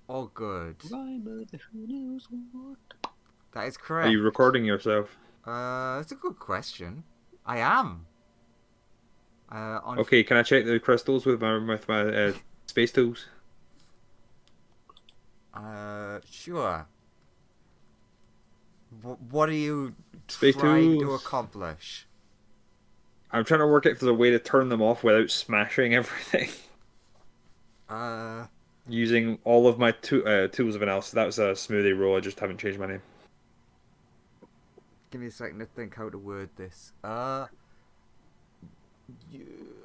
All good. My mother who knows what. That is Are you correct. recording yourself? It's a good question. I am. On. Okay, can I check the crystals with my space tools? Sure. What are you Space trying to tools. accomplish? I'm trying to work out if there's a way to turn them off without smashing everything. Uh, Using all of my tools of analysis. That was a smoothie roll. I just haven't changed my name. Give me a second to think how to word this. You,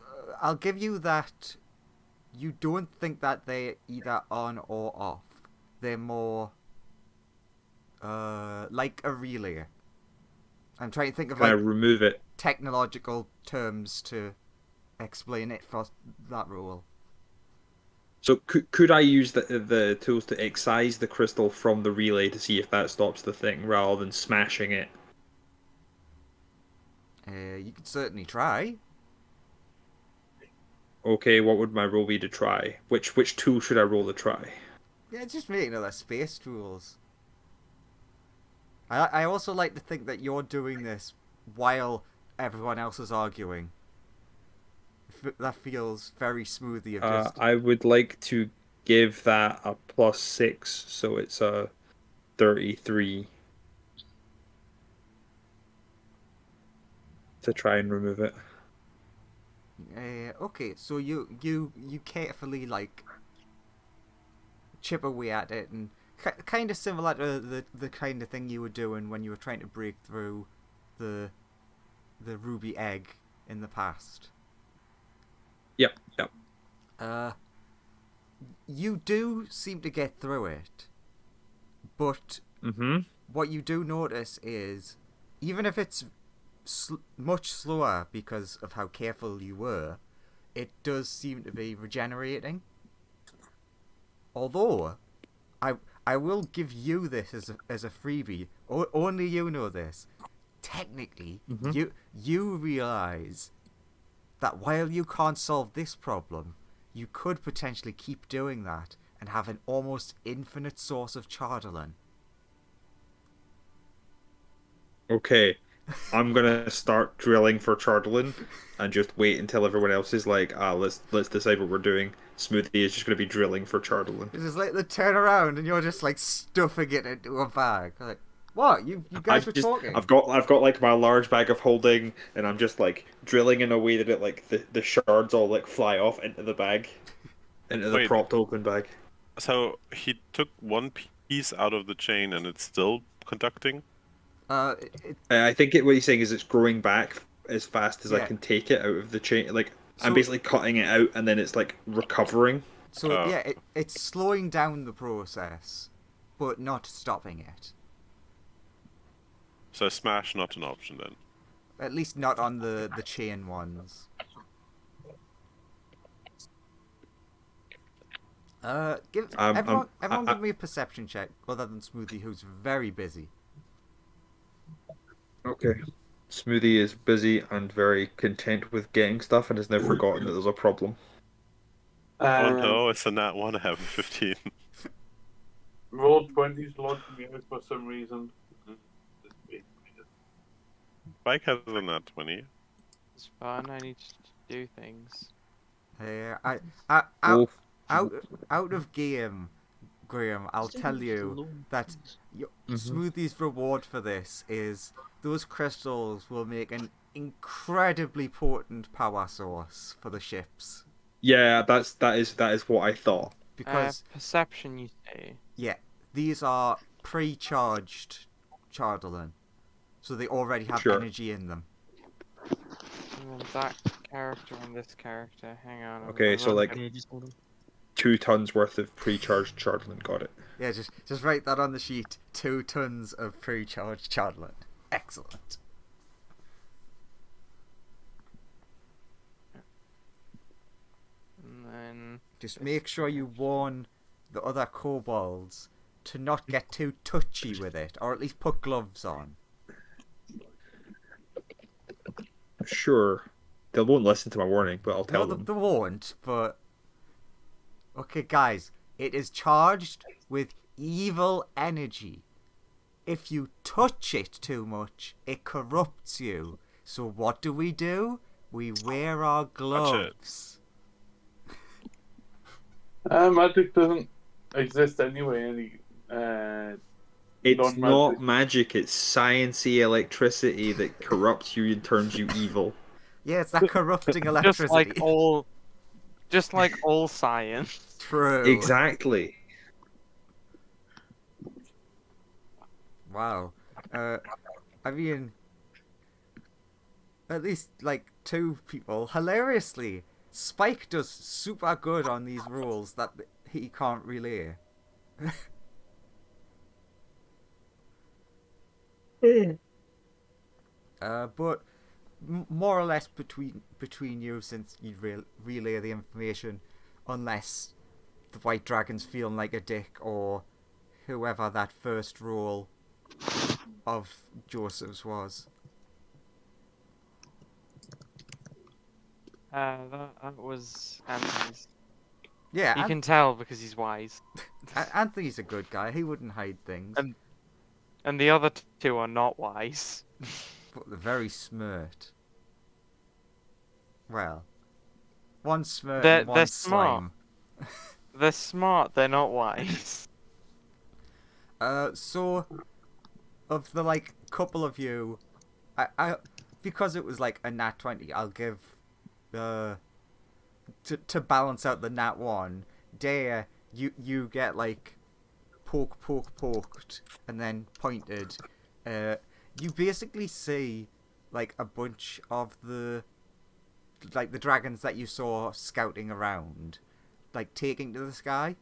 I'll give you that. You don't think that they're either on or off. They're more like a relay. I'm trying to think of Can I like remove it? technological terms to explain it for that rule. So could I use the tools to excise the crystal from the relay to see if that stops the thing rather than smashing it? You could certainly try. Okay, what would my roll be to try? Which tool should I roll to try? Yeah, just make another space rules. I also like to think that you're doing this while everyone else is arguing. That feels very smoothly of just. I would like to give that a +6, so it's a 33 to try and remove it. Okay, so you carefully like chip away at it, and kind of similar to the kind of thing you were doing when you were trying to break through the the ruby egg in the past. Yep, yep. Uh, you do seem to get through it, but Mm-hmm. what you do notice is, even if it's much slower because of how careful you were, it does seem to be regenerating. Although, I I will give you this as a freebie. Only you know this. Technically, Mm-hmm. you realize that while you can't solve this problem, you could potentially keep doing that and have an almost infinite source of Chardolin. Okay, I'm gonna start drilling for Chardolin and just wait until everyone else is like, let's decide what we're doing. Smoothie is just gonna be drilling for Chardolin. It's just like the turn around and you're just like stuffing it into a bag. Like, what? You guys were talking. I've got like my large bag of holding, and I'm just like drilling in a way that it like the shards all like fly off into the bag, into the Wait, propped open bag. so he took one piece out of the chain and it's still conducting? It, I think what he's saying is it's growing back as fast as I yeah. can take it out of the chain. Like I'm So basically cutting it out, and then it's like recovering. so yeah, it's slowing down the process, but not stopping it. So smash not an option then. At least not on the chain ones. Give everyone give me a perception check, other than Smoothie, who's very busy. Okay. Smoothie is busy and very content with getting stuff and has now forgotten that there's a problem. Oh Um, no, it's a nat 1, I have a 15. roll 20s logged me out for some reason. Spike has a nat 20. It's fun. I need to do things. Out Wolf. out of game, Graham. I'll tell you that Smoothie's reward for this is those crystals will make an incredibly potent power source for the ships. Yeah, that is what I thought. Because Perception, you say? yeah, these are pre-charged Chardolin, so they already have Sure. energy in them. And then that character and this character. Hang on. Okay, so like Yeah, just hold on. 2 tons worth of pre-charged Chardolin. Got it. Yeah, just write that on the sheet. 2 tons of pre-charged Chardolin. Excellent. And then Just make sure you warn the other kobolds to not get too touchy with it, or at least put gloves on. Sure. They won't listen to my warning, but I'll tell No, them. they won't, but... Okay, guys, It is charged with evil energy. If you touch it too much, it corrupts you. So what do? We wear our gloves. Magic doesn't exist anyway. It's Non-magic. not magic, it's sciencey electricity that corrupts you and turns you evil. Yeah, it's that corrupting electricity. Just like all science. True. Exactly. Wow. I mean, at least like 2 people. Hilariously, Spike does super good on these rules that he can't relay. But more or less between you, since you relay the information, unless the White Dragon's feeling like a dick, or whoever that first rule of Joseph's was. That was Anthony's. Yeah, You can tell because he's wise. Anthony's a good guy. He wouldn't hide things. And the other 2 are not wise. But they're very smart. Well, one's smart and They're one's smart. slime. They're smart, they're not wise. So, of the, like, couple of you, I because it was, like, a nat 20, I'll give, to balance out the nat 1, Dare, you get, like, poked, and then pointed. You basically see, like, a bunch of the dragons that you saw scouting around, like, taking to the sky.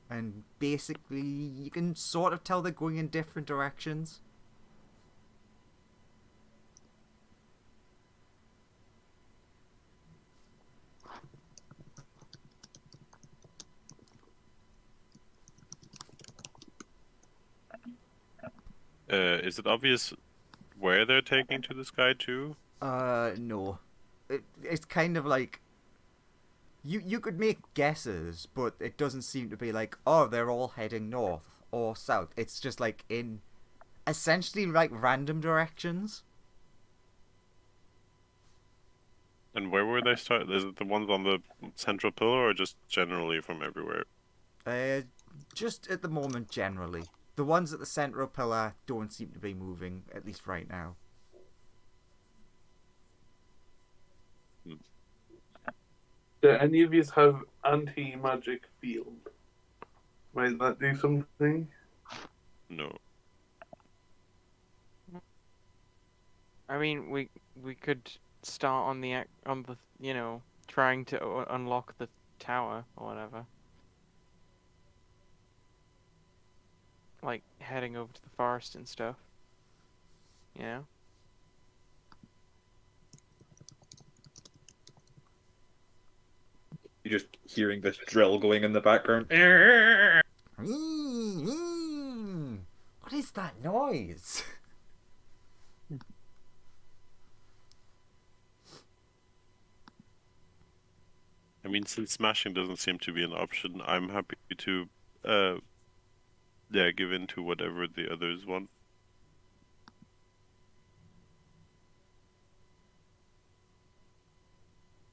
And basically, you can sort of tell they're going in different directions. Is it obvious where they're taking to the sky to? No. It's kind of like... You could make guesses, but it doesn't seem to be like, oh, they're all heading north or south. It's just like in essentially like random directions. And where were they start? Is it the ones on the central pillar or just generally from everywhere? Just at the moment, generally. The ones at the central pillar don't seem to be moving, at least right now. Do any of you have anti-magic field? Might that do something? No. I mean, we could start on the trying to unlock the tower or whatever. Like heading over to the forest and stuff. You know? You're just hearing this drill going in the background. What is that noise? I mean, since smashing doesn't seem to be an option, I'm happy to, give in to whatever the others want.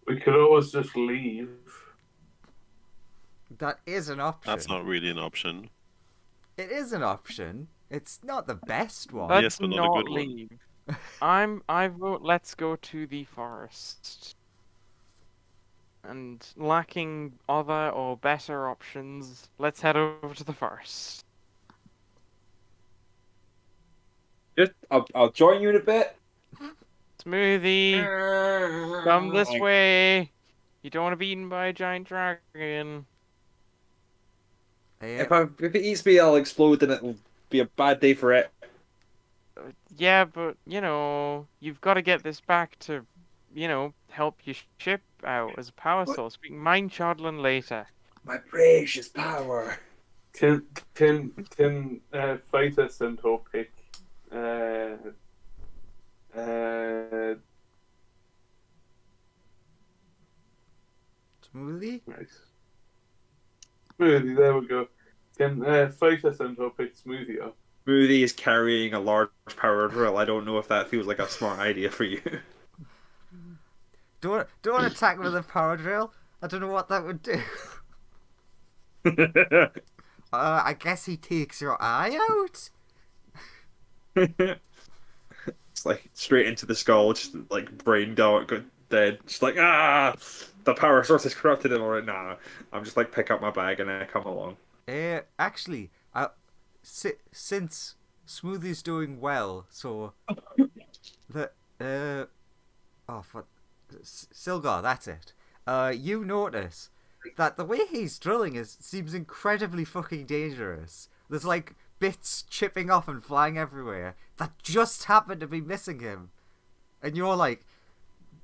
We could always just leave. That is an option. That's not really an option. It is an option. It's not the best one. Let's Yes, but not a not good one. leave. I vote let's go to the forest. And lacking other or better options, let's head over to the forest. I'll join you in a bit. Smoothie, come this way. You don't want to be eaten by a giant dragon. Yeah, If it eats me, I'll explode, and it'll be a bad day for it. Yeah, but, you've got to get this back to, help your ship out as a power source. We can mine Chodlin later. My precious power. Can fighter centaur pick? Smoothie? Nice. Smoothie, there we go. Can Fighter Centaur pick Smoothie up? Smoothie is carrying a large power drill. I don't know if that feels like a smart idea for you. Don't attack with a power drill. I don't know what that would do. I guess he takes your eye out? It's like straight into the skull, just like brain dead. Just like, the power source is corrupted and all right. Nah, I'm just like pick up my bag and I come along. Actually, since Smoothie's doing well, so Silgar, that's it. You notice that the way he's drilling seems incredibly fucking dangerous. There's like bits chipping off and flying everywhere that just happen to be missing him, and you're like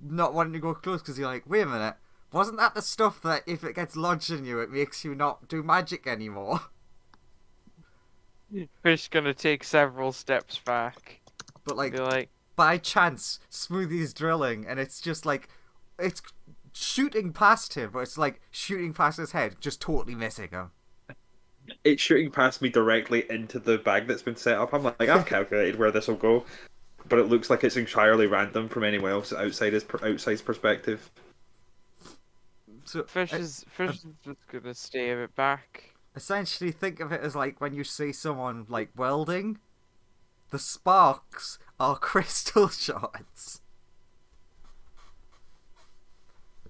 not wanting to go close because you're like, wait a minute, wasn't that the stuff that if it gets lodged in you, it makes you not do magic anymore? Fish gonna take several steps back. But like, Be like, by chance, Smoothie's drilling, and it's just like it's shooting past him, but it's like shooting past his head, just totally missing him. It's shooting past me directly into the bag that's been set up. I'm like, I've calculated where this will go, but it looks like it's entirely random from anyone else outside his perspective. So Fish is just gonna stay a bit back. essentially, think of it as like when you see someone like welding, the sparks are crystal shards.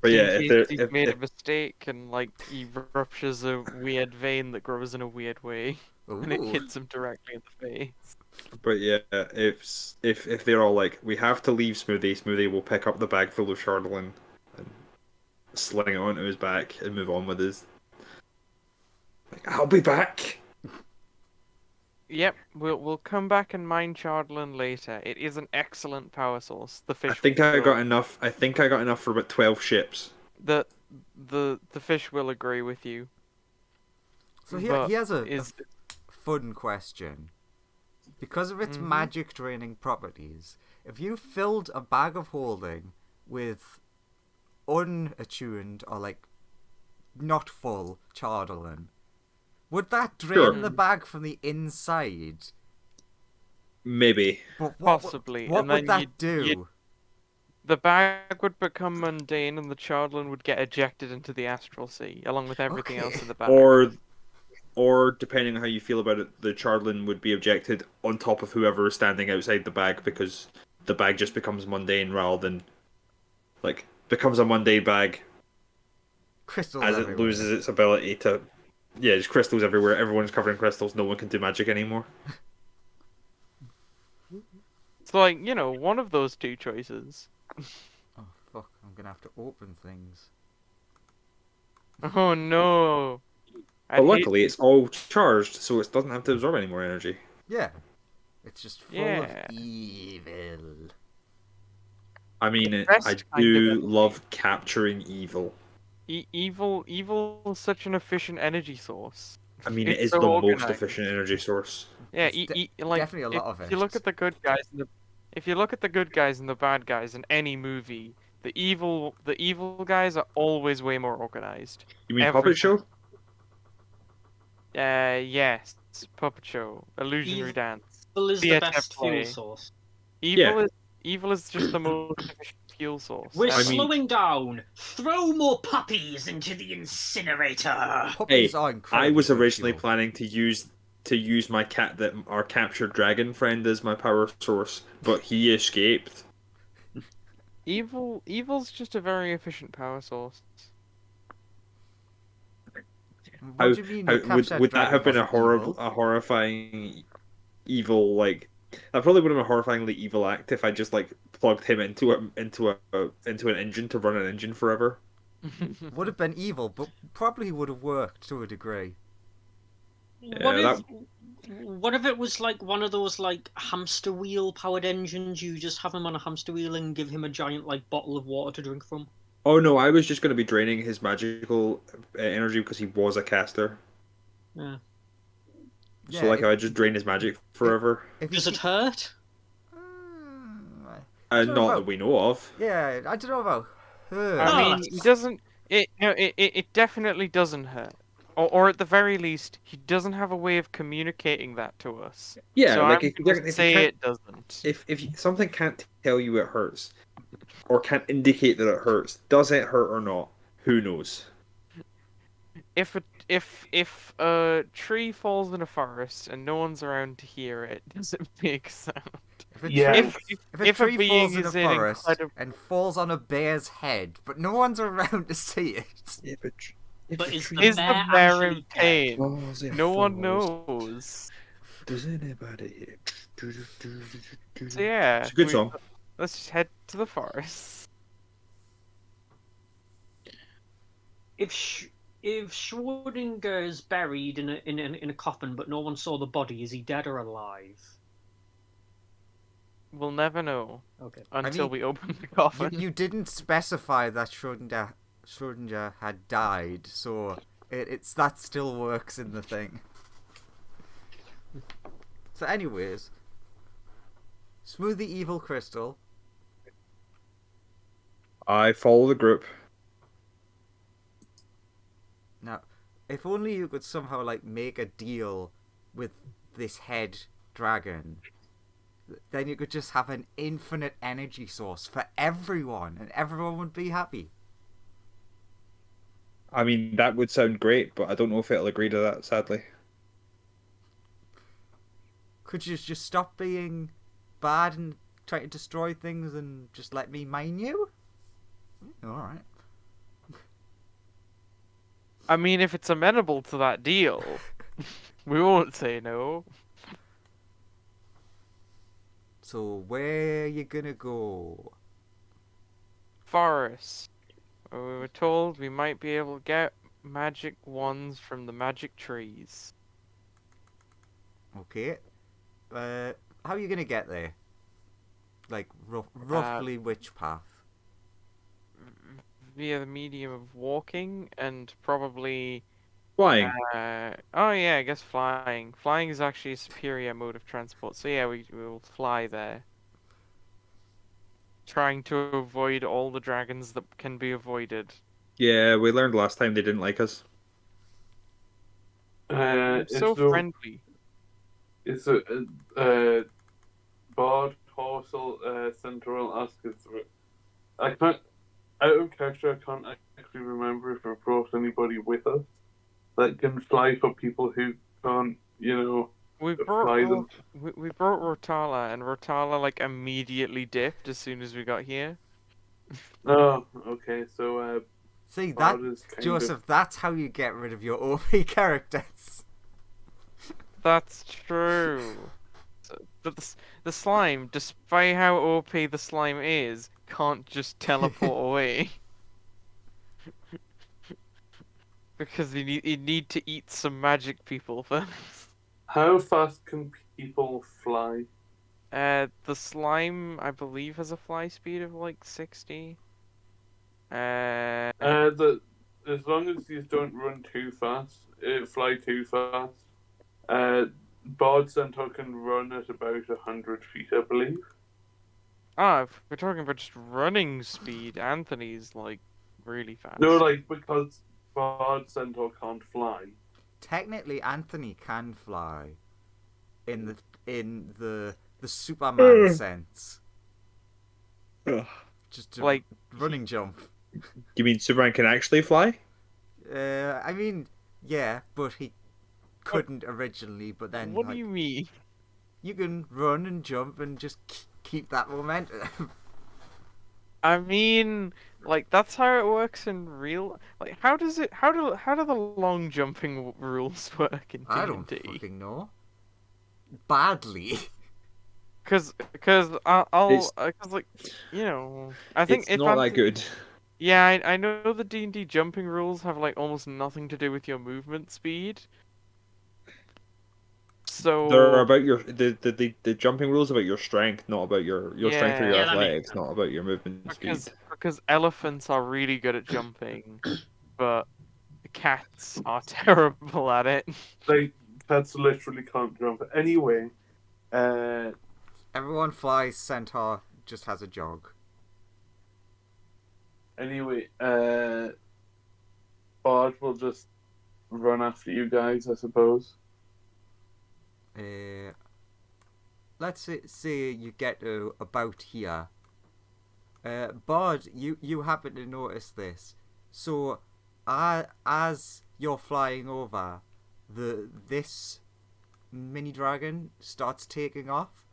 But yeah, He's made a mistake and like he ruptures a weird vein that grows in a weird way, and it Ooh. hits him directly in the face. But yeah, if they're all like, we have to leave Smoothie will pick up the bag full of Chardolin and sling it onto his back and move on with his. Like, I'll be back. Yep, we'll come back and mine Chardolin later. It is an excellent power source. The fish. I think I got enough. I think I got enough for about 12 ships. The fish will agree with you. So he But has a is fun question. Because of its magic draining properties, if you filled a bag of holding with unattuned or like not full Chardolin, would that drain Sure. the bag from the inside? Maybe. But Possibly, What and would then that do? you'd- the bag would become mundane, and the Chardolin would get ejected into the astral sea, along with everything Okay. else in the bag. Or depending on how you feel about it, the Chardolin would be ejected on top of whoever is standing outside the bag because the bag just becomes mundane rather than like becomes a mundane bag Crystals as it everywhere. loses its ability to. Yeah, just crystals everywhere. Everyone's covered in crystals. No one can do magic anymore. It's like, one of those two choices. Oh fuck! I'm gonna have to open things. Oh no! But luckily, it's all charged, so it doesn't have to absorb any more energy. Yeah, it's just full Yeah. of evil. I mean, Best I kind do of love capturing evil. Evil is such an efficient energy source. I mean, It's it is so the most organized. efficient energy source. Yeah, It's like definitely a lot of if you look it. at the good guys and if you look at the good guys and the bad guys in any movie, the evil guys are always way more organized. You mean Everything. Puppet Show? Yes, puppet show, illusionary dance. Evil is the Theatre best play. fuel source. Evil is just the most efficient fuel source. We're I mean- slowing down. Throw more puppies into the incinerator. Puppies are I incredibly was good originally fuel. planning to use my our captured dragon friend as my power source, but he escaped. Evil's just a very efficient power source. What do you mean? the captured Would that dragon have been wasn't evil? a horrifying evil like? That probably would have been a horrifyingly evil act if I just like plugged him into an engine to run an engine forever. Would have been evil, but probably would have worked to a degree. Yeah, What if it was like one of those like hamster wheel powered engines? You just have him on a hamster wheel and give him a giant like bottle of water to drink from. Oh no, I was just going to be draining his magical energy because he was a caster. Yeah. So like I just drain his magic forever. If Does you it hurt? don't know Not about- that we know of. Yeah, I don't know about her. I mean, Ah. he doesn't. It definitely doesn't hurt. Or at the very least, he doesn't have a way of communicating that to us. Yeah, So like I'm if you gonna if you say can't it doesn't. if something can't tell you it hurts or can't indicate that it hurts, does it hurt or not? Who knows? If a tree falls in a forest and no one's around to hear it, does it make sound? If a Yeah. tree, if a If a tree being falls in a is in forest incredible, and falls on a bear's head, but no one's around to see it, But is the is the bear bear in actually dead? pain? Falls, it No one falls. knows. Does anybody hear? So yeah, It's a good song. let's just head to the forest. If Schrödinger is buried in a coffin, but no one saw the body, is he dead or alive? We'll never know Okay. until mean, we open the coffin. you didn't specify that Schrödinger had died, so it's that still works in the thing. So, anyways, Smoothie Evil Crystal. I follow the group. Now, if only you could somehow like make a deal with this head dragon, then you could just have an infinite energy source for everyone, and everyone would be happy. I mean, that would sound great, but I don't know if it'll agree to that, sadly. Could you just stop being bad and try to destroy things and just let me mine you? Alright. I mean, if it's amenable to that deal, we won't say no. So, where you gonna go? Forest. We were told we might be able to get magic wands from the magic trees. Okay. How are you gonna get there? Like, roughly which path? Via the medium of walking and probably... Flying. oh yeah, I guess flying. Flying is actually a superior mode of transport, so yeah, we will fly there. Trying to avoid all the dragons that can be avoided. Yeah, we learned last time they didn't like us. So friendly. It's a Bard, Horsel, Central, Askers. I can't. Out of character, I can't actually remember if I brought anybody with us that can fly for people who can't, We fly them. we brought Rotala, and Rotala like immediately dipped as soon as we got here. Oh, okay. So, See, that, Bard is kind Joseph, that's how you get rid of your OP characters. That's true. But the slime, despite how OP the slime is, can't just teleport away. Because you need to eat some magic people first. How fast can people fly? The slime, I believe, has a fly speed of like 60. As long as you don't run too fast, fly too fast. Bard Centaur can run at about 100 feet, I believe. If we're talking about just running speed, Anthony's like really fast. No, like because Bard Centaur can't fly. Technically, Anthony can fly in the Superman sense. Ugh. Just a Like running jump. You mean Superman can actually fly? I mean, yeah, but he couldn't originally. But then, what like, do you mean? you can run and jump and just keep that momentum. I mean, like that's how it works in real. Like, how do the long jumping rules work in D&D? I don't fucking know. Badly. Cause like I think It's if not that Anthony- good. Yeah, I know the D&D jumping rules have like almost nothing to do with your movement speed. So They're about the jumping rules about your strength, not about your strength or your Yeah, that makes athletics, sense. not about your movement speed. because elephants are really good at jumping, but the cats are terrible at it. Like cats literally can't jump. Anyway, Everyone flies. Centaur just has a jog. Anyway, Bard will just run after you guys, I suppose. Let's say you get to about here. Bard, you happen to notice this. So, as you're flying over, this mini dragon starts taking off,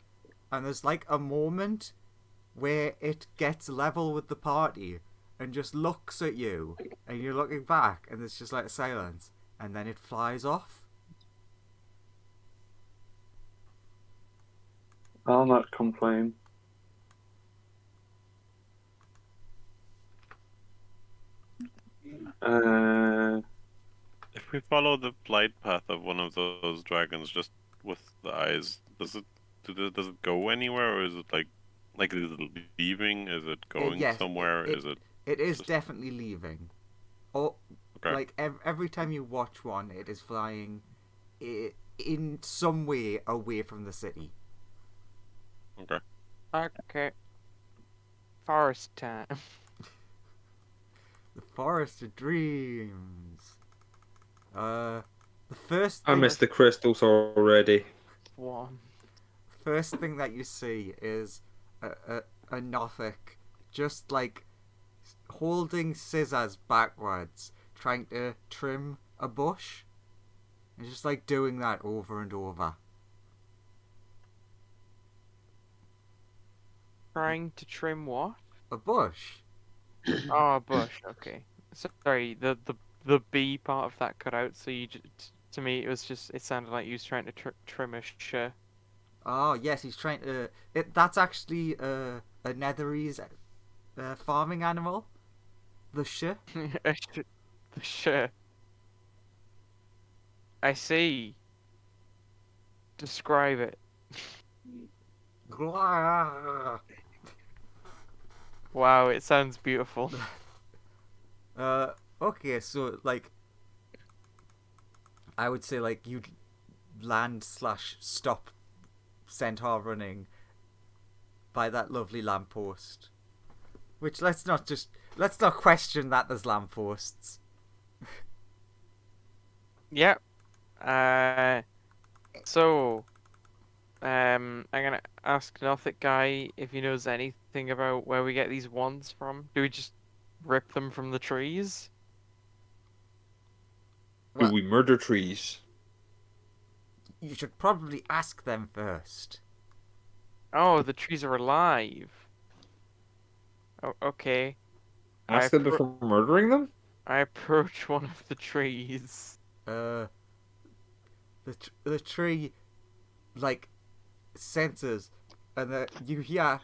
and there's like a moment where it gets level with the party and just looks at you, and you're looking back, and there's just like a silence, and then it flies off. I'll not complain. If we follow the flight path of one of those dragons, just with the eyes, does it go anywhere, or is it like is it leaving? Is it going Yes, somewhere? Is it? It is just- definitely leaving. Oh, Okay. like every time you watch one, it is flying in some way away from the city. Okay. Okay. Forest time. The Forest of Dreams. The first I thing, missed the crystals already. One. first thing that you see is a Nothic just like holding scissors backwards, trying to trim a bush, and just like doing that over and over. Trying to trim what? A bush. Oh, a bush. Okay. Sorry, the B part of that cut out. So to me, it sounded like you was trying to trim a shirt. Oh yes, he's trying to. That's actually a Netherese farming animal. The sh. The shirt. I see. Describe it. Wow, it sounds beautiful. Okay, so like, I would say like you'd land/stop centaur running by that lovely lamppost. Which let's not question that there's lampposts. Yep. So, I'm gonna ask Nothic guy if he knows anything about where we get these wands from. Do we just rip them from the trees? Well- Do we murder trees? You should probably ask them first. Oh, the trees are alive. Oh, okay. Ask them before murdering them? I approach one of the trees. The tree, like, senses, and you hear,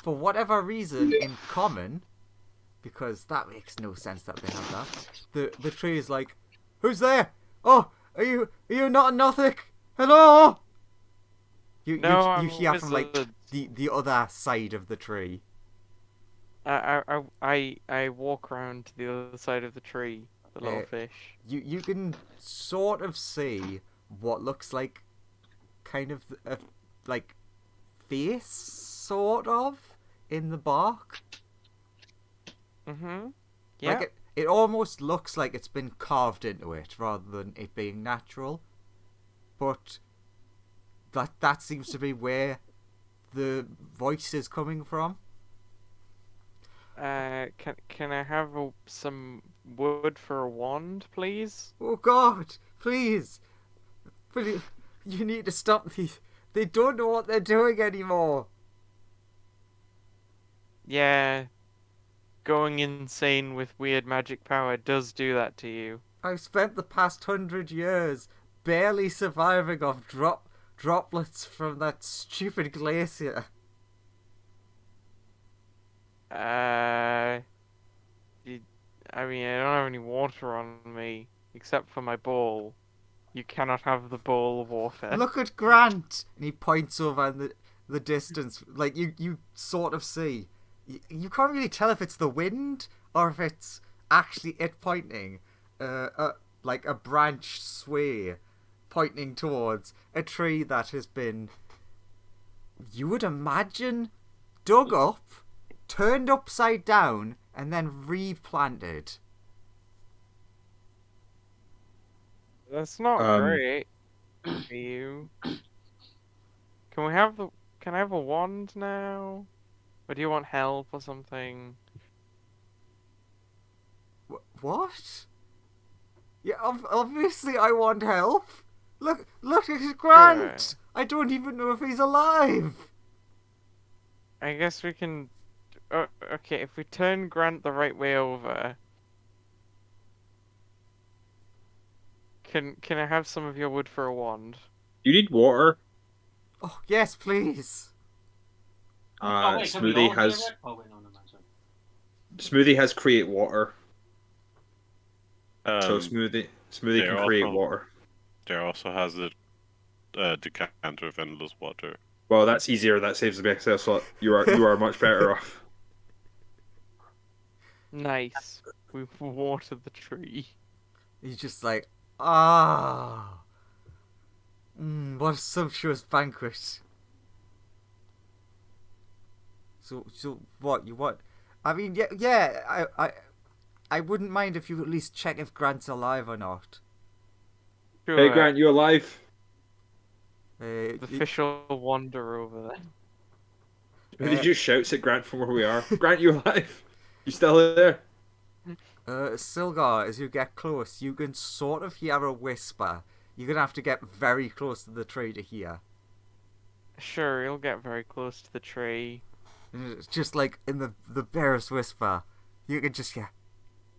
for whatever reason, in common, because that makes no sense that they have that. The tree is like, "Who's there? Oh, are you not a Nothic? Hello?" You hear from like the other side of the tree. I walk around to the other side of the tree, the little fish. You can sort of see what looks like kind of a like face sort of in the bark. Mm-hmm. Yeah. Like it almost looks like it's been carved into it rather than it being natural. But that seems to be where the voice is coming from. Can I have some wood for a wand, please? Oh God, please. You need to stop these. They don't know what they're doing anymore. Yeah. Going insane with weird magic power does do that to you. I've spent the past 100 years barely surviving off droplets from that stupid glacier. I mean, I don't have any water on me except for my bowl. You cannot have the bowl of water. Look at Grant! And he points over in the distance. Like, you sort of see. You can't really tell if it's the wind or if it's actually it pointing. Like a branch sway pointing towards a tree that has been, you would imagine, dug up, turned upside down, and then replanted. That's not Um, great for you. Can we have the? Can I have a wand now? Or do you want help or something? What? Yeah, obviously I want help. Look at Grant. Sure. I don't even know if he's alive. I guess we can. Okay, if we turn Grant the right way over, can I have some of your wood for a wand? you need water. Oh yes, please. Oh wait, can we all Smoothie hear has it? Oh wait, no, no matter. Smoothie has create water. So Um, Smoothie they're can create also- water. there also has a decanter of endless water. Well, that's easier. That saves the excess slot. You are much better off. Nice. We've watered the tree. He's just like, what a sumptuous banquet. So what you want? I mean, yeah. I wouldn't mind if you at least check if Grant's alive or not. Sure. Hey Grant, you alive? The fish will wander over there. Smoothie just shouts at Grant from where we are. Grant, you alive? You still there? Silgar, as you get close, you can sort of hear a whisper. You're gonna have to get very close to the tree to hear. Sure, you'll get very close to the tree. And it's just like in the barest whisper, you can just hear,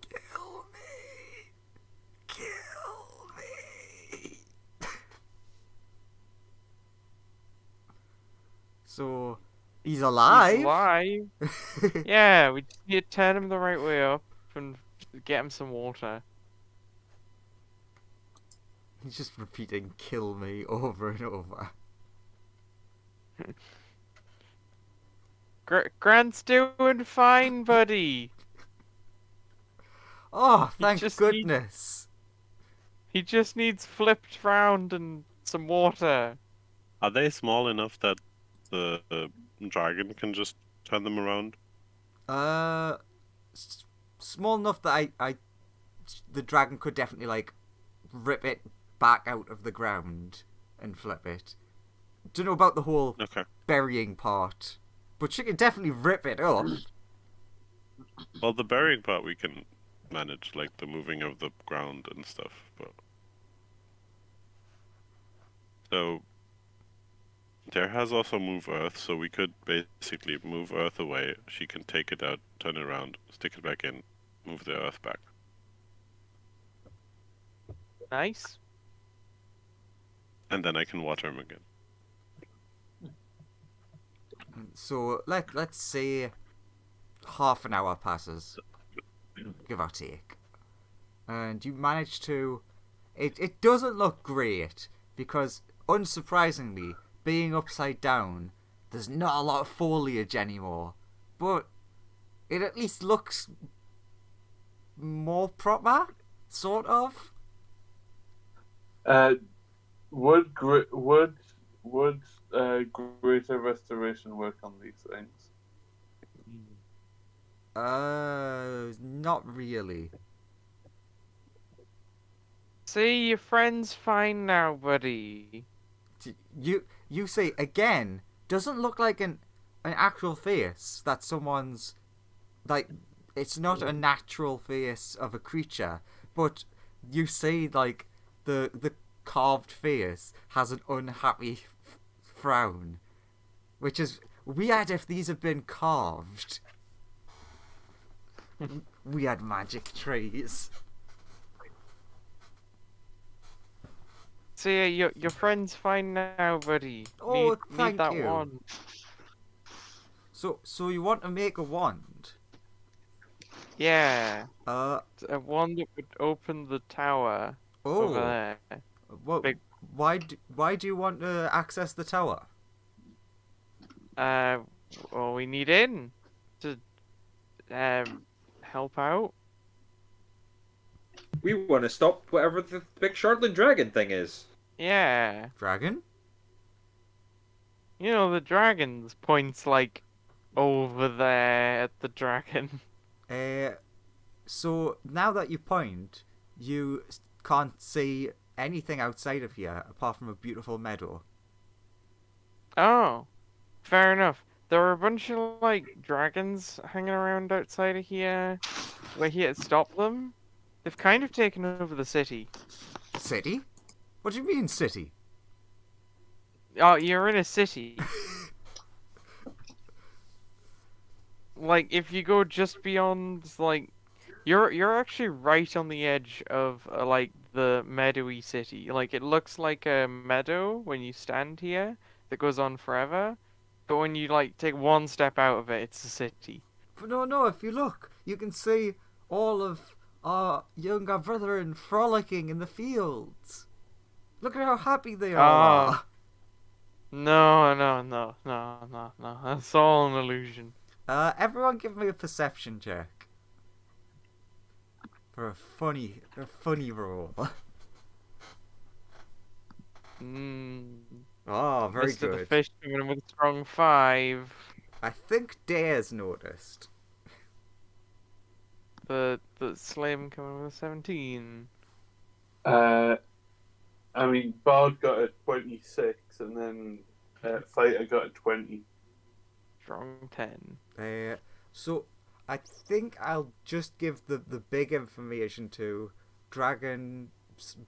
"Kill me, kill me." So he's alive. He's alive. Yeah, we just need to turn him the right way up and get him some water. He's just repeating "kill me" over and over. Grant's doing fine, buddy. Oh, He thank just goodness. He just needs flipped round and some water. Are they small enough that the dragon can just turn them around? Small enough that the dragon could definitely like rip it back out of the ground and flip it. Don't know about the whole Okay. burying part, but she can definitely rip it up. Well, the burying part we can manage, like the moving of the ground and stuff. But so there has also move earth, so we could basically move earth away. She can take it out, turn it around, stick it back in, move the earth back. Nice. And then I can water him again. So let's say half an hour passes, give or take, and you manage to. It doesn't look great because, unsurprisingly, being upside down, there's not a lot of foliage anymore, but it at least looks more proper, sort of. Would greater restoration work on these things? Not really. See, your friend's fine now, buddy. You say again, doesn't look like an actual face that someone's like. It's not a natural face of a creature, but you say like the carved face has an unhappy frown, which is weird if these have been carved. Weird magic trees. See, your friend's fine now, buddy. Oh, need thank that you. wand. So you want to make a wand? Yeah, Uh a wand that would open the tower over oh. there. Well, Big- why do you want to access the tower? Well, we need in to help out. We want to stop whatever the big Shardling dragon thing is. Yeah, Dragon? you know the dragon's points like over there at the dragon. So now that you point, you can't see anything outside of here apart from a beautiful meadow. Oh, fair enough. There were a bunch of like dragons hanging around outside of here. We're here to stop them. They've kind of taken over the city. City? What do you mean city? Oh, you're in a city. Like, if you go just beyond, like, you're actually right on the edge of like the meadowy city. Like, it looks like a meadow when you stand here that goes on forever, but when you like take one step out of it, it's a city. But no, if you look, you can see all of our younger brethren frolicking in the fields. Look at how happy they all are. No. That's all an illusion. Everyone give me a perception check. For a funny roll. Oh, very Mr. The good. Fish coming in with a strong 5. I think Dare's noticed. The Slim coming in with a 17. I mean, Bard got a 26, and then Fighter got a 20. Strong 10. So I think I'll just give the big information to Dragon,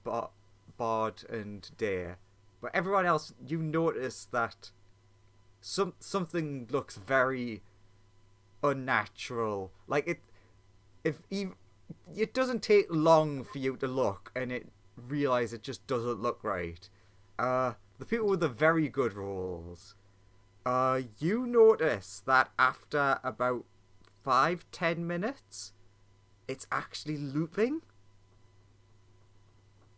Bard, and Dare. But everyone else, you notice that something looks very unnatural. Like it doesn't take long for you to look and realize it just doesn't look right. The people with the very good rolls, you notice that after about 5-10 minutes, it's actually looping.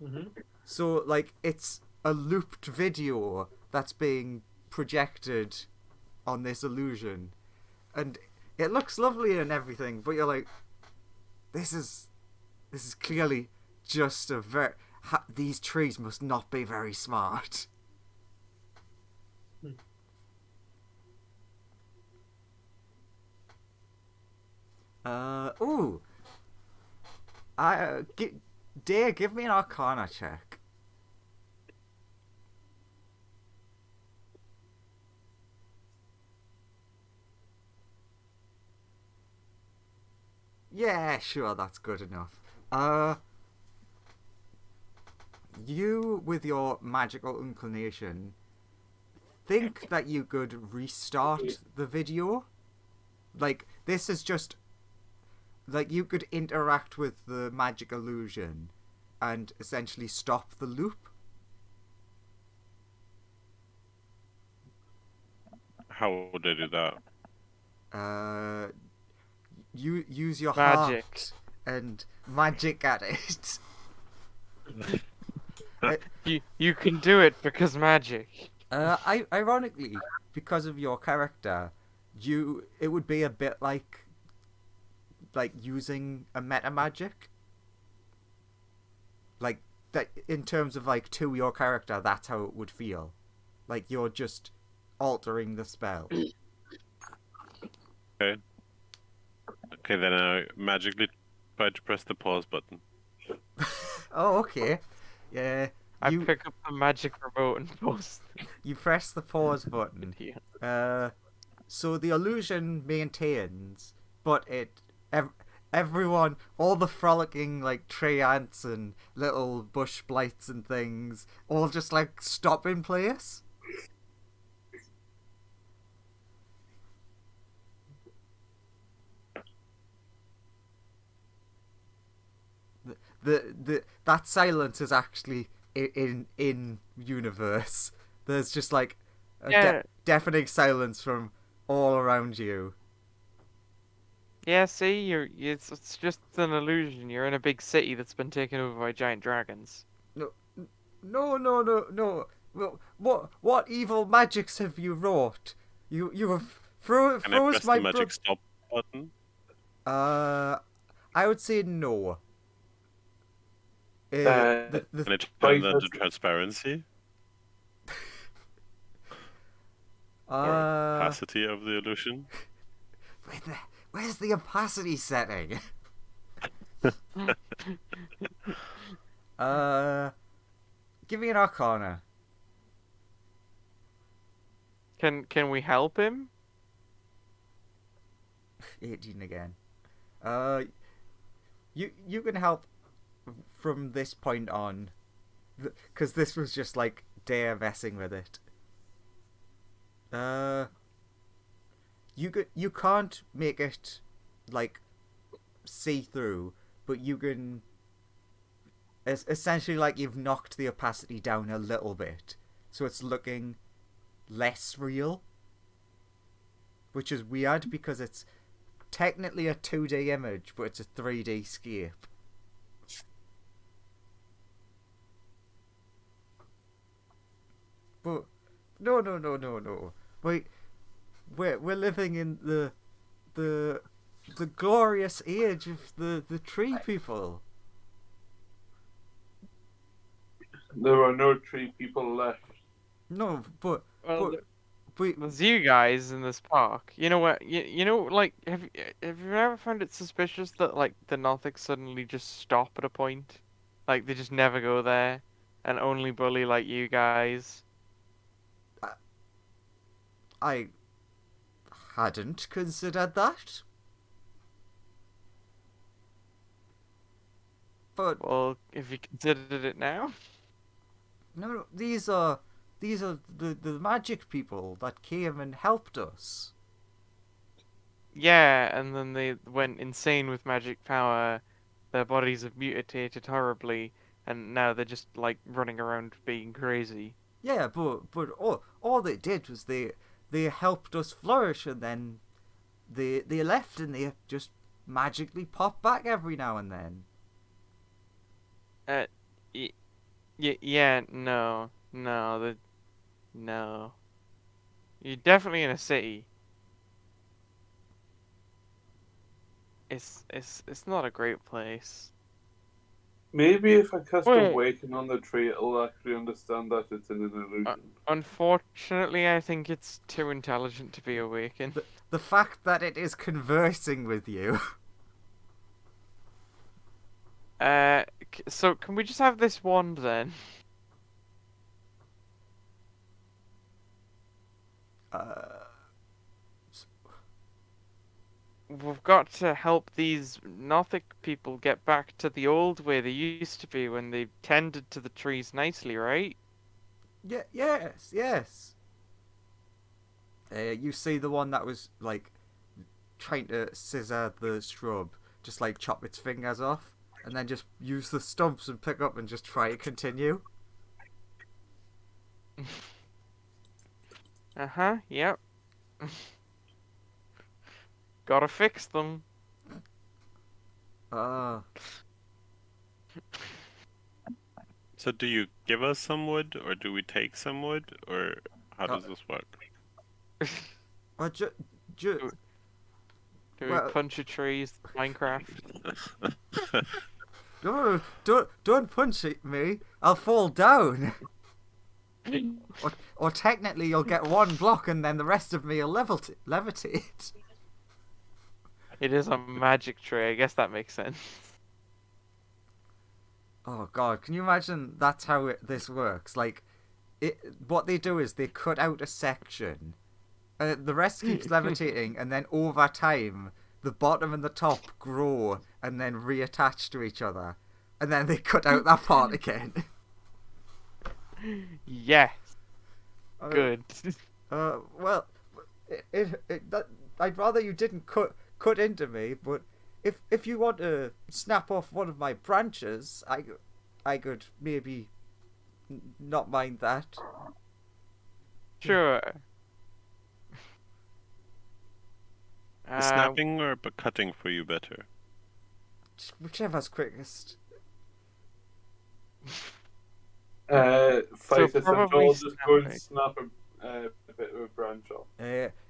Mm-hmm. So, like, it's a looped video that's being projected on this illusion. And it looks lovely and everything, but you're like, this is clearly just a these trees must not be very smart. Dare, give me an Arcana check. Yeah, sure, that's good enough. You, with your magical inclination, think that you could restart the video. Like, this is just... Like, you could interact with the magic illusion and essentially stop the loop. How would I do that? You use your Magic. heart and magic at it. You can do it because magic. Ironically, because of your character, it would be a bit like using a meta magic. Like that in terms of like to your character, that's how it would feel. Like you're just altering the spell. Okay, then I magically try to press the pause button. Oh, okay. Yeah. I pick up the magic remote and post. You press the pause button. So the illusion maintains, but everyone, all the frolicking like tree ants and little bush blights and things, all just like stop in place. That silence is actually in universe. There's just like a deafening silence from all around you. Yeah, see, it's just an illusion. You're in a big city that's been taken over by giant dragons. No. Well, what evil magics have you wrought? You have froze Can I press my the magic stop button? I would say no. Can I turn that to transparency? Or opacity of the illusion? Where's the opacity setting? Give me an Arcana. Can we help him? 18 again. You can help from this point on, because this was just like Dare messing with it. You can't make it like see through, but you can. It's essentially like you've knocked the opacity down a little bit, so it's looking less real, which is weird because it's technically a 2D image, but it's a 3D scape. But no. Wait, we're living in the glorious age of the tree people. There are no tree people left. No, but Well, but there's you guys in this park. You know what? You know, like, have you ever found it suspicious that like the Nothics suddenly just stop at a point, like they just never go there, and only bully like you guys? I hadn't considered that. But Well, if you considered it now, no, these are the magic people that came and helped us. yeah, and then they went insane with magic power. Their bodies have mutated horribly, and now they're just like running around being crazy. Yeah, but all they did was they helped us flourish, and then they left, and they just magically pop back every now and then. Yeah, no, no. You're definitely in a city. It's not a great place. Maybe if I cast Wait. Awaken on the tree, it'll actually understand that it's an illusion. Unfortunately, I think it's too intelligent to be awakened. The fact that it is conversing with you. So can we just have this wand then? We've got to help these Nothic people get back to the old way they used to be when they tended to the trees nicely, right? Yeah, yes. You see the one that was like trying to scissor the shrub, just like chop its fingers off, and then just use the stumps and pick up and just try to continue. Yep. Gotta fix them. Ah, So do you give us some wood, or do we take some wood, or how does this work? Do Well- we punch a trees, Minecraft? no, don't punch me! I'll fall down. Or technically, you'll get one block, and then the rest of me will levitate. It is a magic tree. I guess that makes sense. Oh god, can you imagine that's how this works? Like, what they do is they cut out a section, and the rest keeps levitating, and then over time, the bottom and the top grow and then reattach to each other, and then they cut out that part again. Yes. Good. Well, I'd rather you didn't cut into me, but if you want to snap off one of my branches, I could maybe not mind that. Sure. Snapping or cutting for you better? Whichever's quickest. Fighter probably I'll just go and snapping. snap a bit of a branch off.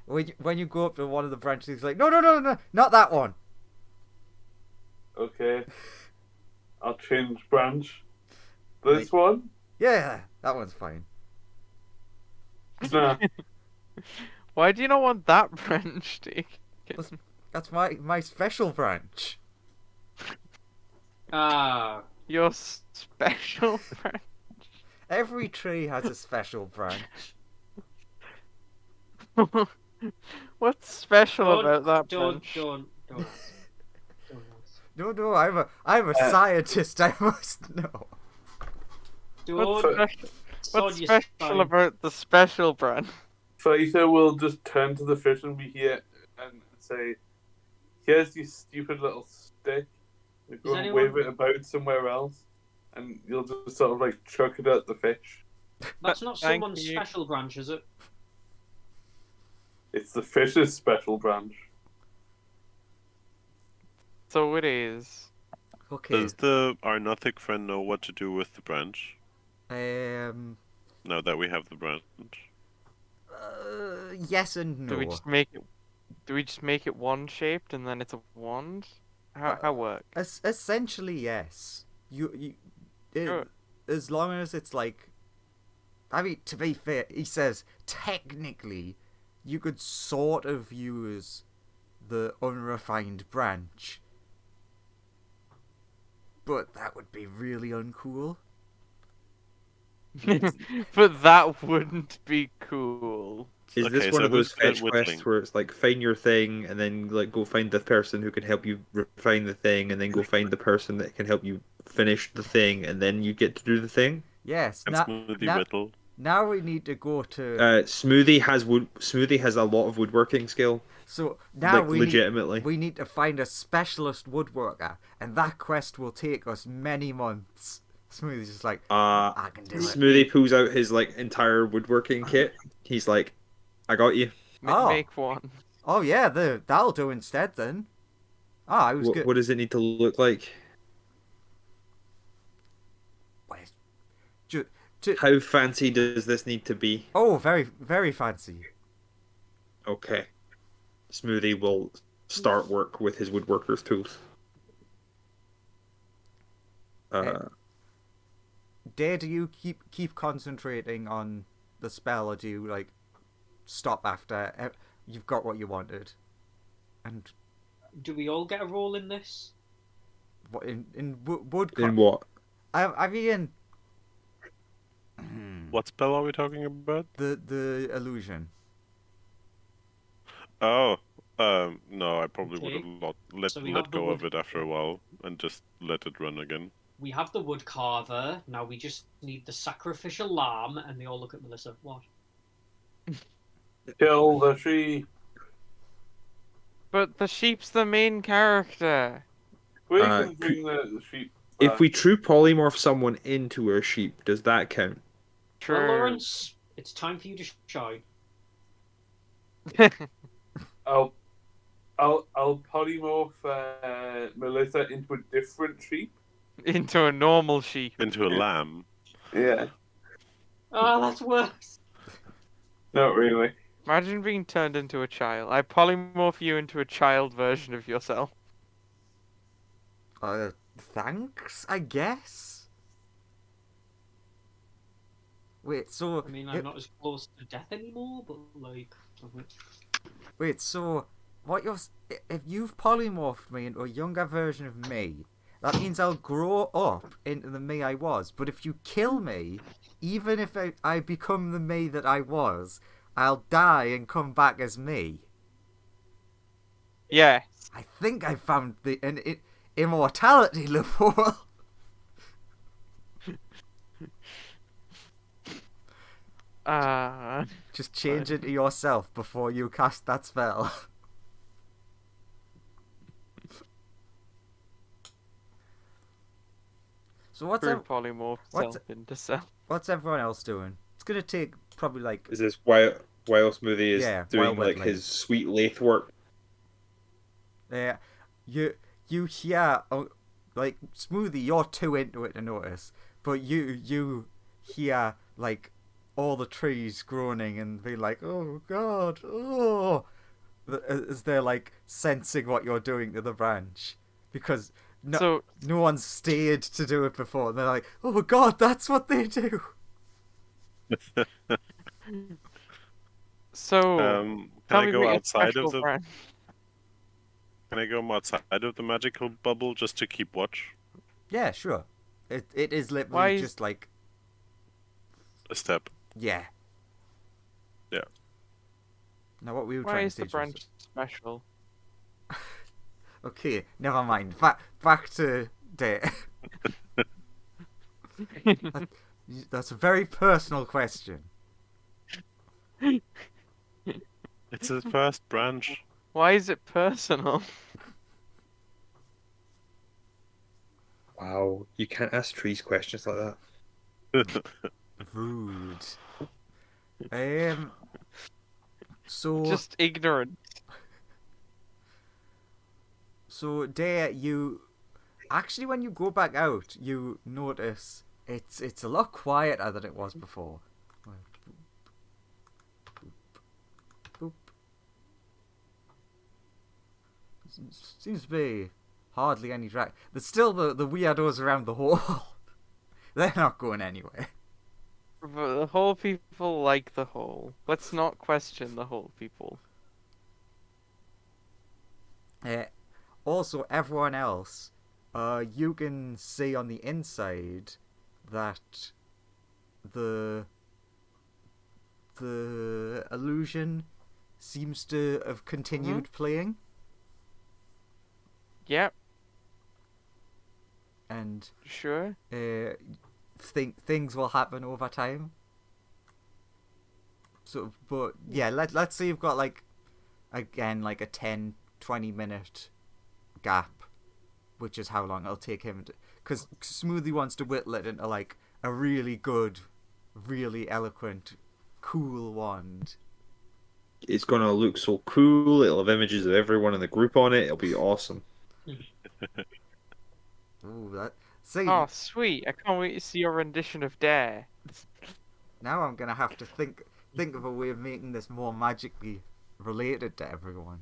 When you go up to one of the branches, he's like, no, not that one. Okay. I'll change branch. This one? Yeah, that one's fine. Nah. Why do you not want that branch, Dick? That's my special branch. Ah, Your special branch. Every tree has a special branch. What's special about that branch? Don't ask. Don't ask. No, I'm a scientist. I must know. What's Don't. special? Sod What's your special sign. about the special branch? Fraser will just turn to the fish and be here and say, "Here's your stupid little stick. Go and anyone- wave it about somewhere else." And you'll just sort of like chuck it at the fish. That's not Thank someone's you. special branch, is it? It's the fish's special branch. So it is. Okay. Does our Nothic friend know what to do with the branch? Now that we have the branch. Yes and no. Do we just make it? Do we just make it wand shaped and then it's a wand? How work? Essentially, yes. Sure. As long as it's like, I mean, to be fair, he says technically, you could sort of use the unrefined branch, but that would be really uncool. But that wouldn't be cool. Is Okay, this one so of those who's good fetch whittling? quests where it's like find your thing and then like go find the person who can help you refine the thing and then go find the person that can help you finish the thing and then you get to do the thing? Yes. And smoothie whittle. Now we need to go to. Smoothie has a lot of woodworking skill. So now Like, we legitimately. we need to find a specialist woodworker, and that quest will take us many months. Smoothie's just like, I can do it. Smoothie pulls out his like entire woodworking kit. He's like, I got you. Oh. Make one. Oh yeah, that'll do instead then. Ah, I was good. What does it need to look like? Wait, How fancy does this need to be? Oh, very, very fancy. Okay. Smoothie will start work with his woodworker's tools. Dare, do you keep concentrating on the spell, or do you like stop after you've got what you wanted? And Do we all get a role in this? what in wood? In what? I mean, What spell are we talking about? the illusion. Oh, no, I probably would Okay. have let So we have the go of wood- it after a while and just let it run again. We have the wood carver. Now we just need the sacrificial lamb, and they all look at Melissa. What? Kill the sheep. But the sheep's the main character. We Uh, can bring the sheep If back. we true polymorph someone into a sheep, does that count? True. Well, Lawrence, it's time for you to shine. I'll polymorph Melissa into a different sheep. Into a normal sheep. Into a lamb. Yeah. Oh, that's worse. Not really. Imagine being turned into a child. I polymorph you into a child version of yourself. Thanks, I guess. Wait, so I mean, I'm not as close to death anymore, but like. wait, so what if you've polymorphed me into a younger version of me, that means I'll grow up into the me I was. But if you kill me, even if I become the me that I was, I'll die and come back as me. Yeah. I think I found an immortality loophole. Just change into yourself before you cast that spell. So True polymorph what's- self into self. what's everyone else doing? It's gonna take probably like Is this while Smoothie is Yeah, doing while like whittling. his sweet lathe work? you hear like Smoothie, you're too into it to notice, but you hear like all the trees groaning and be like, oh god, oh, as they're like sensing what you're doing to the branch, because no one's stayed to do it before. And they're like, oh god, that's what they do. So Can tell I me go about your outside special of the? branch. Can I go outside of the magical bubble just to keep watch? Yeah, sure. It is literally Why is- just like A step. Yeah. Yeah. Now what we were Why trying is to the say was... branch special? Okay, never mind. Back to date. That's a very personal question. It's his first branch. Why is it personal? Wow, you can't ask trees questions like that. Rude. So Just ignorant. so Dare, you actually when you go back out, you notice it's a lot quieter than it was before. Boop. Seems to be hardly any drag. There's still the weirdos around the hall. They're not going anywhere. The whole people like the whole. Let's not question the whole people. Also, everyone else, you can see on the inside that the illusion seems to have continued playing, Yep, and sure. things will happen over time. So, but yeah, let's say you've got like again like a 10-20 minute gap, which is how long it'll take him to, because Smoothie wants to whittle it into like a really good, really eloquent, cool wand. It's gonna look so cool. It'll have images of everyone in the group on it. It'll be awesome. Ooh, that see Oh, sweet. I can't wait to see your rendition of Dare. now I'm gonna have to think of a way of making this more magically related to everyone.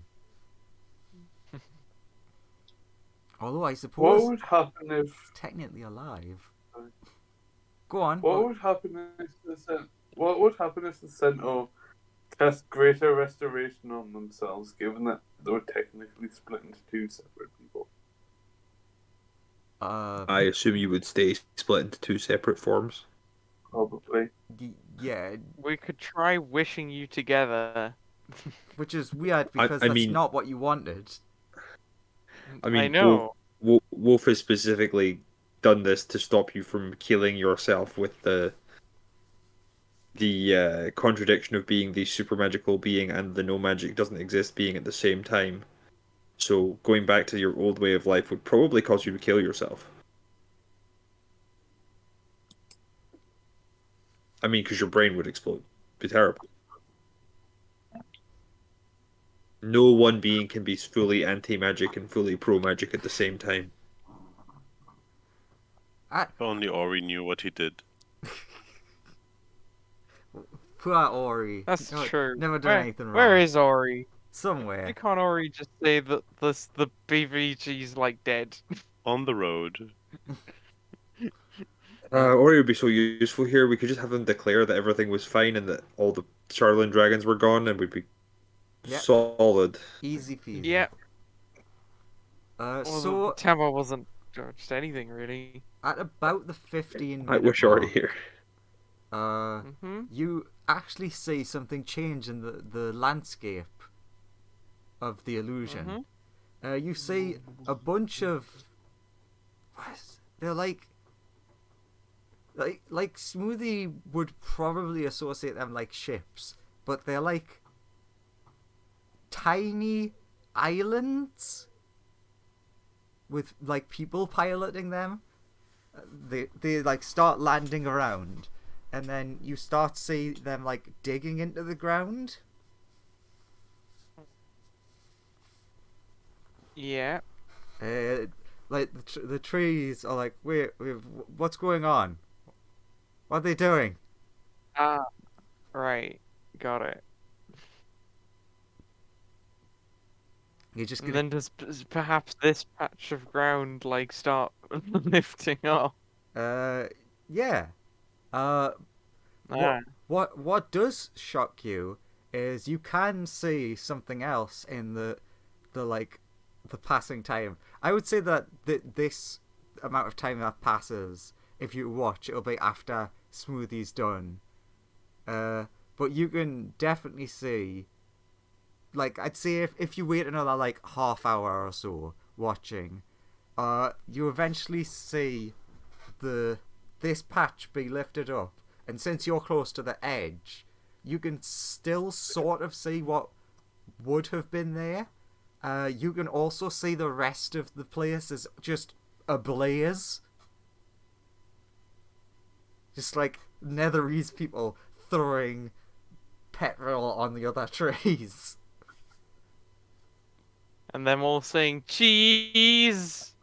Although I What suppose would happen if? it's technically alive. Go on. What would happen if What would happen if the Centaur cast greater restoration on themselves, given that they were technically split into two separate people? I assume you would stay split into two separate forms. Probably. Yeah, We could try wishing you together. which is weird because I that's mean- not what you wanted. I mean, know. Wolf has specifically done this to stop you from killing yourself with the contradiction of being the super magical being and the no magic doesn't exist being at the same time. So going back to your old way of life would probably cause you to kill yourself. I mean, because your brain would explode. It'd be terrible. No one being can be fully anti-magic and fully pro-magic at the same time. If only Ori knew what he did. Poor Ori. That's No, true. Never done anything wrong. Where is Ori? Somewhere. Why can't Ori just say that the BVG's like dead? On the road. Ori would be so useful here. We could just have them declare that everything was fine and that all the Charlene dragons were gone, and we'd be Yep. solid. Easy peasy. Yeah. Uh, Well, so the Tamar wasn't just anything really. at about the 15 I minute wish Ori mark, here. you actually see something change in the landscape of the illusion. You see a bunch of they're like Smoothie would probably associate them like ships, but they're like tiny islands with like people piloting them. They like start landing around, and then you start to see them like digging into the ground. Yeah. Like the trees are like, wait, what's going on? What are they doing? Ah. Right. Got it. You're just And gonna then does perhaps this patch of ground like start lifting up? yeah. Ah. What does shock you is you can see something else in the passing time. I would say that this amount of time that passes, if you watch, it'll be after Smoothie's done, But you can definitely see, like, I'd say if you wait another, like, half hour or so watching, you eventually see this patch be lifted up, and since you're close to the edge, you can still sort of see what would have been there. You can also see the rest of the place is just ablaze. Just like Netherese people throwing petrol on the other trees. And them all saying cheese.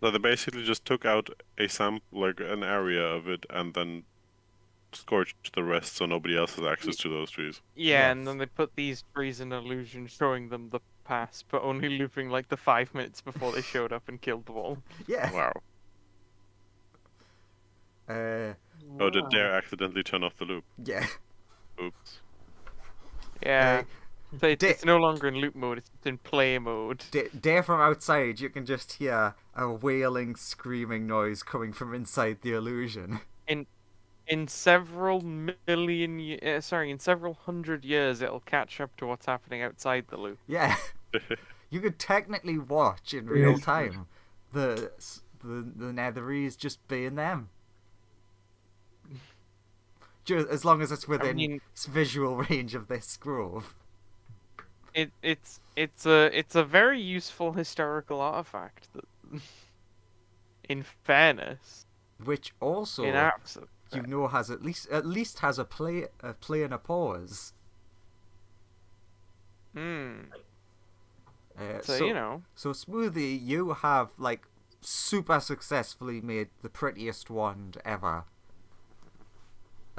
So they basically just took out a like an area of it, and then scorched the rest, so nobody else has access to those trees. Yeah, and Yes. then they put these trees in illusion, showing them the past, but only looping like the 5 minutes before they showed up and killed them all. Yeah. Wow. Oh, did Dare accidentally turn off the loop? Yeah. Oops. Yeah. So Di- it's no longer in loop mode, it's in play mode. There from outside, you can just hear a wailing, screaming noise coming from inside the illusion. In several in several hundred years, it'll catch up to what's happening outside the loop. Yeah. You could technically watch in real time the Netherese just being them. Just, as long as it's within visual range of this grove. It's a very useful historical artifact. That, in fairness, Which also, in absolute, you know, has at least has a play and a pause. So you know. So Smoothie, you have like super successfully made the prettiest wand ever.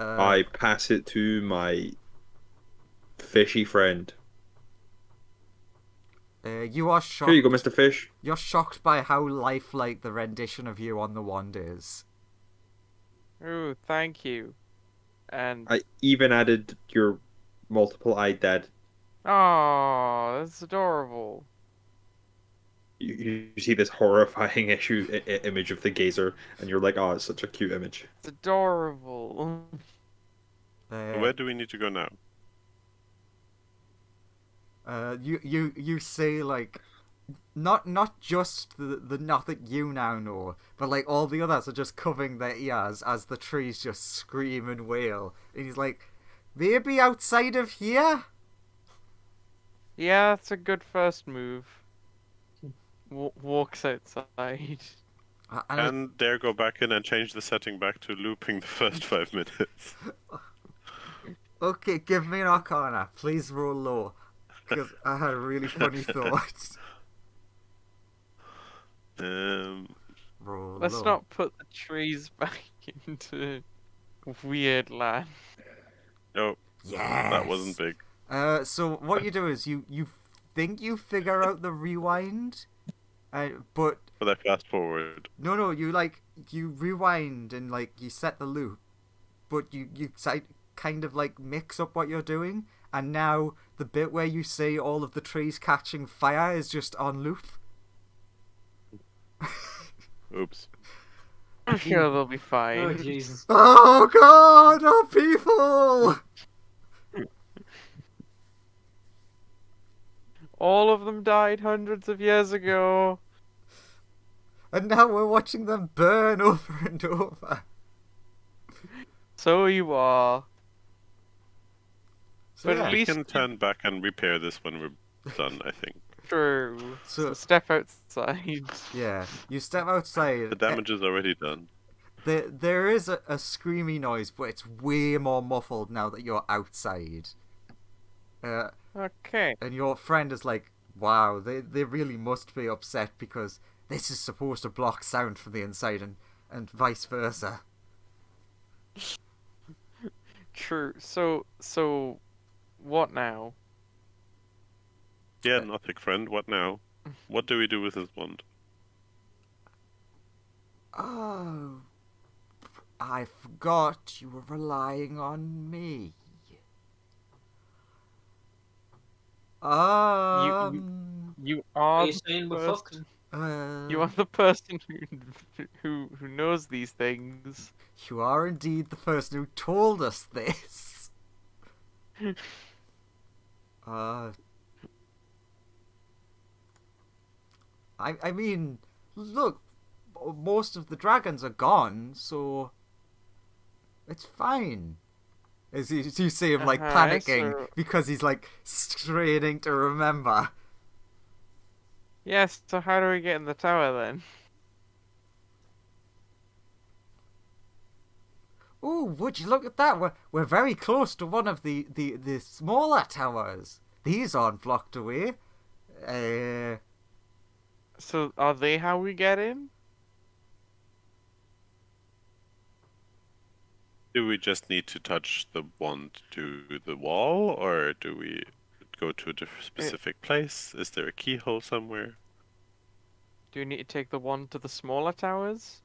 I pass it to my fishy friend. You are shocked. Here you go, Mr. Fish. You're shocked by how lifelike the rendition of you on the wand is. Oh, thank you. And I even added your multiple-eyed dad. oh, that's adorable. You see this horrifying image of the gazer, and you're like, oh, it's such a cute image. It's adorable. Where do we need to go now? You see like not just the nothing you now know, but like all the others are just covering their ears as the trees just scream and wail. And he's like, maybe outside of here? Yeah, that's a good first move. Walks outside. And Dare go back in and change the setting back to looping the first 5 minutes. Okay, give me an arcana. Please roll low. Because I had a really funny thought. Roll Let's low. not put the trees back into weird land. Oh, Yes. that wasn't big. So what you do is you think you figure out the rewind, but But I fast forward. no, you rewind and like you set the loop, but you kind of like mix up what you're doing, and now the bit where you see all of the trees catching fire is just on loop. Oops. I'm sure they'll be Oh fine. Jesus! Oh God, oh people! All of them died hundreds of years ago. And now we're watching them burn over and over. So you are. So, But yeah. at We least can turn back and repair this when we're done, I think. true. So- So step outside. Yeah, you step outside. The damage is already done. There is a screamy noise, but it's way more muffled now that you're outside. Okay. And your friend is like, wow, they really must be upset because this is supposed to block sound from the inside and vice versa. True. So what now? Yeah, nothing, friend. What now? What do we do with this wand? Oh, I forgot you were relying on me. You Are are you the saying we're fucked? person. You are the person who knows these things. You are indeed the person who told us this. I mean, look, most of the dragons are gone, so it's fine. As you see him like panicking so... because he's like straining to remember. Yes, so how do we get in the tower then? Oh, would you look at that? We're very close to one of the smaller towers. These aren't blocked away. So are they how we get in? Do we just need to touch the wand to the wall, or do we go to a specific place? Is there a keyhole somewhere? Do we need to take the one to the smaller towers?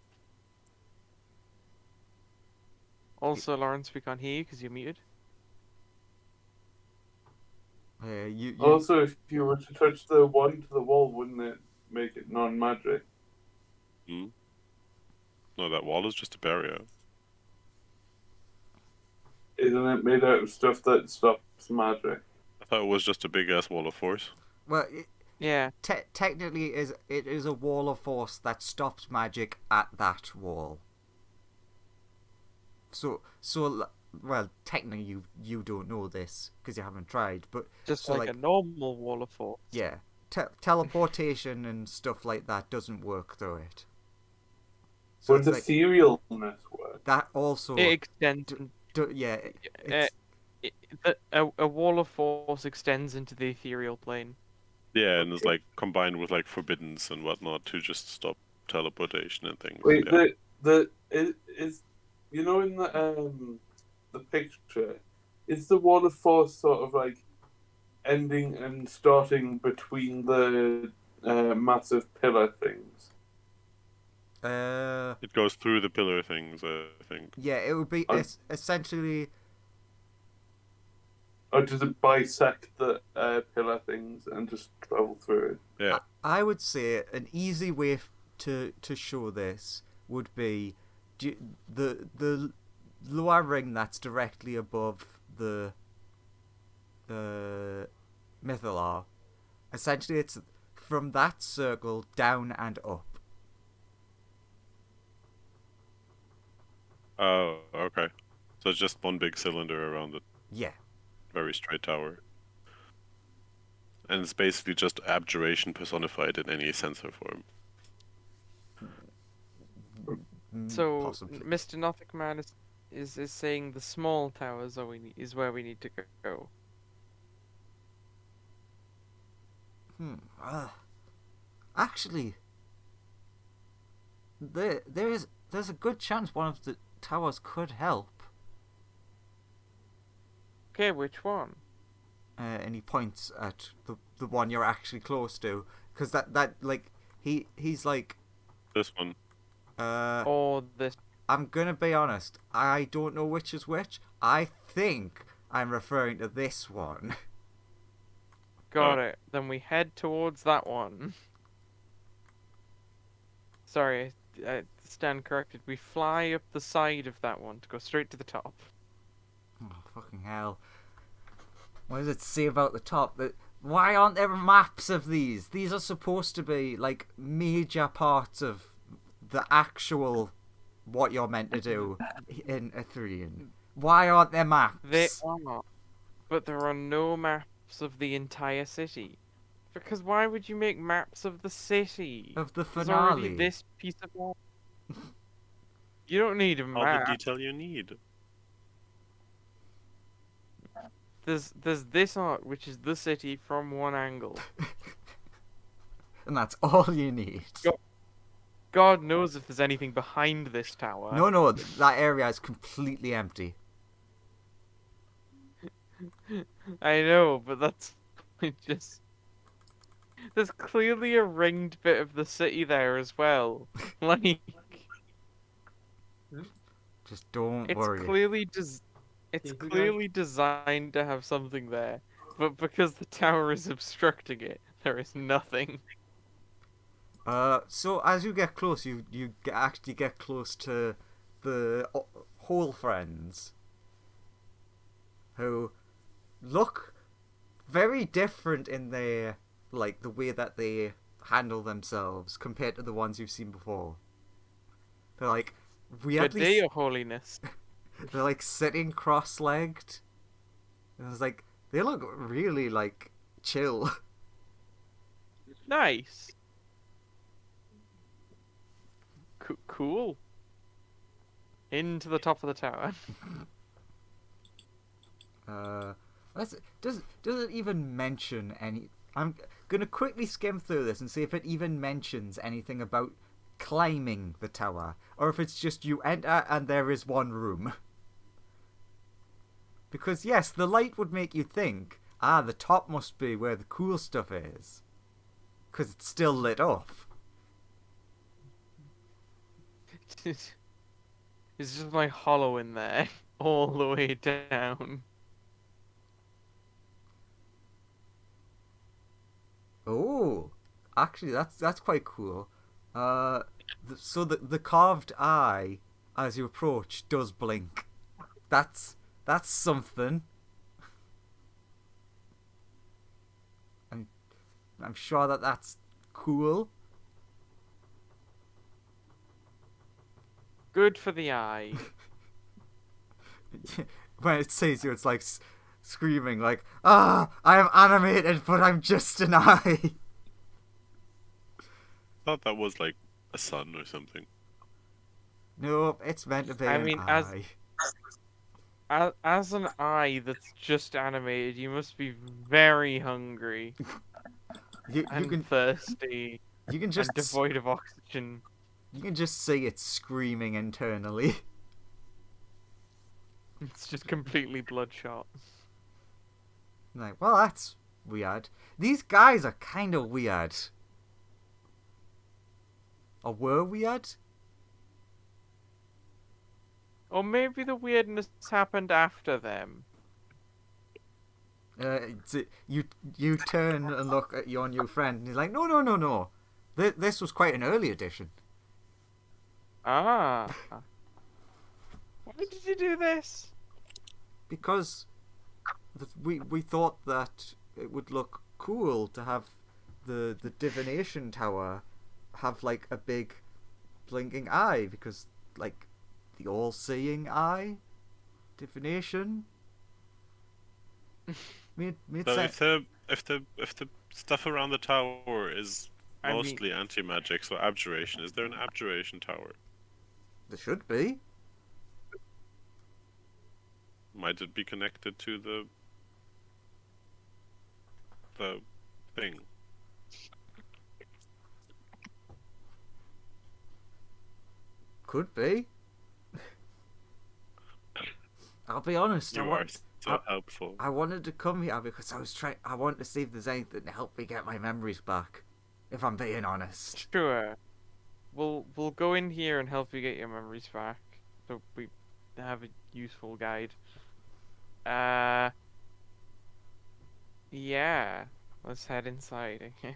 Also, Lawrence, we can't hear you because you're muted. You Also, if you were to touch the one to the wall, wouldn't it make it non-magic? Hmm? No, that wall is just a barrier. Isn't it made out of stuff that stops magic? I thought it was just a big ass wall of force. well, Yeah. technically it is a wall of force that stops magic at that wall. So well, technically you don't know this because you haven't tried, but Just so, like a normal wall of force. yeah, teleportation and stuff like that doesn't work through it. So Would it's the like, serialness work? that also It extends. yeah, it's, A wall of force extends into the ethereal plane. Yeah, and it's like combined with like forbiddance and whatnot to just stop teleportation and things. Wait, yeah. is you know in the picture, is the wall of force sort of like ending and starting between the massive pillar things? It goes through the pillar things, I think. yeah, it would be essentially. Or does it bisect the pillar things and just travel through it? Yeah. I would say an easy way to show this would be the lower ring that's directly above the Mythalar. Essentially, it's from that circle down and up. Oh, okay. So it's just one big cylinder around it. Yeah. Very straight tower. And it's basically just abjuration personified in any sensor form. So, Possibly. Mr. Nothic Man is saying the small towers is where we need to go. Actually, there's a good chance one of the towers could help. Okay, which one? And he points at the one you're actually close to, because that like he's like This one. Or this? I'm gonna be honest, I don't know which is which. I think I'm referring to this one. Got it. Then we head towards that one. Sorry, I stand corrected. We fly up the side of that one to go straight to the top. Oh, fucking hell. What does it say about the top? Why aren't there maps of these? These are supposed to be, like, major parts of the actual what you're meant to do in Ethereum. Why aren't there maps? They are, but there are no maps of the entire city. Because why would you make maps of the city? Of the There's already finale. this piece of art. You don't need a All map. the detail you need. There's this art, which is the city from one angle. And that's all you need. God knows if there's anything behind this tower. No, that area is completely empty. I know, but that's it just. There's clearly a ringed bit of the city there as well. Like Just don't it's worry. clearly it's Yeah, clearly designed to have something there, but because the tower is obstructing it, there is nothing. So as you get close, you actually get close to the whole friends, who look very different in their, like, the way that they handle themselves compared to the ones you've seen before. They're like Good weirdly day, Your Holiness. they're like sitting cross-legged. And it's like they look really like chill. Nice. Cool. Into the top of the tower. Does it even mention any? I'm gonna quickly skim through this and see if it even mentions anything about climbing the tower, or if it's just you enter and there is one room. Because yes, the light would make you think, the top must be where the cool stuff is, because it's still lit up. It's just like hollow in there, all the way down. Oh, actually, that's quite cool. So the carved eye as you approach does blink. That's something. I'm sure that's cool. Good for the eye. When it sees you, it's like screaming, like, I am animated, but I'm just an eye. Thought that was like a sun or something. Nope, it's meant to be I an mean, eye. as an eye that's just animated, you must be very hungry You and can thirsty you can just and devoid of oxygen. you can just see it screaming internally. It's just completely bloodshot. Like, well, that's weird. These guys are kind of weird. Or were weird? Or maybe the weirdness happened after them. You turn and look at your new friend, and he's like, no. This was quite an early edition. Ah. Why did you do this? Because we thought that it would look cool to have the divination tower have like a big blinking eye, because like the all-seeing eye, divination. Made So sense. if the stuff around the tower is I mean- mostly anti-magic, so abjuration, is there an abjuration tower? There should be. Might it be connected to the thing? Could be. I'll be honest. You are so helpful. I wanted to come here because I wanted to see if there's anything to help me get my memories back. If I'm being honest. Sure. We'll go in here and help you get your memories back. So we have a useful guide. Yeah. Let's head inside, I guess.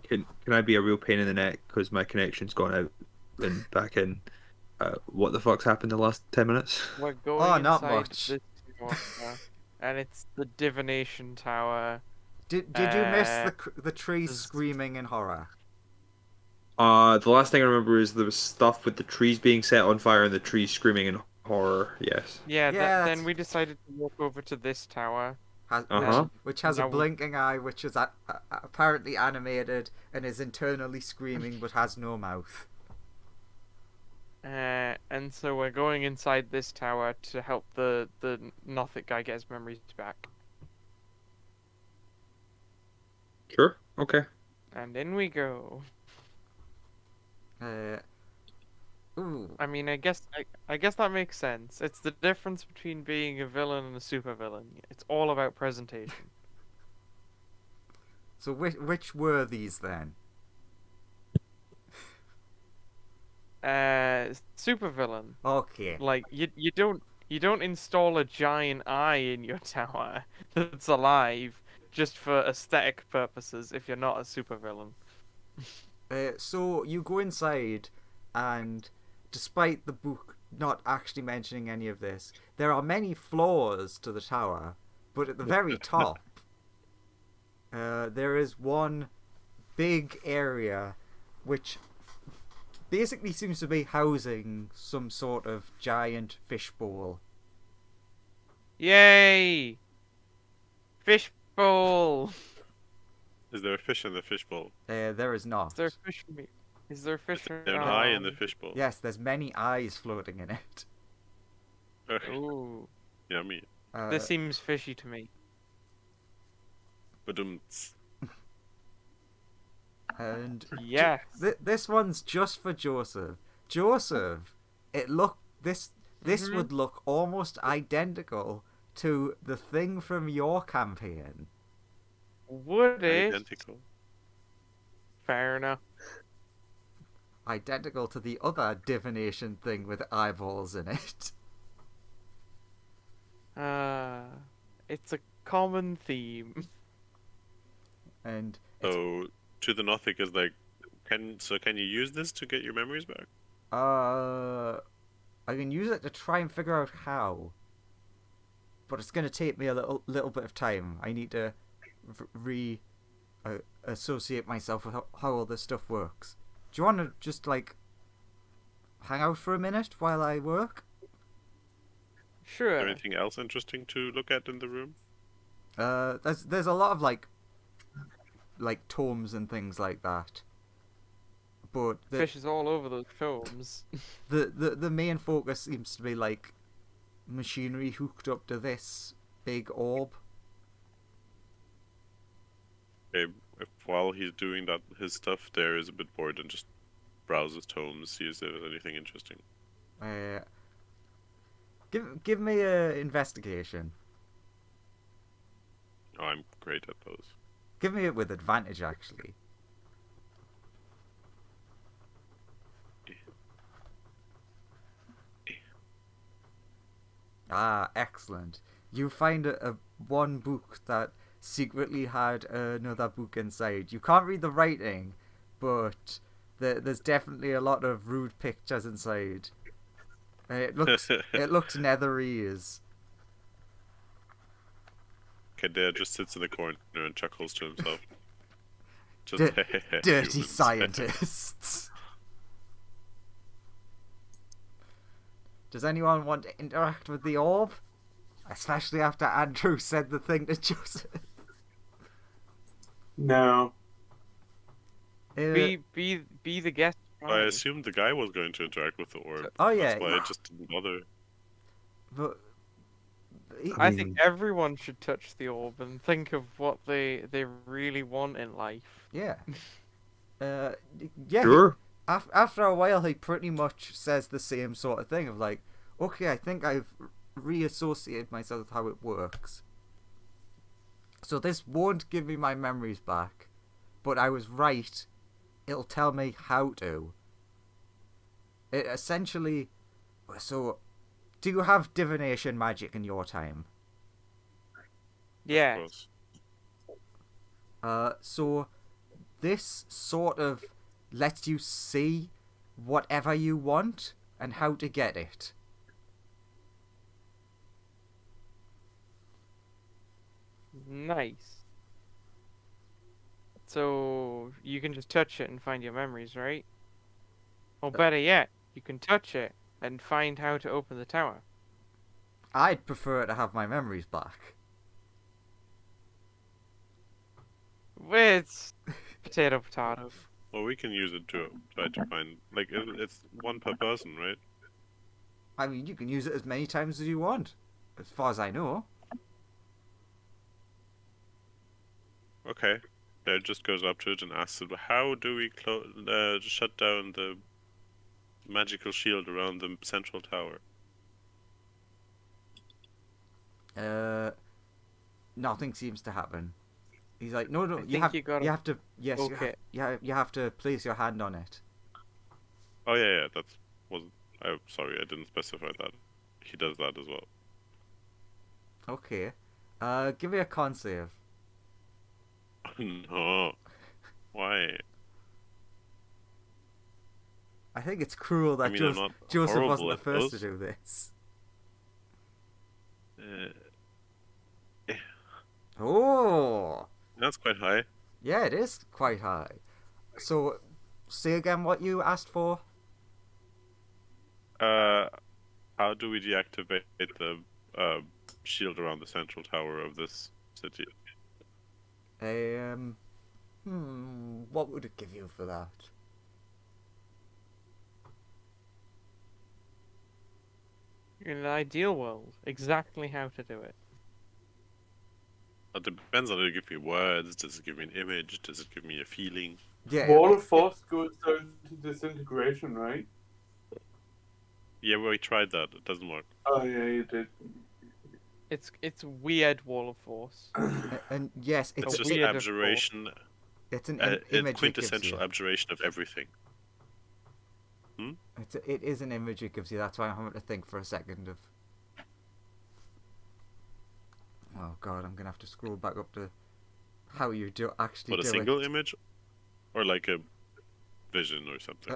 Can I be a real pain in the neck because my connection's gone out and back in? What the fuck's happened the last 10 minutes? We're going not inside much. this tower, and it's the divination tower. Did you miss the trees this- screaming in horror? The last thing I remember is there was stuff with the trees being set on fire and the trees screaming in horror. Yes. Yeah, Yeah, then we decided to walk over to this tower. Which has a Now we- blinking eye, which is apparently animated and is internally screaming but has no mouth. And so we're going inside this tower to help the Nothic guy get his memories back. Sure. Okay. And in we go. Ooh. I mean, I guess that makes sense. It's the difference between being a villain and a supervillain. It's all about presentation. So which were these then? Supervillain. Okay. Like you don't install a giant eye in your tower that's alive just for aesthetic purposes if you're not a supervillain. So you go inside, and despite the book not actually mentioning any of this, there are many floors to the tower, but at the very top, there is one big area which basically seems to be housing some sort of giant fishbowl. Yay! Fishbowl! Is there a fish in the fishbowl? There is not. Is there fish meat? Is there fish? Is there an eye in the fishbowl? Yes, there's many eyes floating in it. Ooh, Yummy. this seems fishy to me. But And Yes. this one's just for Joseph. Joseph, this would look almost identical to the thing from your campaign. Would it? identical. Fair enough. Identical to the other divination thing with eyeballs in it. It's a common theme. And So to the Nothic is like, can you use this to get your memories back? I can use it to try and figure out how. But it's going to take me a little bit of time. I need to associate myself with how all this stuff works. Do you want to just like hang out for a minute while I work? Sure. Anything else interesting to look at in the room? There's a lot of like tomes and things like that. But Fish is all over those tomes. the main focus seems to be like machinery hooked up to this big orb. Okay, if while he's doing that, his stuff there is a bit bored and just browses tomes, see if there's anything interesting. Give me a investigation. Oh, I'm great at those. Give me it with advantage, actually. Ah, excellent. You find a one book that secretly had another book inside. You can't read the writing, but there's definitely a lot of rude pictures inside. It looks netherese. Kadea just sits in the corner and chuckles to himself. Just Dirty humans. scientists. Does anyone want to interact with the orb? Especially after Andrew said the thing to Joseph. No. Be the guest. I assumed the guy was going to interact with the orb. Oh yeah. That's why I just didn't bother. But I think everyone should touch the orb and think of what they really want in life. yeah. Yeah. Sure. After a while, he pretty much says the same sort of thing of like, okay, I think I've reassociated myself with how it works. So this won't give me my memories back, but I was right. It'll tell me how to. It essentially... So, do you have divination magic in your time? Yeah. Of course. So this sort of lets you see whatever you want and how to get it. Nice. So you can just touch it and find your memories, right? Or better yet, you can touch it and find how to open the tower. I'd prefer to have my memories back. It's potato. Well, we can use it to try to find... Like, it's one per person, right? I mean, you can use it as many times as you want, as far as I know. Okay. There just goes up to it and asks it, how do we shut down the magical shield around the central tower? Nothing seems to happen. He's like, no, I you think have you have to, yes, Okay. you have to place your hand on it. Oh, yeah, that's... I'm sorry, I didn't specify that. He does that as well. Okay. Give me a con save. No. Why? I think it's cruel that I mean, I'm not Joseph wasn't horrible the at first to those. do this. Oh, That's quite high. yeah, it is quite high. So, say again what you asked for. How do we deactivate the shield around the central tower of this city? What would it give you for that? In an ideal world, exactly how to do it. It depends on it. Give me words. Does it give me an image? Does it give me a feeling? Yeah, Wall of Force goes down to disintegration, right? Yeah, we tried that. It doesn't work. Oh yeah, you did. It's weird wall of force. and yes, It's it's just weird, of abjuration. it's an A image it gives quintessential you. abjuration of everything. It is an image it gives you. That's why I'm having to think for a second of. Oh god, I'm gonna have to scroll back up to how you do actually What, a do single it. image? Or like a vision or something?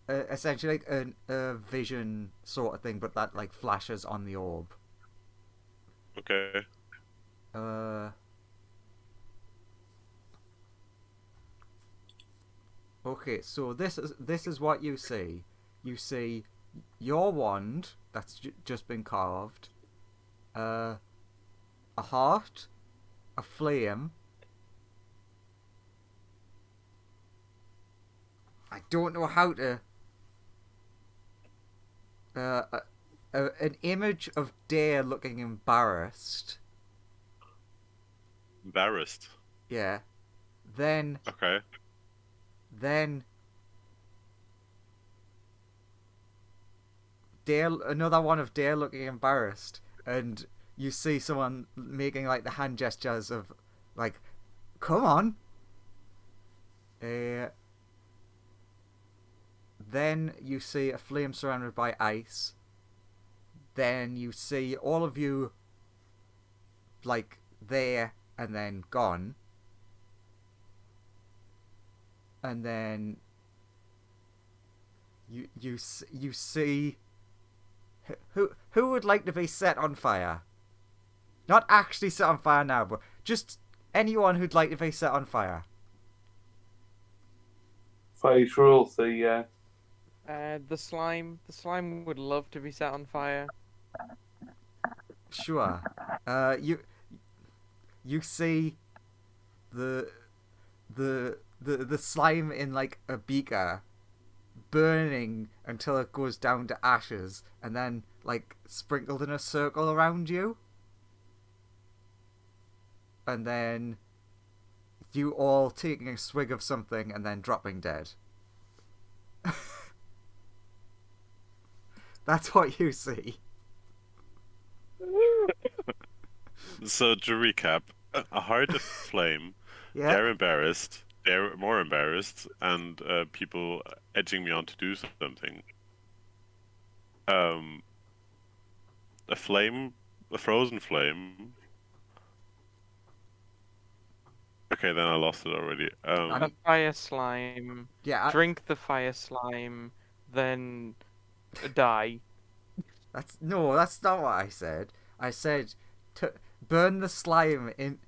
Essentially like a vision sort of thing, but that like flashes on the orb. Okay. Okay, so this is what you see. You see your wand that's just been carved, a heart, a flame. I don't know how to. An image of Dare looking embarrassed. Embarrassed. Yeah. Then Okay. Dale, another one of Dale looking embarrassed, and you see someone making like the hand gestures of like, come on. Then you see a flame surrounded by ice. Then you see all of you like there and then gone. And then you see who would like to be set on fire? Not actually set on fire now, but just anyone who'd like to be set on fire. Fight rule, so yeah. The slime would love to be set on fire. Sure. You see the slime in like a beaker burning until it goes down to ashes and then like sprinkled in a circle around you. And then you all taking a swig of something and then dropping dead. That's what you see. So to recap, a heart of flame, Yeah. they're embarrassed, they're more embarrassed, and people edging me on to do something. A flame, a frozen flame. Okay, then I lost it already. A fire slime. Yeah. Drink the fire slime, then die. That's not what I said. I said to burn the slime in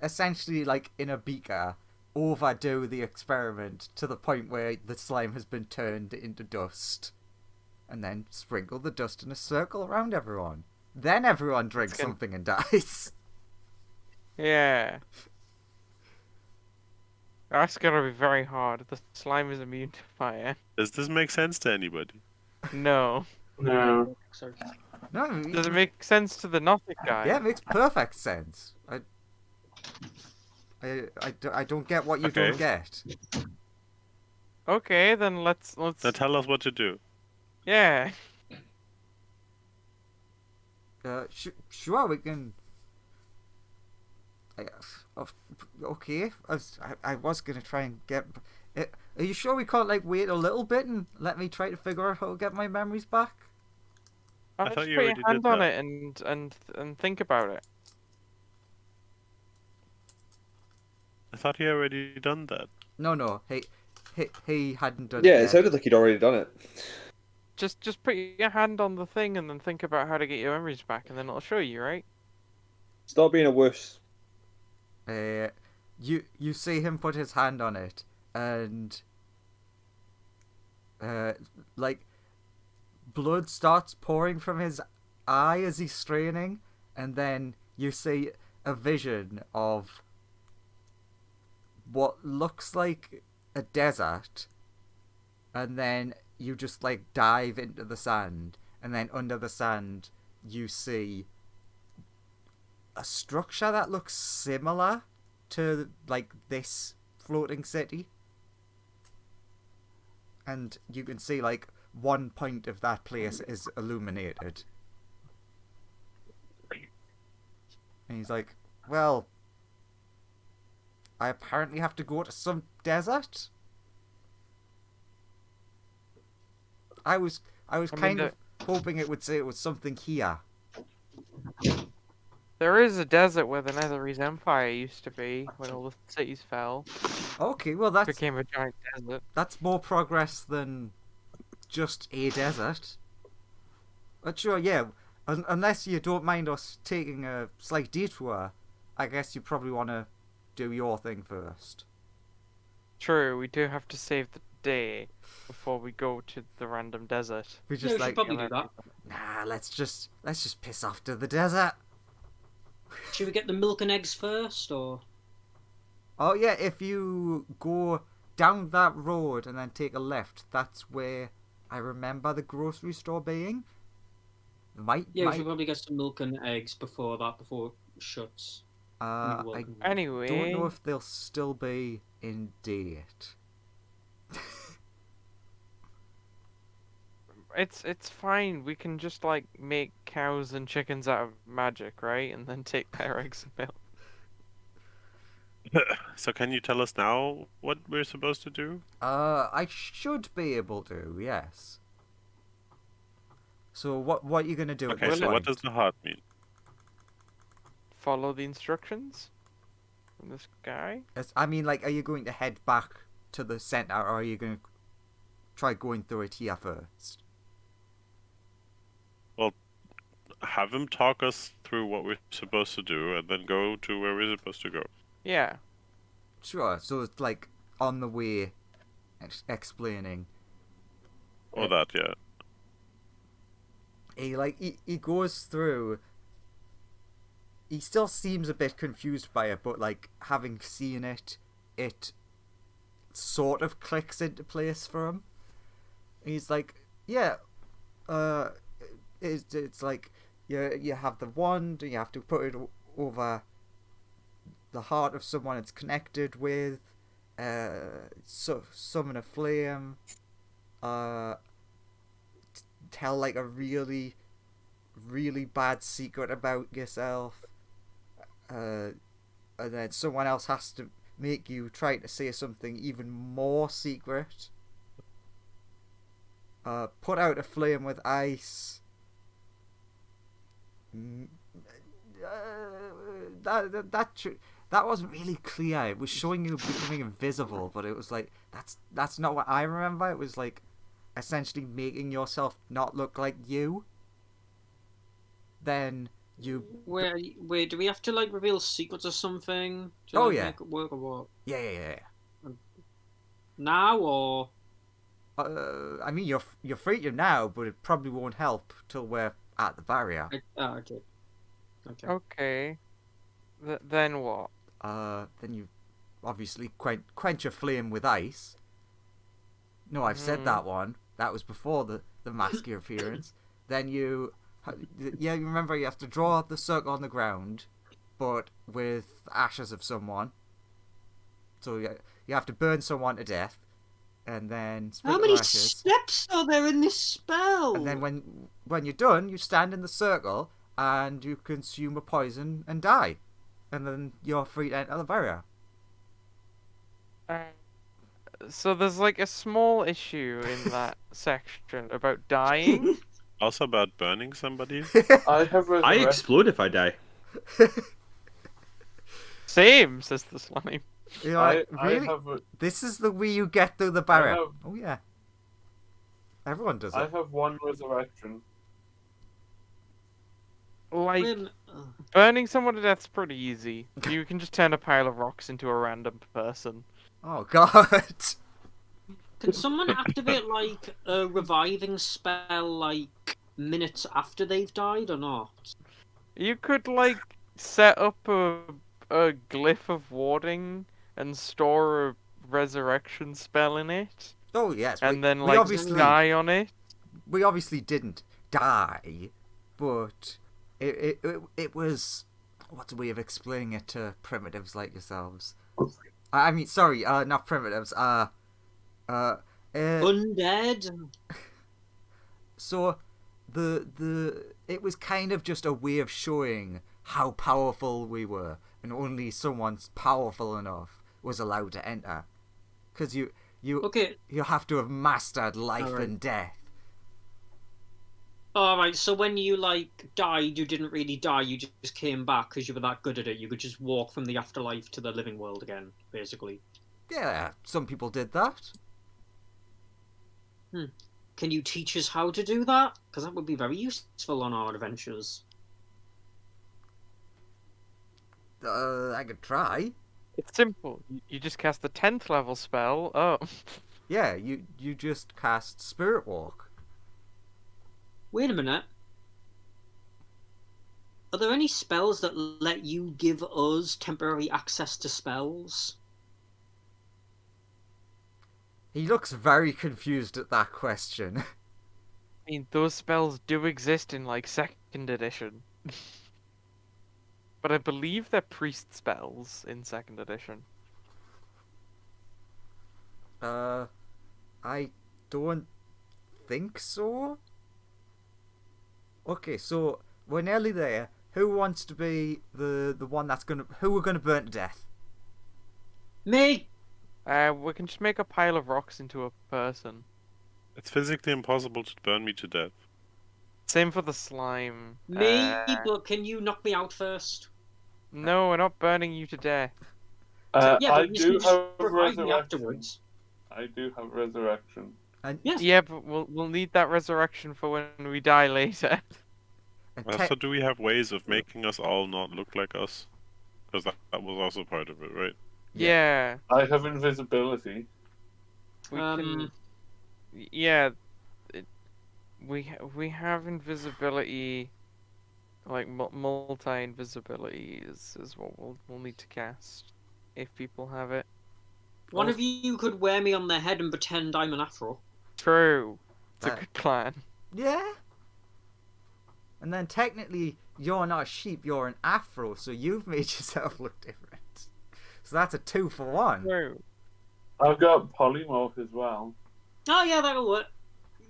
essentially like in a beaker, overdo the experiment to the point where the slime has been turned into dust, and then sprinkle the dust in a circle around everyone. Then everyone drinks something and dies. Yeah. That's gonna be very hard. The slime is immune to fire. Does this make sense to anybody? No. No. Sorry. No. Does it make sense to the Gnostic guy? Yeah, it makes perfect sense. I don't get what you Okay. don't get. Okay, then let's. Then tell us what to do. Yeah. Sure, we can. Okay, I was gonna try and get. Are you sure we can't like wait a little bit and let me try to figure out how to get my memories back? I Just thought you put your already hand did on that. it and think about it. I thought he already done that. No. he hadn't done Yeah, it it yet. sounded like he'd already done it. Just put your hand on the thing and then think about how to get your memories back, and then it'll show you, right? Stop being a wuss. You see him put his hand on it, and like blood starts pouring from his eye as he's straining, and then you see a vision of what looks like a desert, and then you just like dive into the sand, and then under the sand you see a structure that looks similar to like this floating city, and you can see like one point of that place is illuminated, and he's like, well, I apparently have to go to some desert. I was kind of hoping it would say it was something here. There is a desert where the Netherese Empire used to be when all the cities fell. Okay, well It became a giant desert. that's more progress than just a desert. But sure, yeah. Unless you don't mind us taking a slight detour, I guess you probably want to do your thing first. True, we do have to save the day before we go to the random desert. We Yeah, just we like, should probably do that. nah, let's just piss off to the desert. Should we get the milk and eggs first, or? Oh yeah, if you go down that road and then take a left, that's where I remember the grocery store being. Yeah, we should probably get some milk and eggs before it shuts. I Anyway, don't know if they'll still be in date. it's fine. We can just like make cows and chickens out of magic, right? And then take their eggs and milk. So can you tell us now what we're supposed to do? I should be able to, yes. So what are you gonna do? at Okay, this so what point? does the heart mean? Follow the instructions from this guy. I mean, like, are you going to head back to the center, or are you going to try going through it here first? Have him talk us through what we're supposed to do, and then go to where we're supposed to go. Yeah. Sure. So it's like on the way, explaining. Or that, yeah. He goes through. He still seems a bit confused by it, but like having seen it, it sort of clicks into place for him. He's like, yeah, it's like you have the wand, and you have to put it over the heart of someone it's connected with, summon a flame, tell like a really, really bad secret about yourself, and then someone else has to make you try to say something even more secret. Put out a flame with ice. That wasn't really clear. It was showing you becoming invisible, but it was like that's not what I remember. It was like essentially making yourself not look like you. Then you. Wait, do we have to like reveal secrets or something? To, Oh, like, yeah. Make it work or what? Yeah. Now or? I mean, you're free to now, but it probably won't help till we're at the barrier. Okay. Okay. Okay. Then what? Then you obviously quench a flame with ice. No, I've said that one. That was before the mask appearance. Then you remember you have to draw the circle on the ground, but with ashes of someone. So you have to burn someone to death, and then How sprinkle many ashes. steps are there in this spell? And then when you're done, you stand in the circle and you consume a poison and die. And then you're free to enter the barrier. So there's like a small issue in that section about dying. Also about burning somebody. I have I resurrected. explode if I die. Same, says the slime. You're like, really? I have This is the way you get through the I barrier. have, Oh yeah. Everyone does I it. have one resurrection. Like, Wait a minute. burning someone to death's pretty easy. You can just turn a pile of rocks into a random person. Oh god. Can someone activate like a reviving spell like minutes after they've died or not? You could, like, set up a glyph of warding and store a resurrection spell in it, Oh yes. and then, we like, obviously die on it. we obviously didn't die, but it was, what's a way of explaining it to primitives like yourselves? I mean, sorry, not primitives. Undead? So it was kind of just a way of showing how powerful we were, and only someone powerful enough was allowed to enter, because you Okay. you have to have mastered life Alright. and death. Alright, so when you like died, you didn't really die, you just came back because you were that good at it. You could just walk from the afterlife to the living world again, basically. Yeah, some people did that. Can you teach us how to do that? Because that would be very useful on our adventures. I could try. It's simple. You just cast the 10th level spell. Oh. Yeah, you just cast Spirit Walk. Wait a minute. Are there any spells that let you give us temporary access to spells? He looks very confused at that question. I mean, those spells do exist in, like, 2nd edition. But I believe they're priest spells in 2nd edition. I don't think so. Okay, so we're nearly there. Who wants to be the one that's who we're gonna burn to death? Me! We can just make a pile of rocks into a person. It's physically impossible to burn me to death. Same for the slime. Me, but can you knock me out first? No, we're not burning you to death. Yeah, I but you do can just have revive me resurrection. afterwards. I do have resurrection. And Yeah. Yeah, but we'll need that resurrection for when we die later. and Also, do we have ways of making us all not look like us? Because that was also part of it, right? Yeah, I have invisibility. we can. Yeah, we have invisibility, like multi-invisibility is what we'll need to cast if people have it. One of you could wear me on the head and pretend I'm an afro. True, it's a Uh, good plan. yeah. And then technically, you're not a sheep, you're an afro, so you've made yourself look different. So that's a 2 for 1. True. I've got polymorph as well. Oh yeah, that'll work.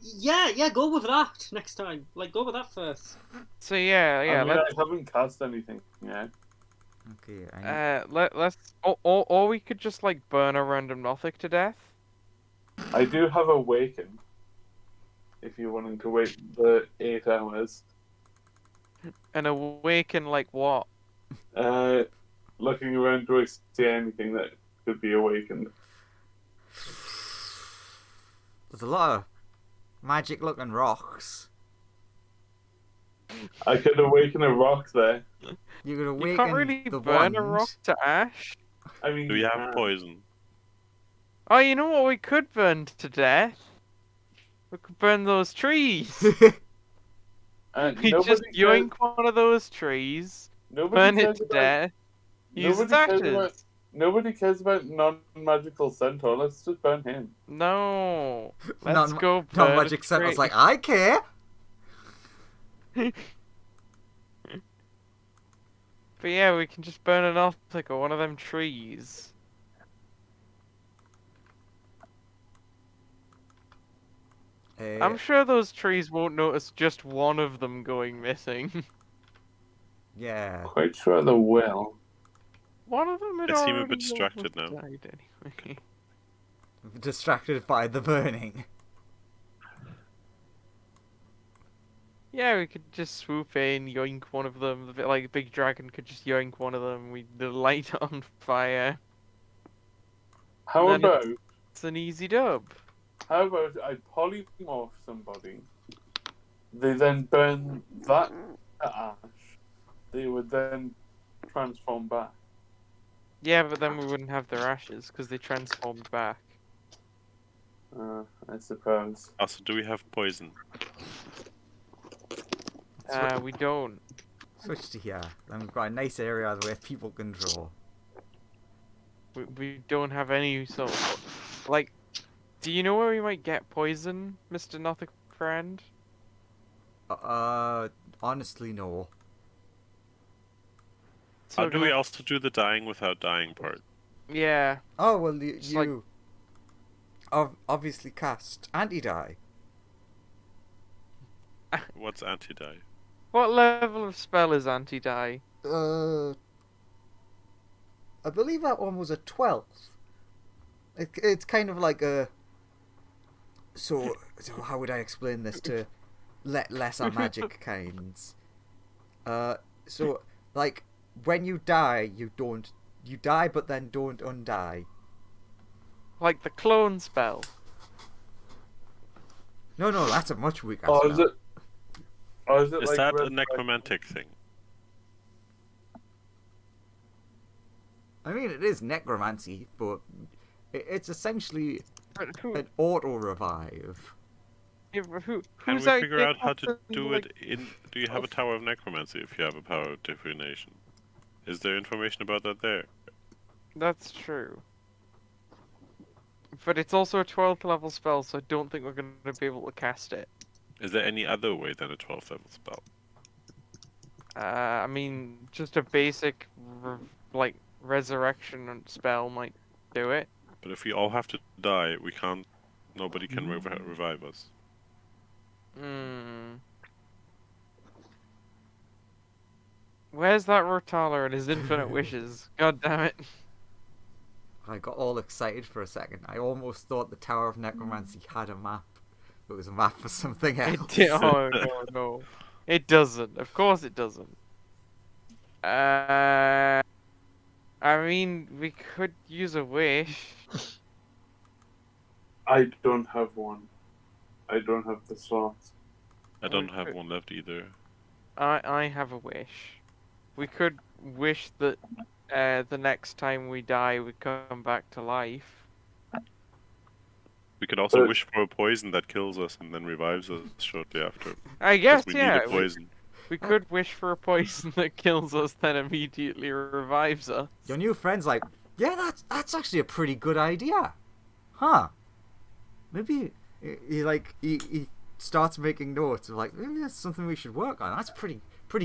Yeah, go with that next time. Like, go with that first. So yeah, I mean, let's I haven't cast anything yet. Okay, let's or we could just like burn a random Nothic to death. I do have awaken. If you're wanting to wait the 8 hours. And awaken like what? Looking around, do I see anything that could be awakened? There's a lot of magic looking rocks. I could awaken a rock there. You could awaken You can't really the burn wand. a rock to ash. I mean, Do we have poison? Oh, you know what we could burn to death? We could burn those trees. We just yoink one of those trees, burn it to death, use ashes. Nobody cares about non-magical centaur. Let's just burn him. No, let's go burn No a magic centaur's tree. like, I care. But yeah, we can just burn it off like one of them trees. I'm sure those trees won't notice just one of them going missing. Yeah. Quite sure they will. One of them had They seem a already bit distracted almost now. died anyway. Distracted by the burning. Yeah, we could just swoop in, yoink one of them. A bit like a big dragon could just yoink one of them. We light it on fire. How Then about It's an easy dub. I polymorph somebody? They then burn that to ash. They would then transform back. Yeah, but then we wouldn't have their ashes because they transformed back. I suppose. Also, do we have poison? We don't. Switch to here. Then we've got a nice area where people can draw. We don't have any sort of... Like, do you know where we might get poison, Mr. Nothing Friend? Honestly, no. How do we also do the dying without dying part? Yeah. Oh, well, It's you obviously cast anti-die. What's anti-die? What level of spell is anti-die? I believe that one was a 12th. It's kind of like a... So how would I explain this to lesser magic kinds? So, like, when you die, you die but then don't undie. Like the clone spell. No, that's a much weaker Or spell. is it? Or is it Is like that a red necromantic thing? I mean, it is necromancy, but it's essentially But who, an auto-revive. yeah, but Can who's we figure out actually how to often, do like, it in... Do you have a tower of necromancy if you have a power of divination? Is there information about that there? That's true. But it's also a 12th level spell, so I don't think we're going to be able to cast it. Is there any other way than a 12th level spell? I mean, just a basic, like, resurrection spell might do it. But if we all have to die, we can't... Nobody can revive us. Hmm. Where's that Rotala and his infinite wishes? God damn it. I got all excited for a second. I almost thought the Tower of Necromancy had a map. It was a map for something else. Oh, no. It doesn't. Of course it doesn't. I mean, we could use a wish. I don't have one. I don't have the slots. I don't have one left either. I have a wish. We could wish that the next time we die we come back to life. We could also But- wish for a poison that kills us and then revives us shortly after. I guess, Because we yeah. need a poison. We could wish for a poison that kills us, then immediately revives us. Your new friend's like, yeah, that's actually a pretty good idea. Huh. Maybe he starts making notes of like, maybe that's something we should work on. That's pretty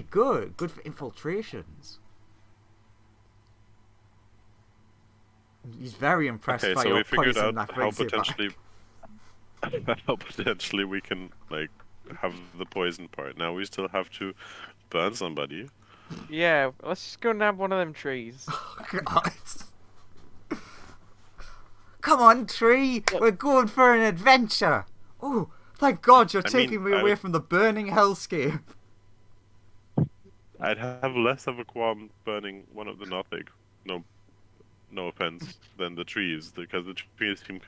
good. Good for infiltrations. He's very impressed Okay, by so your we figured poison out that how brings it back. potentially... how potentially we can, like, have the poison part. Now we still have to burn somebody. Yeah, let's just go nab one of them trees. God. Come on, tree! We're going for an adventure! Oh, thank God you're taking me away from the burning hellscape. I'd have less of a qualm burning one of the Nothic. No offense, than the trees, because the trees seem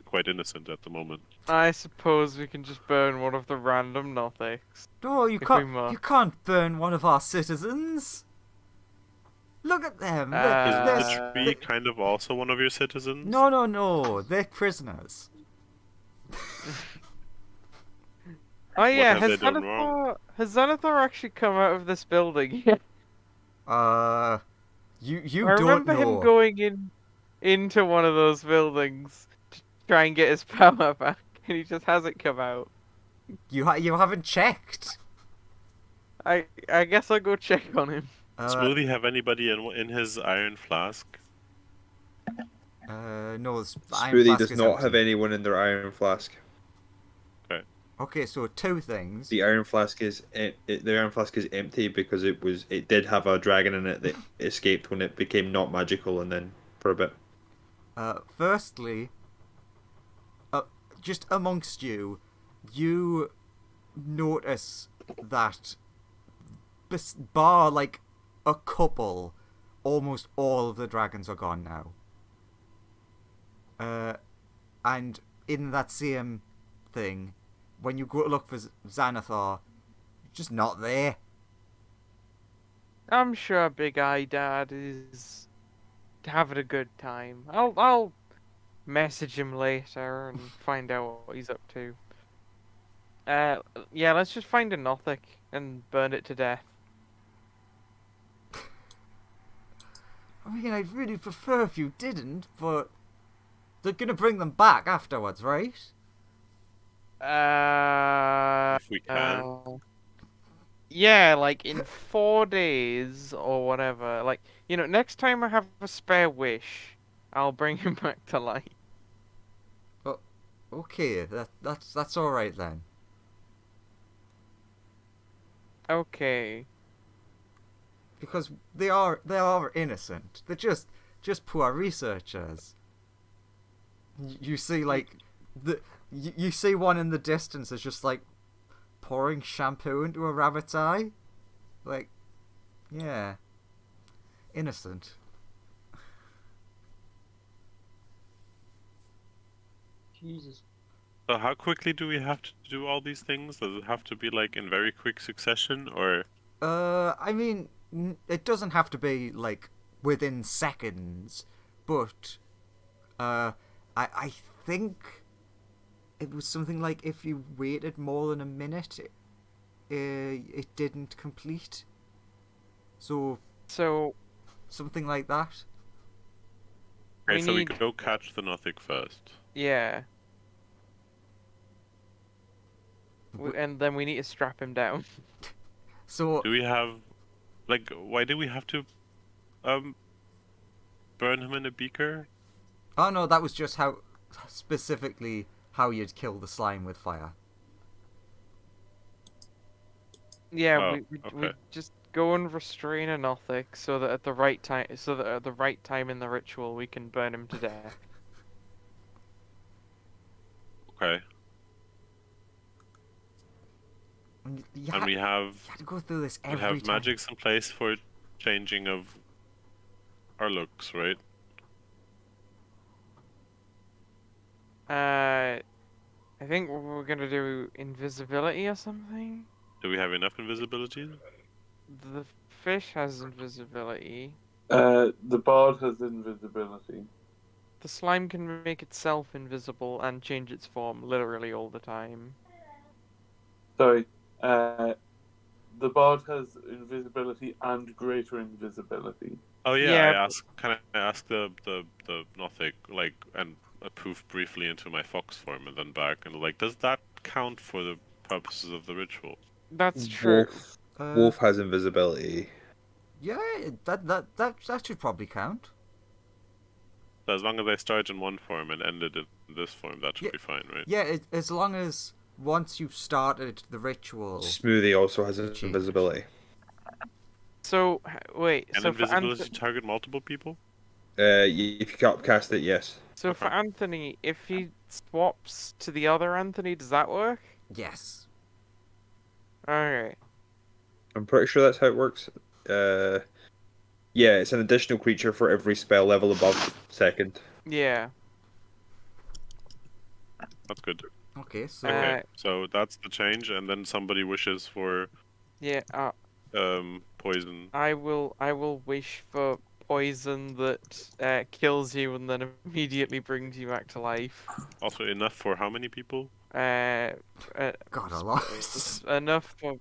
quite innocent at the moment. I suppose we can just burn one of the random Nothics. No, you If we can't. must. You can't burn one of our citizens. Look at them. Is They're- the tree kind of also one of your citizens? No. They're prisoners. Oh yeah, have they done wrong? has Xanathar actually come out of this building yet? You I don't remember know. him going into one of those buildings to try and get his power back, and he just hasn't come out. You haven't checked. I guess I'll go check on him. Does Smoothie have anybody in his iron flask? No. The iron Smoothie flask does is not empty. have anyone in their iron flask. Okay, so two things. The iron flask is empty because it did have a dragon in it that escaped when it became not magical, and then for a bit. Firstly, just amongst you, you notice that bar like a couple, almost all of the dragons are gone now. And in that same thing, when you go to look for Xanathar, just not there. I'm sure Big Eye Dad is having a good time. I'll message him later and find out what he's up to. Yeah, let's just find a Nothic and burn it to death. I mean, I'd really prefer if you didn't, but they're gonna bring them back afterwards, right? If we can. Yeah, like in 4 days or whatever. Like, next time I have a spare wish, I'll bring him back to life. Okay, that's all right then. Okay. Because they are innocent. They're just poor researchers. You see, like you see one in the distance is just like pouring shampoo into a rabbit's eye, like, yeah, innocent. Jesus. So how quickly do we have to do all these things? Does it have to be like in very quick succession, or? I mean, it doesn't have to be like within seconds, but I think it was something like if you waited more than a minute, it didn't complete. So something like that. Okay, so we could go catch the Nothic first. Yeah. And then we need to strap him down. So do we have, like, why do we have to, burn him in a beaker? Oh no, that was just specifically how you'd kill the slime with fire. Yeah, Oh, we just go and restrain a Nothic so that at the right time, in the ritual we can burn him to death. Okay. And we have to go through this every we have time. magics in place for changing of our looks, right? I think we're gonna do invisibility or something. Do we have enough invisibility? The fish has invisibility. The bard has invisibility. The slime can make itself invisible and change its form literally all the time. Sorry. The bard has invisibility and greater invisibility. Oh Yeah, yeah, can I ask the Nothic, like, and poof briefly into my fox form and then back, and like, does that count for the purposes of the ritual? That's true. Wolf has invisibility. Yeah, that should probably count. So as long as I start in one form and ended in this form, that should be fine, right? Yeah, as long as once you've started the ritual. Smoothie also has invisibility. So wait, And so invisibility target multiple people? If you upcast it, yes. So for Anthony, if he swaps to the other Anthony, does that work? Yes. Alright. I'm pretty sure that's how it works. Yeah, it's an additional creature for every spell level above second. Yeah. That's good. Okay, so Okay, so that's the change, and then somebody wishes for Yeah, poison. I will wish for poison that kills you and then immediately brings you back to life. Also enough for how many people? God, a lot. Enough for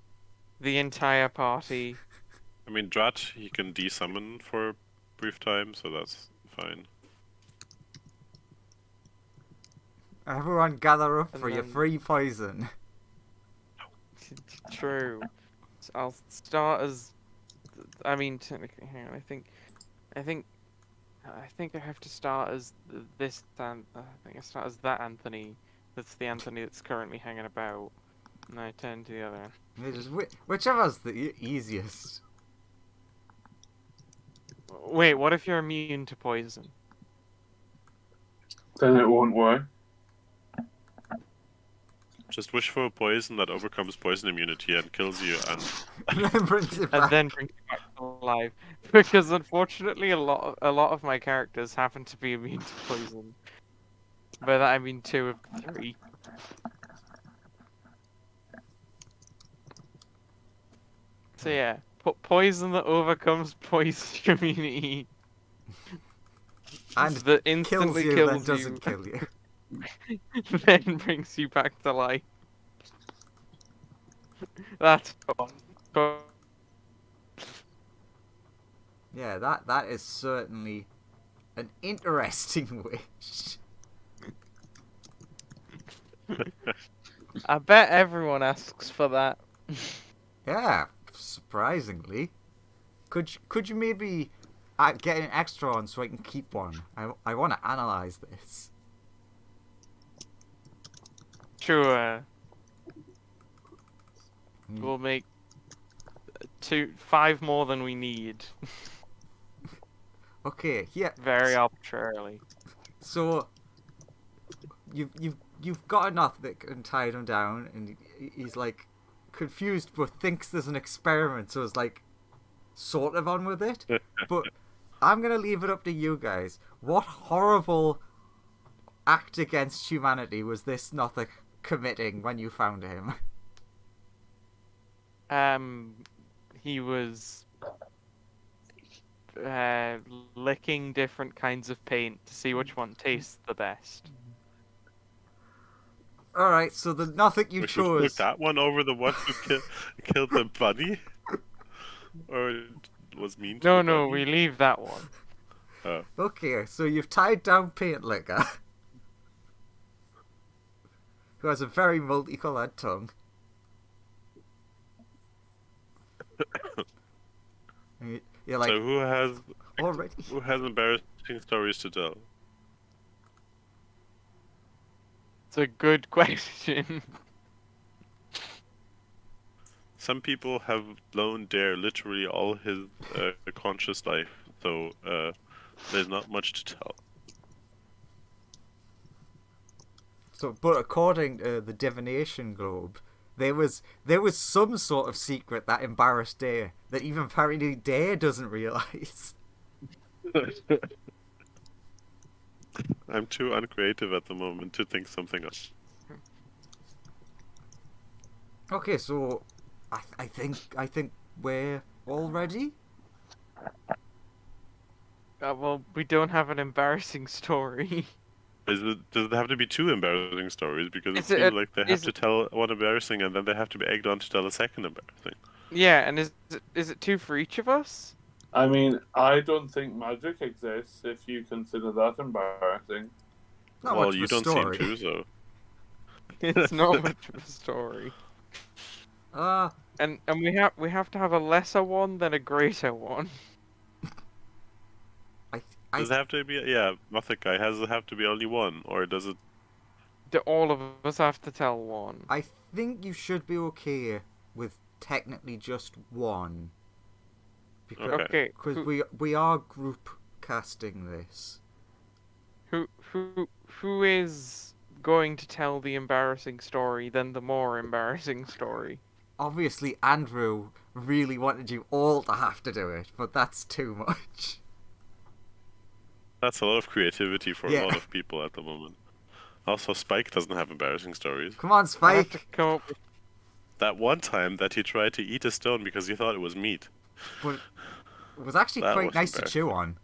the entire party. I mean, Drat, he can desummon for a brief time, so that's fine. Everyone gather up And for your then- free poison. True. So I'll start as. I mean, technically, hang on. I think I have to start as this. I think I start as that Anthony. That's the Anthony that's currently hanging about. And I turn to the other. Yeah, just whichever's the easiest. Wait, what if you're immune to poison? Then it won't work. Just wish for a poison that overcomes poison immunity and kills you, and Brings it And back. then bring it back to life. Because unfortunately, a lot of my characters happen to be immune to poison. By that I mean 2 of the 3. So yeah, poison that overcomes poison immunity. And that kills instantly you, kills then doesn't you, kill you. then brings you back to life. That's Yeah, that is certainly an interesting wish. I bet everyone asks for that. Yeah, surprisingly. Could you maybe get an extra on so I can keep one? I want to analyze this. Sure. We'll make 5 more than we need. Okay, yeah. Very arbitrarily. So you've got enough that can tie him down, and he's like confused but thinks there's an experiment, so it's like sort of on with it. But I'm gonna leave it up to you guys. What horrible act against humanity was this Nothic committing when you found him? He was licking different kinds of paint to see which one tastes the best. Alright, so the Nothic you We should put chose. that one over the one who killed the bunny? Or was mean to No, the no, bunny? we leave that one. Okay, so you've tied down Paint Licker, who has a very multicolored tongue. You're like, So already? who has embarrassing stories to tell? It's a good question. Some people have known Dare literally all his conscious life, so there's not much to tell. So, but according to the Divination Globe, there was some sort of secret that embarrassed Dare that even apparently Dare doesn't realize. I'm too uncreative at the moment to think something else. Okay, so I think we're all ready. Well, we don't have an embarrassing story. Does it have to be 2 embarrassing stories? Because it Is it seems a- like they have to tell one embarrassing and then they have to be egged on to tell a second embarrassing. Yeah, and is it 2 for each of us? I mean, I don't think magic exists if you consider that embarrassing. Not Well, much of you a don't story. seem to, so. It's not much of a story. And we have to have a lesser one than a greater one. Does it have to be? Yeah, Gothic guy. Has it have to be only one, or does it? Do all of us have to tell one? I think you should be okay with technically just one. Because Okay. we are group casting this. Who is going to tell the embarrassing story, then the more embarrassing story? Obviously, Andrew really wanted you all to have to do it, but that's too much. That's a lot of creativity for Yeah. a lot of people at the moment. Also, Spike doesn't have embarrassing stories. Come on, I have to Spike. come up with That one time that he tried to eat a stone because he thought it was meat. But it was actually That quite was nice to chew on.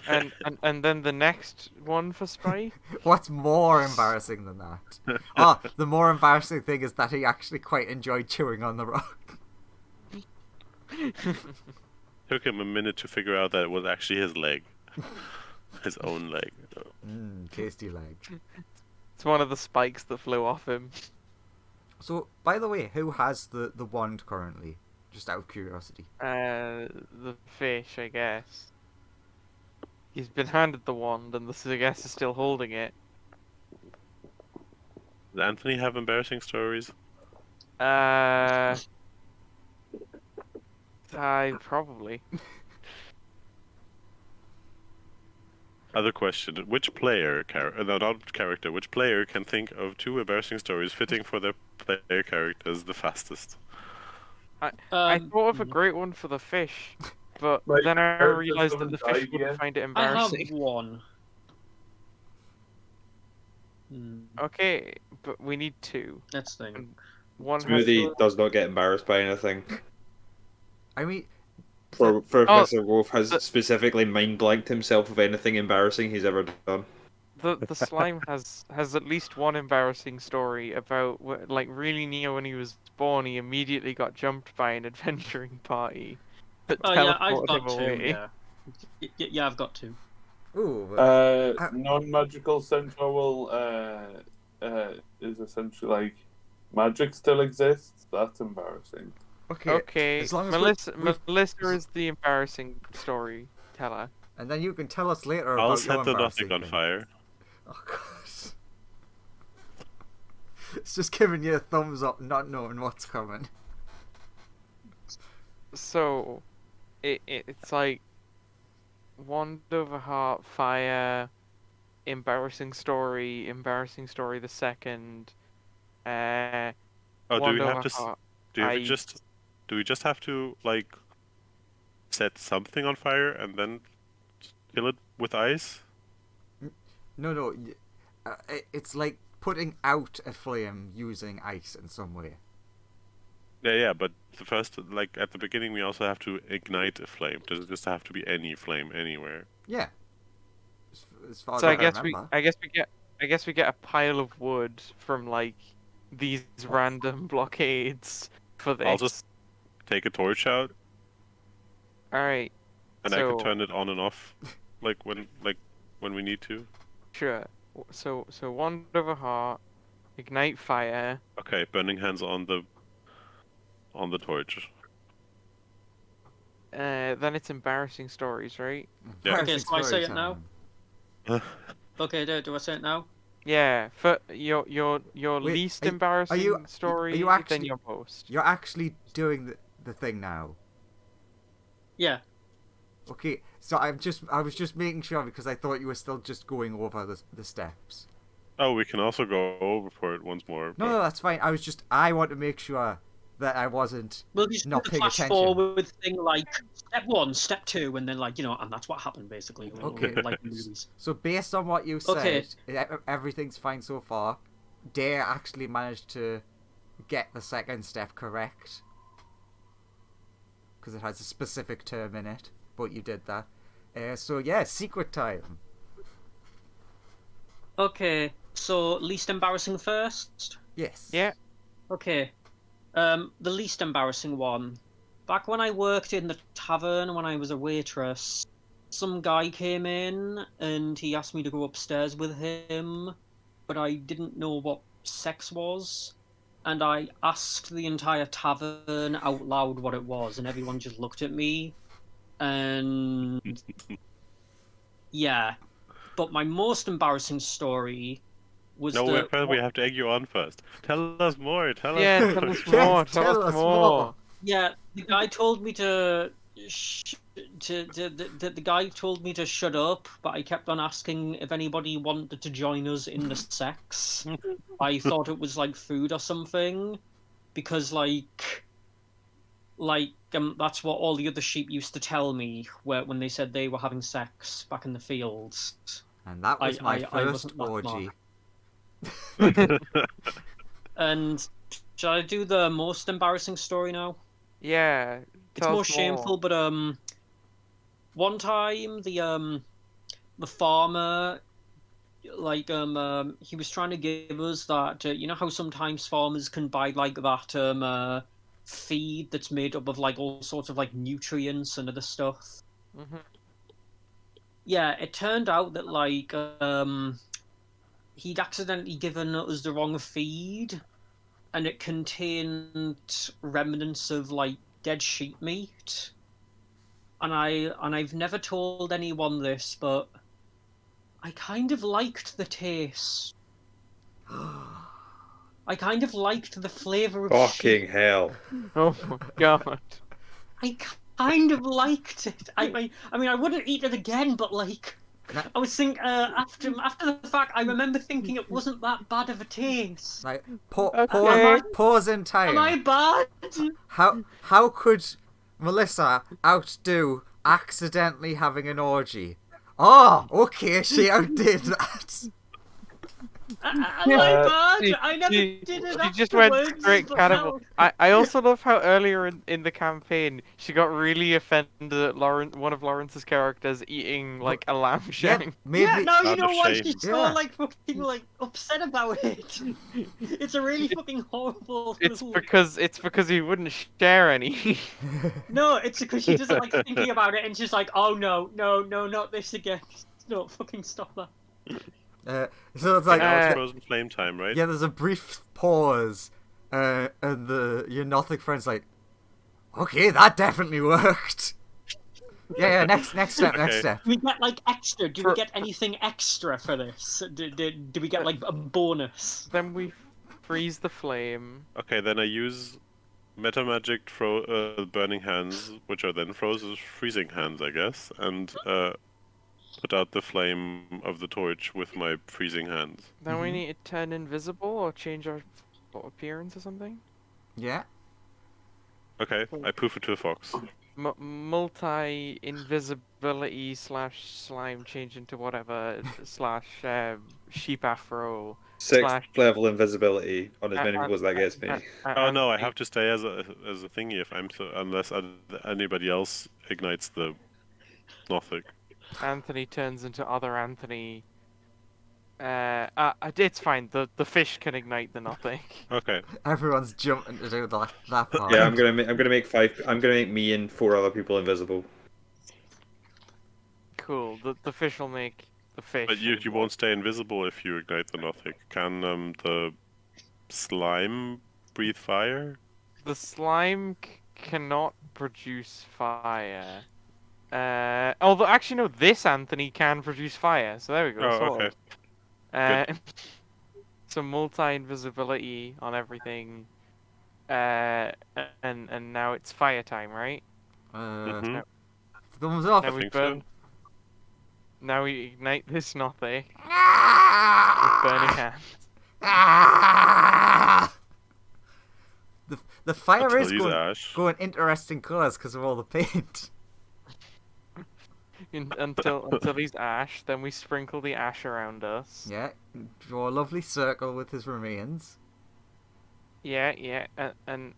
and then the next one for Spike. What's more embarrassing than that? The more embarrassing thing is that he actually quite enjoyed chewing on the rock. Took him a minute to figure out that it was actually his leg. His own leg. Tasty leg. It's one of the spikes that flew off him. So, by the way, who has the wand currently? Just out of curiosity. The fish, I guess. He's been handed the wand, and I guess is still holding it. Does Anthony have embarrassing stories? I probably. Other question: which player, which player can think of 2 embarrassing stories fitting for their player characters the fastest? I thought of a great one for the fish, but Like, then I characters realized that haven't the fish died wouldn't yet. find it I have embarrassing. one. Okay, but we need two. That's the thing. One has Smoothie to... does not get embarrassed by anything. I mean, Professor Wolf has specifically mind blanked himself of anything embarrassing he's ever done. The slime has at least one embarrassing story about like really near when he was born. He immediately got jumped by an adventuring party. That Oh yeah, I've teleported got him two. away. Yeah, I've got two. ooh, Non-magical centaur will is essentially like magic still exists. That's embarrassing. okay. Okay, As long as Melissa is the embarrassing storyteller. And then you can tell us later I'll about your set the embarrassing nothing on thing. fire. Oh gosh. It's just giving you a thumbs up, not knowing what's coming. So, it's like wand over heart, fire, embarrassing story the second. Oh, do Wand we have over to? heart, Do we ice. just have to like set something on fire and then kill it with ice? No, it's like putting out a flame using ice in some way. Yeah, but the first, like at the beginning, we also have to ignite a flame. Does it just have to be any flame anywhere? Yeah. As far So as I guess remember. I guess we get a pile of wood from like these random blockades for this. I'll just take a torch out All right. and I can So- turn it on and off, like when we need to. Sure. So wand over heart, ignite fire. Okay, burning hands on the torch. Then it's embarrassing stories, right? Yeah. Okay, so I say it now? Uh, Okay, do I say it now? Yeah. For your Wait, least are embarrassing you story, are you then actually- your most. You're actually doing the thing now. Yeah. Okay, so I was just making sure because I thought you were still just going over the steps. Oh, we can also go over for it once more. No, but- that's fine. I want to make sure that I wasn't. We'll just Not do the paying flash attention. forward thing like step 1, step 2, and then like and that's what happened basically. Okay. Like in movies. So based on what you said, Okay. everything's fine so far. Dare actually managed to get the second step correct because it has a specific term in it, but you did that. So yeah, secret time. Okay, so least embarrassing first. Yes. Yeah. Okay. The least embarrassing one. Back when I worked in the tavern when I was a waitress, some guy came in and he asked me to go upstairs with him, but I didn't know what sex was. And I asked the entire tavern out loud what it was, and everyone just looked at me. And yeah. But my most embarrassing story was No, the first we have to egg you on first. Tell us more. Tell Yeah, us. tell us Yes, more. tell Tell us us more. Yeah, the guy told me the guy told me to shut up, but I kept on asking if anybody wanted to join us in the sex. I thought it was like food or something, because that's what all the other sheep used to tell me when they said they were having sex back in the fields. And that was my I first wasn't that orgy. And shall I do the most embarrassing story now? Yeah. It's tell more us shameful, but one time the farmer, he was trying to give us that you know how sometimes farmers can buy like that feed that's made up of like all sorts of like nutrients and other stuff. Mm-hmm. Yeah, it turned out that like he'd accidentally given us the wrong feed, and it contained remnants of like dead sheep meat. And I've never told anyone this, but I kind of liked the taste. I kind of liked the flavour of sheep. Fucking hell. Oh my god. I kind of liked it. I mean, I wouldn't eat it again, but like, I was thinking after the fact, I remember thinking it wasn't that bad of a taste. Like Okay. pause in Am I time. bad? How could Melissa outdo accidentally having an orgy? Oh, okay, she outdid that. My bad. I never She did it just went afterwards, straight but cannibal. now- I also love how earlier in the campaign she got really offended at one of Lawrence's characters eating like a lamb Yeah, shank. maybe. Yeah, now you Out know of why shame. she's so Yeah. like fucking like upset about it. It's a really fucking horrible. It's little- because he wouldn't share any. No, it's because she doesn't like thinking about it, and she's like, "Oh no, no, no, not this again! No, fucking stop that." So it's Like, like, now it's Uh, frozen flame time, right? yeah, there's a brief pause, and your Nothic friend's like, okay, that definitely worked. Yeah, next step, next Okay. step. Do we get like extra? Do For- we get anything extra for this? Do we get like a bonus? Then we freeze the flame. Okay, then I use meta magic burning hands, which are then frozen freezing hands, I guess, and put out the flame of the torch with my freezing hands. Then we Mhm. need to turn invisible or change our appearance or something. Yeah. Okay, I poof it to a fox. Multi invisibility / slime change into whatever / sheep afro. 6th level invisibility on as many people as that gets me. Oh no, I have to stay as a thingy if I'm so unless anybody else ignites the Nothic. Anthony turns into other Anthony. It's fine. The fish can ignite the nothing. Okay. Everyone's jumping to do that part. Yeah, I'm gonna make 5. I'm gonna make me and 4 other people invisible. Cool. The fish will make the fish. But you won't stay invisible if you ignite the Nothic. Can the slime breathe fire? The slime cannot produce fire. Although actually no, this Anthony can produce fire. So there we go. Oh, sorted. okay. So multi-invisibility on everything. And now it's fire time, right? Mhm. Thumbs up. Now we think so. burn. Now we ignite this nothing with burning hands. The fire Until is he's going, ash. going interesting colours because of all the paint. Until he's ash, then we sprinkle the ash around us. Yeah, draw a lovely circle with his remains. Yeah, and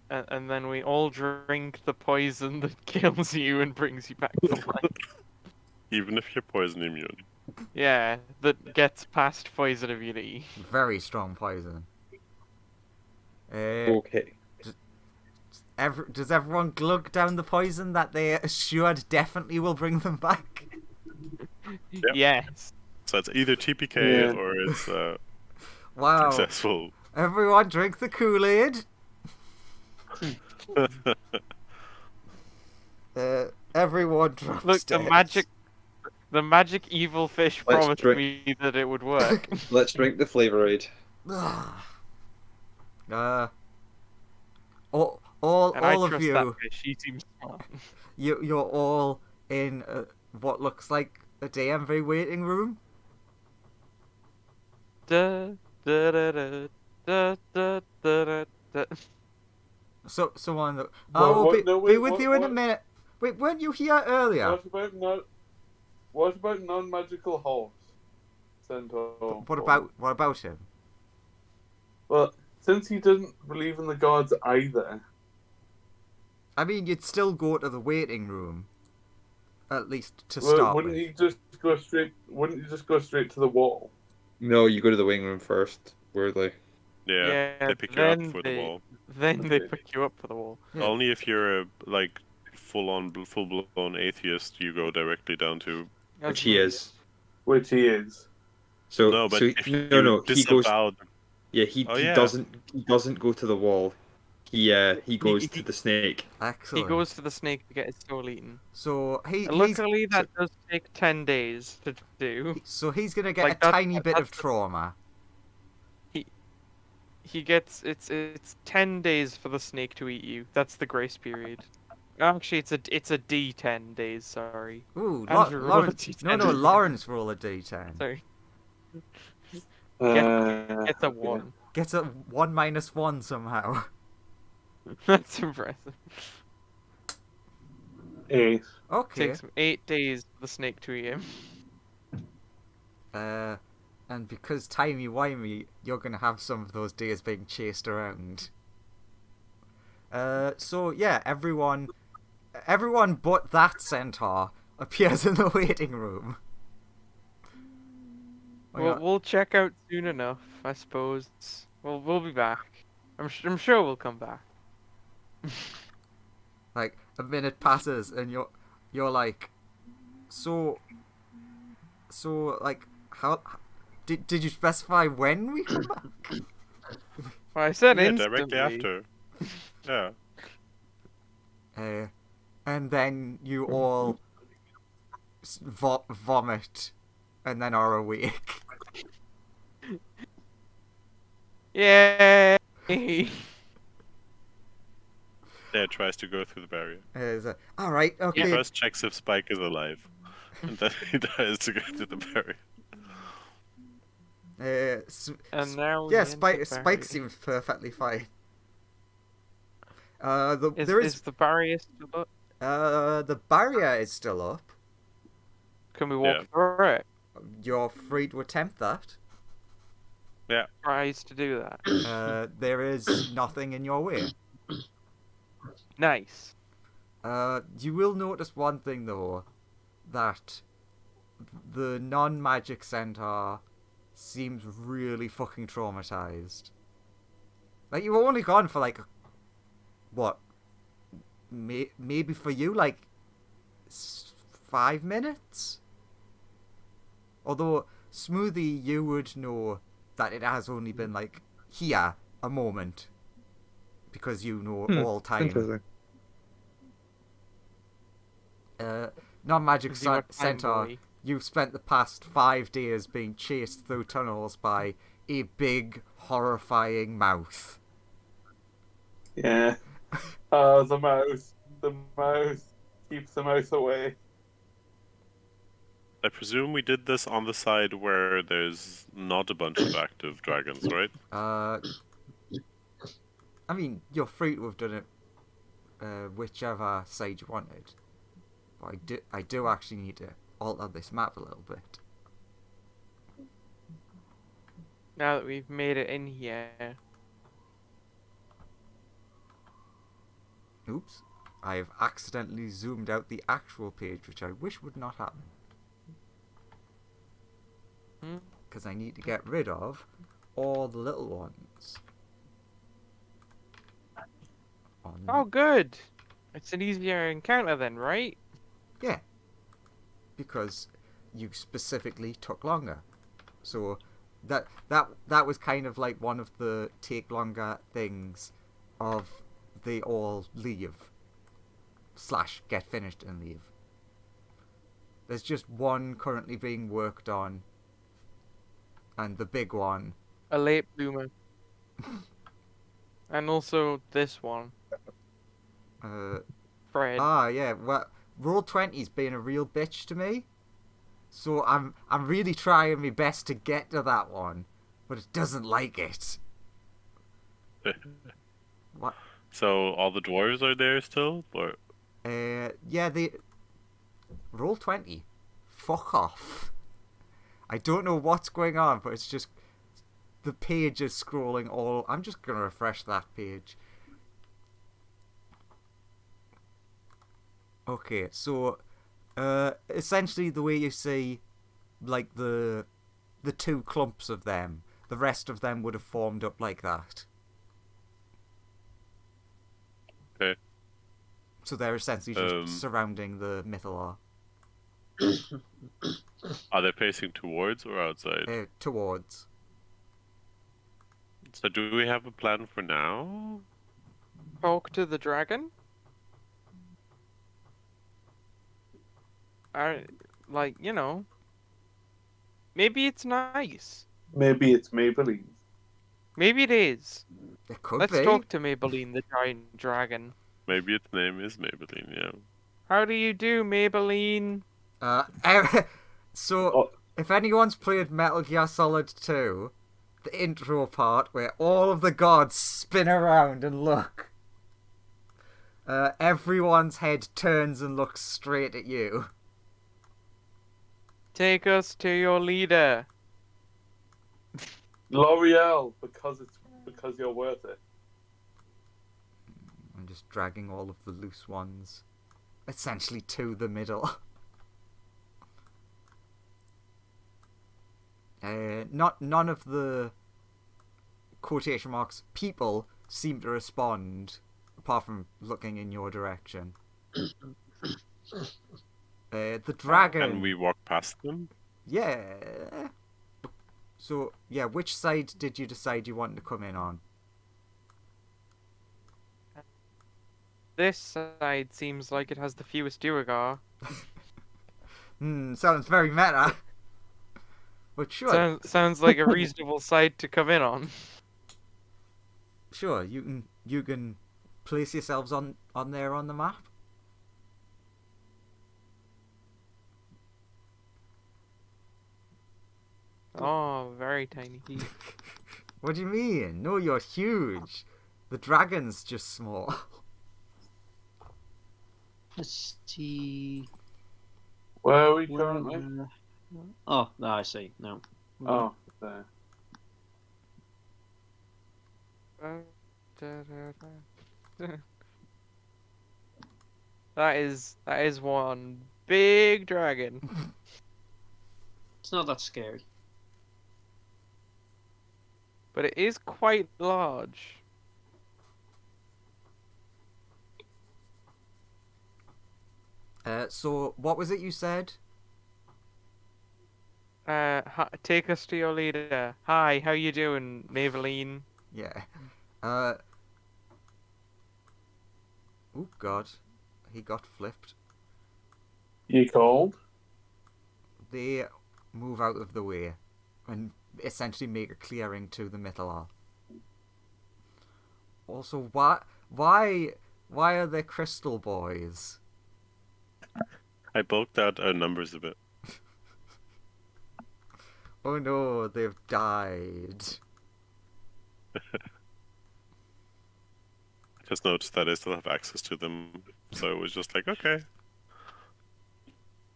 then we all drink the poison that kills you and brings you back to life. Even if you're poison immune. Yeah, that gets past poison immunity. Very strong poison. Okay. Does everyone glug down the poison that they assured definitely will bring them back? Yep. Yes. So it's either TPK Yeah. or it's Wow. successful. Everyone drink the Kool-Aid. Everyone drop Look, stairs. the magic evil fish Let's promised drink- me that it would work. Let's drink the Flavorade. All And I of trust you, that fish. He seems smart. you're all in what looks like a DMV waiting room. Da, da, da, da, da, da, da, da. So someone, What- I'll what- be, no, be wait, with what- you in a what- minute. Wait, weren't you here earlier? What about non-magical horse? Centaur. What about him? Well, since he doesn't believe in the gods either, I mean, you'd still go to the waiting room, at least to well, start wouldn't with. he just go straight? Wouldn't he just go straight to the wall? No, you go to the wing room first. Weirdly. Yeah, Yeah, they pick you up then for they- the wall. Then they pick you up for the wall. Yeah. Only if you're a full-blown atheist, you go directly down to. Which he is. Which he is. So No, but so if you no, he goes. disavowed, Yeah, he yeah. doesn't go to the wall. He goes to the snake. He Excellent. goes to the snake to get his soul eaten. So he's Luckily, that does take 10 days to do. so he's gonna get Like, a that's- tiny bit of that's the- trauma. He gets it's 10 days for the snake to eat you. That's the grace period. Actually, it's a D10 days. Sorry. Ooh, Andrew, roll a Lawrence. D10. No, Lawrence roll a d10. Sorry. Uh, It's a 1. Gets a 1 minus 1 somehow. That's impressive. 8. Okay. Takes him 8 days for the snake to eat him. And because timey-wimey, you're going to have some of those days being chased around. So yeah, everyone but that centaur appears in the waiting room. We'll check out soon enough, I suppose. We'll be back. I'm sure we'll come back. Like a minute passes and you're like, so like how did you specify when we come back? Well, I said Yeah, instantly. directly after. Yeah. And then you all vomit and then are awake. Yay! Yeah, it tries to go through the barrier. All right, He okay. first checks if Spike is alive, and then he tries to go through the barrier. And now yeah, the Spike barrier. seems perfectly fine. Is the barrier still up? The barrier is still up. Can we walk Yeah. through it? You're free to attempt that. Yeah. Tries to do that. There is nothing in your way. Nice. You will notice one thing though, that the non-magic centaur seems really fucking traumatized. Like you've only gone for like, what? Maybe for you like 5 minutes. Although Smoothie, you would know that it has only been like here a moment because you know all time. Interesting. Non-magic Is he what time centaur, boy? you've spent the past 5 days being chased through tunnels by a big, horrifying mouth. Yeah. Oh, the mouse. The mouse. Keeps the mouse away. I presume we did this on the side where there's not a bunch of active dragons, right? I mean, you're free to have done it whichever side you wanted. But I do actually need to alter this map a little bit. Now that we've made it in here. Oops. I have accidentally zoomed out the actual page, which I wish would not happen. Because I need to get rid of all the little ones. Oh, good. It's an easier encounter then, right? Yeah. Because you specifically took longer. So that was kind of like one of the take longer things of they all leave / get finished and leave. There's just one currently being worked on, and the big one. A late bloomer. And also this one. Fred. Yeah, well, Roll20's been a real bitch to me. So I'm really trying my best to get to that one, but it doesn't like it. What? So all the dwarves are there still, or Yeah, they Roll20. Fuck off. I don't know what's going on, but it's just the page is scrolling all. I'm just gonna refresh that page. Okay, so essentially the way you see like the two clumps of them, the rest of them would have formed up like that. Okay. So they're essentially just surrounding the Mythalar. are they facing towards or outside? Towards. So do we have a plan for now? Talk to the dragon? Like, you know. Maybe it's nice. Maybe it's Maybelline. Maybe it is. It could Let's be. talk to Maybelline, the giant dragon. Maybe its name is Maybelline, yeah. How do you do, Maybelline? So, if anyone's played Metal Gear Solid 2, the intro part where all of the gods spin around and look, everyone's head turns and looks straight at you. Take us to your leader. L'Oreal, because you're worth it. I'm just dragging all of the loose ones, essentially to the middle. None of the quotation marks people seem to respond, apart from looking in your direction. The dragon. And we walk past them. Yeah. So yeah, which side did you decide you wanted to come in on? This side seems like it has the fewest Duergar. Sounds very meta. But sure, Sounds like a reasonable side to come in on. sure, you can place yourselves on there on the map. Oh, very tiny. What do you mean? No, you're huge. The dragon's just small. Let's see. Where are we Where- currently? Oh, no, I see. No. Oh, there. That is one big dragon. It's not that scary. But it is quite large. So what was it you said? Take us to your leader. Hi, how you doing, Maybelline? Yeah. Oh God, he got flipped. You cold? They move out of the way and essentially make a clearing to the middle. Also, why are there crystal boys? I bulked out our numbers a bit. Oh no, they've died. Just noticed that I still have access to them, so it was just like, okay.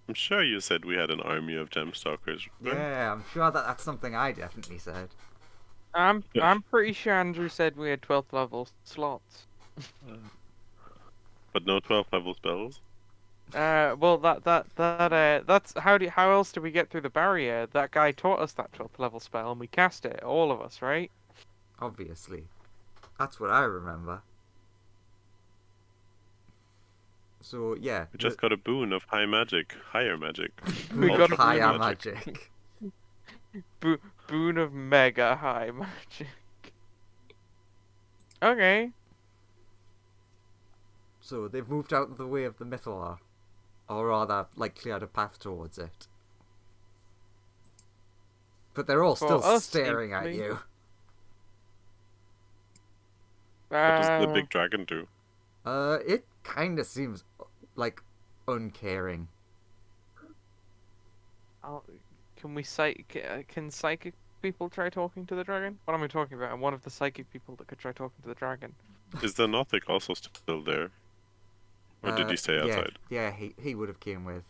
I'm sure you said we had an army of gemstalkers. Right? Yeah, I'm sure that's something I definitely said. I'm pretty sure Andrew said we had 12th level slots. But no 12th level spells. Well, that's how else do we get through the barrier? That guy taught us that 12th level spell, and we cast it, all of us, right? Obviously, that's what I remember. So yeah, We just got a boon of higher magic. We boon got of a higher boon magic. Boon of mega high magic. Okay. So they've moved out of the way of the Mythalar, or rather, like cleared a path towards it. But they're all still us, staring at thankfully. you. What does the big dragon do? It kind of seems like uncaring. Can psychic people try talking to the dragon? What am I talking about? I'm one of the psychic people that could try talking to the dragon. Is the Nothic also still there? Or did he stay outside? Yeah, he would have came with.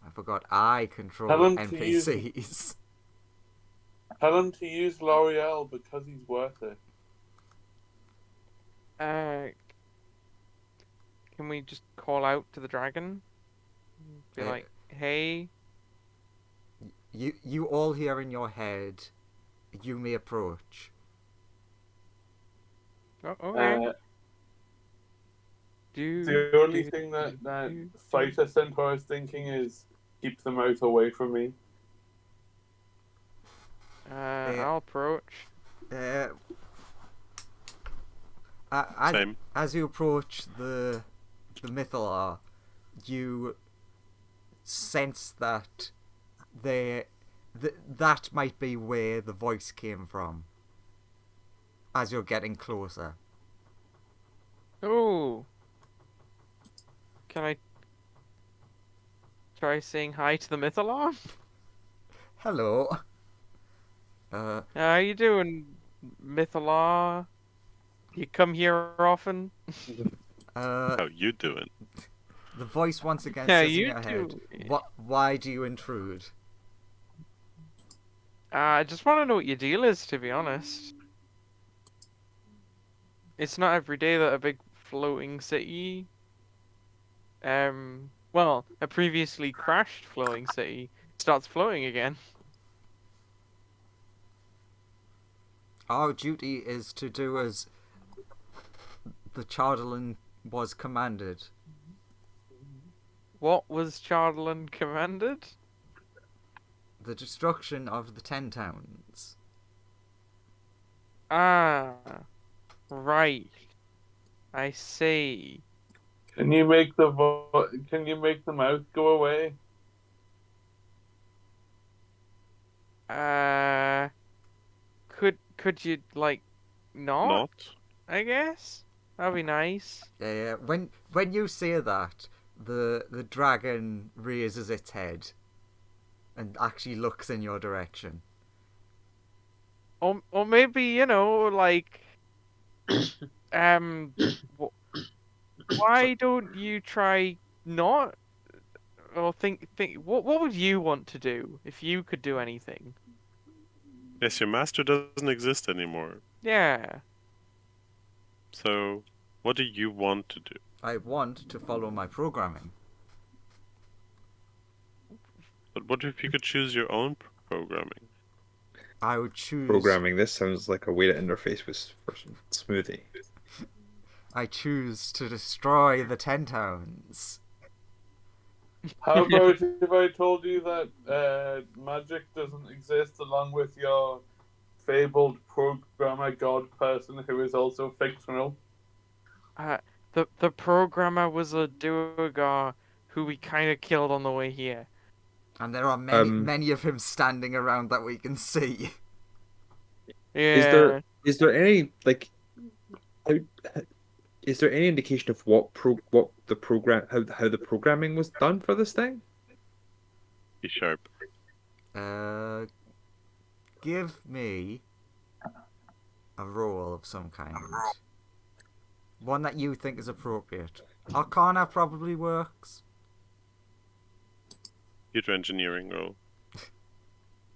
I forgot I control Tell him to use- NPCs. Tell him to use L'Oreal because he's worth it. Can we just call out to the dragon? Be Yeah. like, hey. You all hear in your head, you may approach. Oh, okay. The only thing that Fighter Centaur is thinking is keep them out away from me. I'll approach. Same. As you approach the Mythalar, you sense that that might be where the voice came from. As you're getting closer. Oh. Can I try saying hi to the Mythalar? Hello. How you doing, Mythalar? You come here often? How you doing? The voice once again Yeah, says in you your head, do. Why do you intrude? I just want to know what your deal is, to be honest. It's not every day that a big floating city, well, a previously crashed floating city starts floating again. Our duty is to do as the Charderland was commanded. What was Charderland commanded? The destruction of the 10 towns. Ah, right. I see. Can you make the mouth go away? Could you like not? Not? I guess that'd be nice. Yeah, when you say that, the dragon raises its head and actually looks in your direction. Or maybe like why don't you try not? Or think what would you want to do if you could do anything? Yes, your master doesn't exist anymore. Yeah. So, what do you want to do? I want to follow my programming. But what if you could choose your own programming? I would choose. Programming. This sounds like a way to interface with Smoothie. I choose to destroy the 10 towns. How about if I told you that magic doesn't exist along with your fabled programmer god person who is also fictional? The programmer was a Duergar who we kind of killed on the way here. And there are many of him standing around that we can see. Yeah. Is there any like is there any indication of how the programming was done for this thing? Be sharp. Give me a roll of some kind. One that you think is appropriate. Arcana probably works. Your engineering role.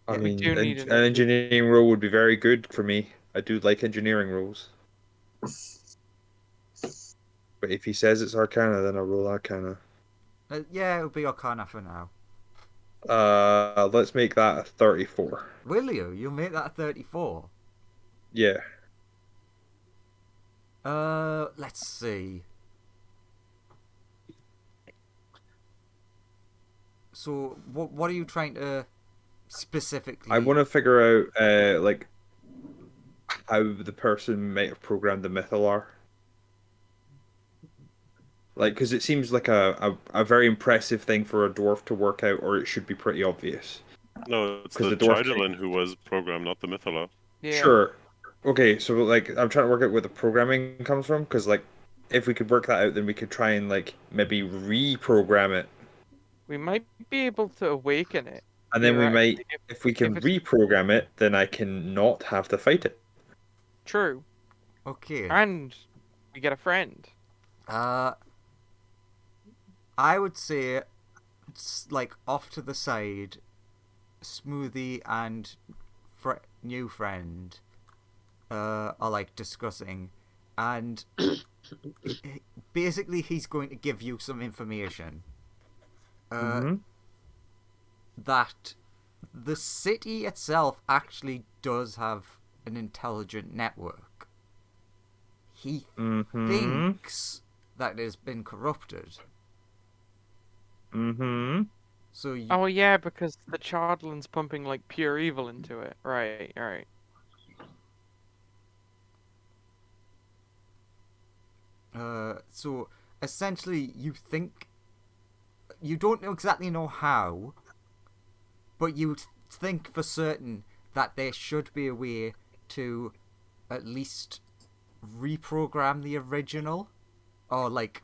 I Yeah, mean, do need an engineering role would be very good for me. I do like engineering roles. But if he says it's Arcana, then I'll roll Arcana. Yeah, it'll be Arcana for now. Let's make that a 34. Will you? You'll make that a 34. Yeah. Let's see. So, what are you trying to specifically? I want to figure out, like, how the person might have programmed the Mythalar. Like, because it seems like a very impressive thing for a dwarf to work out, or it should be pretty obvious. No, it's 'Cause the the dwarf Chardalin who was programmed, not the Mythala. Yeah. Sure. Okay, so, like, I'm trying to work out where the programming comes from, because, like, if we could work that out, then we could try and, like, maybe reprogram it. We might be able to awaken it. And then we You're right. might, if we can if it's- reprogram it, then I can not have to fight it. True. Okay. And we get a friend. I would say, like, off to the side, Smoothie and new friend are, like, discussing, and basically he's going to give you some information. That the city itself actually does have an intelligent network. He thinks that it has been corrupted. So Oh yeah, because the Chardlin's pumping like pure evil into it. Right, right. So essentially, you think you don't exactly know how, but you think for certain that there should be a way to at least reprogram the original, or like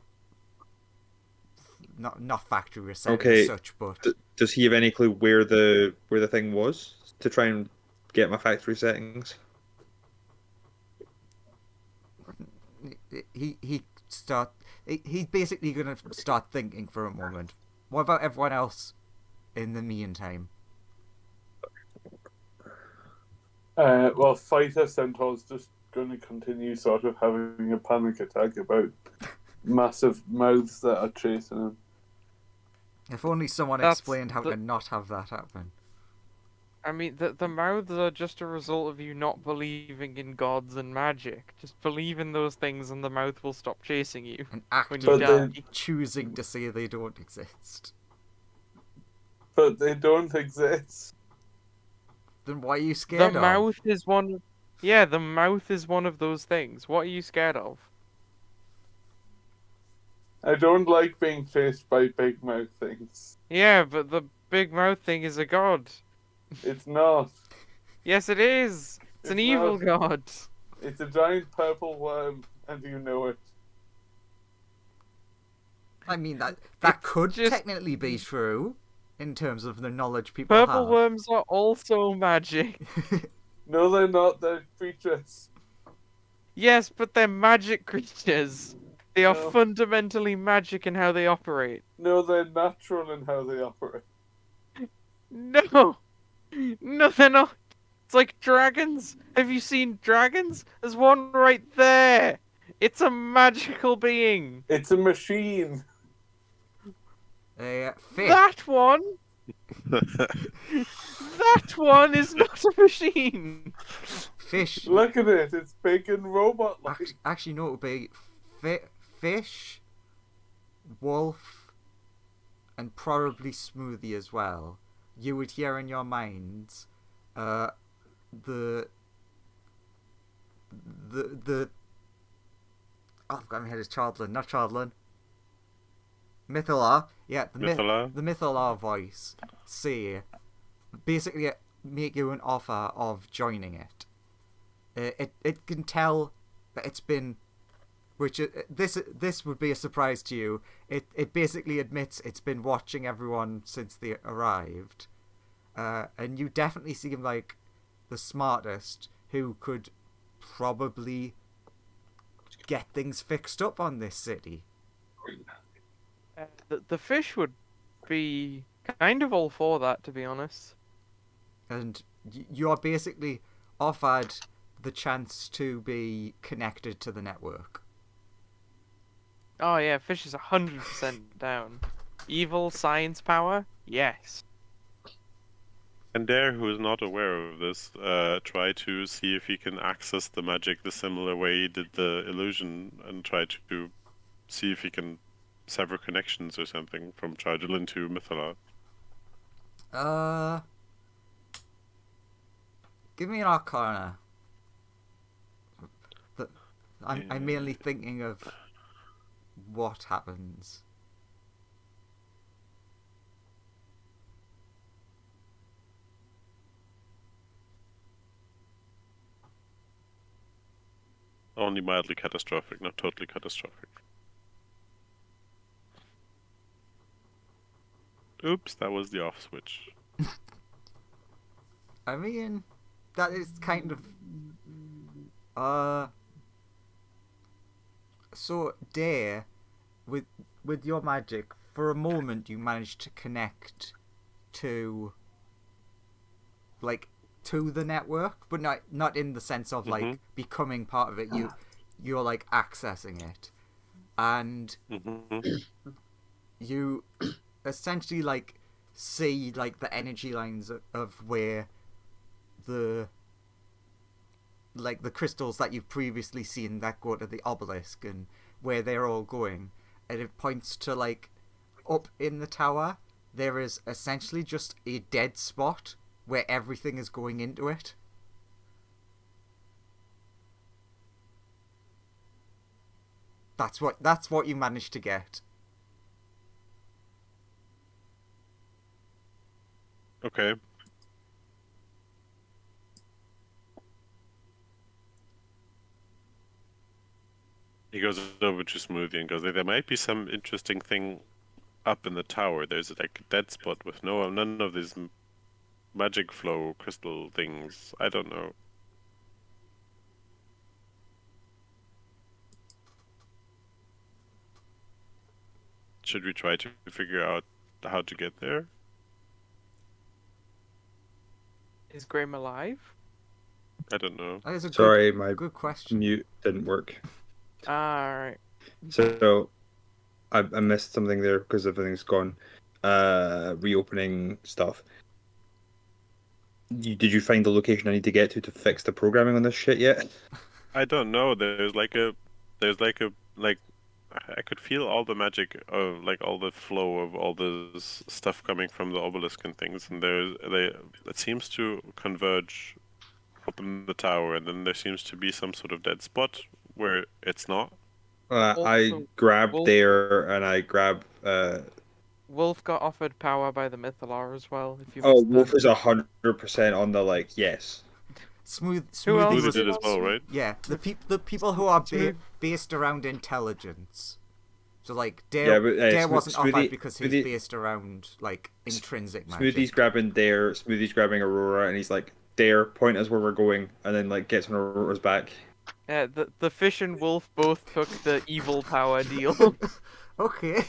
not factory reset as such, but does he have any clue where the thing was to try and get my factory settings? he's basically gonna start thinking for a moment. What about everyone else in the meantime? Well, fighter centaur's just going to continue sort of having a panic attack about massive mouths that are chasing him. If only someone That's explained how the- to not have that happen. I mean, the mouths are just a result of you not believing in gods and magic. Just believe in those things and the mouth will stop chasing you And when you But actively die. choosing to say they don't exist. But they don't exist. Then why are you The scared of? mouth is one... Yeah, the mouth is one of those things. What are you scared of? I don't like being chased by big mouth things. Yeah, but the big mouth thing is a god. It's not. Yes, it is. It's an It's evil not. god. It's a giant purple worm, and you know it. I mean, that could just- technically be true in terms of the knowledge people Purple have. worms are also magic. No, they're not. They're creatures. Yes, but they're magic creatures. They are No. fundamentally magic in how they operate. No, they're natural in how they operate. No! No, they're not. It's like dragons. Have you seen dragons? There's one right there. It's a magical being. It's a machine. Fish. That one? That one is not a machine. Fish. Look at it. It's big and robot-like. Actually, no, it would be fish, wolf, and probably smoothie as well. You would hear in your minds, the oh, I've got in my head is Chardlin, not Chardlin. Mythalar, yeah, Mythalar? the Mythalar voice say, basically make you an offer of joining it. It can tell that it's been, which this would be a surprise to you. It basically admits it's been watching everyone since they arrived, and you definitely seem like the smartest who could probably get things fixed up on this city. The fish would be kind of all for that, to be honest. And you're basically offered the chance to be connected to the network. Oh yeah, fish is 100% down. Evil science power? Yes. And Dare, who is not aware of this, try to see if he can access the magic the similar way he did the illusion, and try to see if he can sever connections or something from Chardulin to Mythala. Give me an Arcana. I'm mainly thinking of what happens. Only mildly catastrophic, not totally catastrophic. Oops, that was the off switch. I mean, that is kind of so Dare, with your magic, for a moment you managed to connect to to the network, but not in the sense of like becoming part of it. You're like accessing it, and you essentially like see like the energy lines of where the crystals that you've previously seen that go to the obelisk and where they're all going, and it points to like up in the tower there is essentially just a dead spot where everything is going into it. That's what you managed to get. Okay. He goes over to Smoothie and goes, there might be some interesting thing up in the tower. There's like a dead spot with none of these magic flow crystal things. I don't know. Should we try to figure out how to get there? Is Graham alive? I don't know. That is a Sorry, good, my good question. mute didn't work. Alright. So I missed something there because everything's gone. Reopening stuff. Did you find the location I need to get to fix the programming on this shit yet? I don't know. There's like a I could feel all the magic of like all the flow of all this stuff coming from the obelisk and things, and it seems to converge up in the tower, and then there seems to be some sort of dead spot where it's not. I Also, grabbed Wolf- there and I grab. Wolf got offered power by the Mythalar as well, if you Oh, missed Wolf that. is 100% on the like yes. Smooth, Who else Smoothie Smoothie was did as well, on- right? Yeah, the people who are Smooth- based around intelligence. So like Yeah, Dare, but Dare wasn't offered Smoothie, because he's Smoothie, based around like intrinsic magic. Smoothie's grabbing Dare, Smoothie's grabbing Aurora, and he's like, Dare, point us where we're going, and then like gets on Aurora's back. Yeah, the fish and wolf both took the evil power deal. Okay.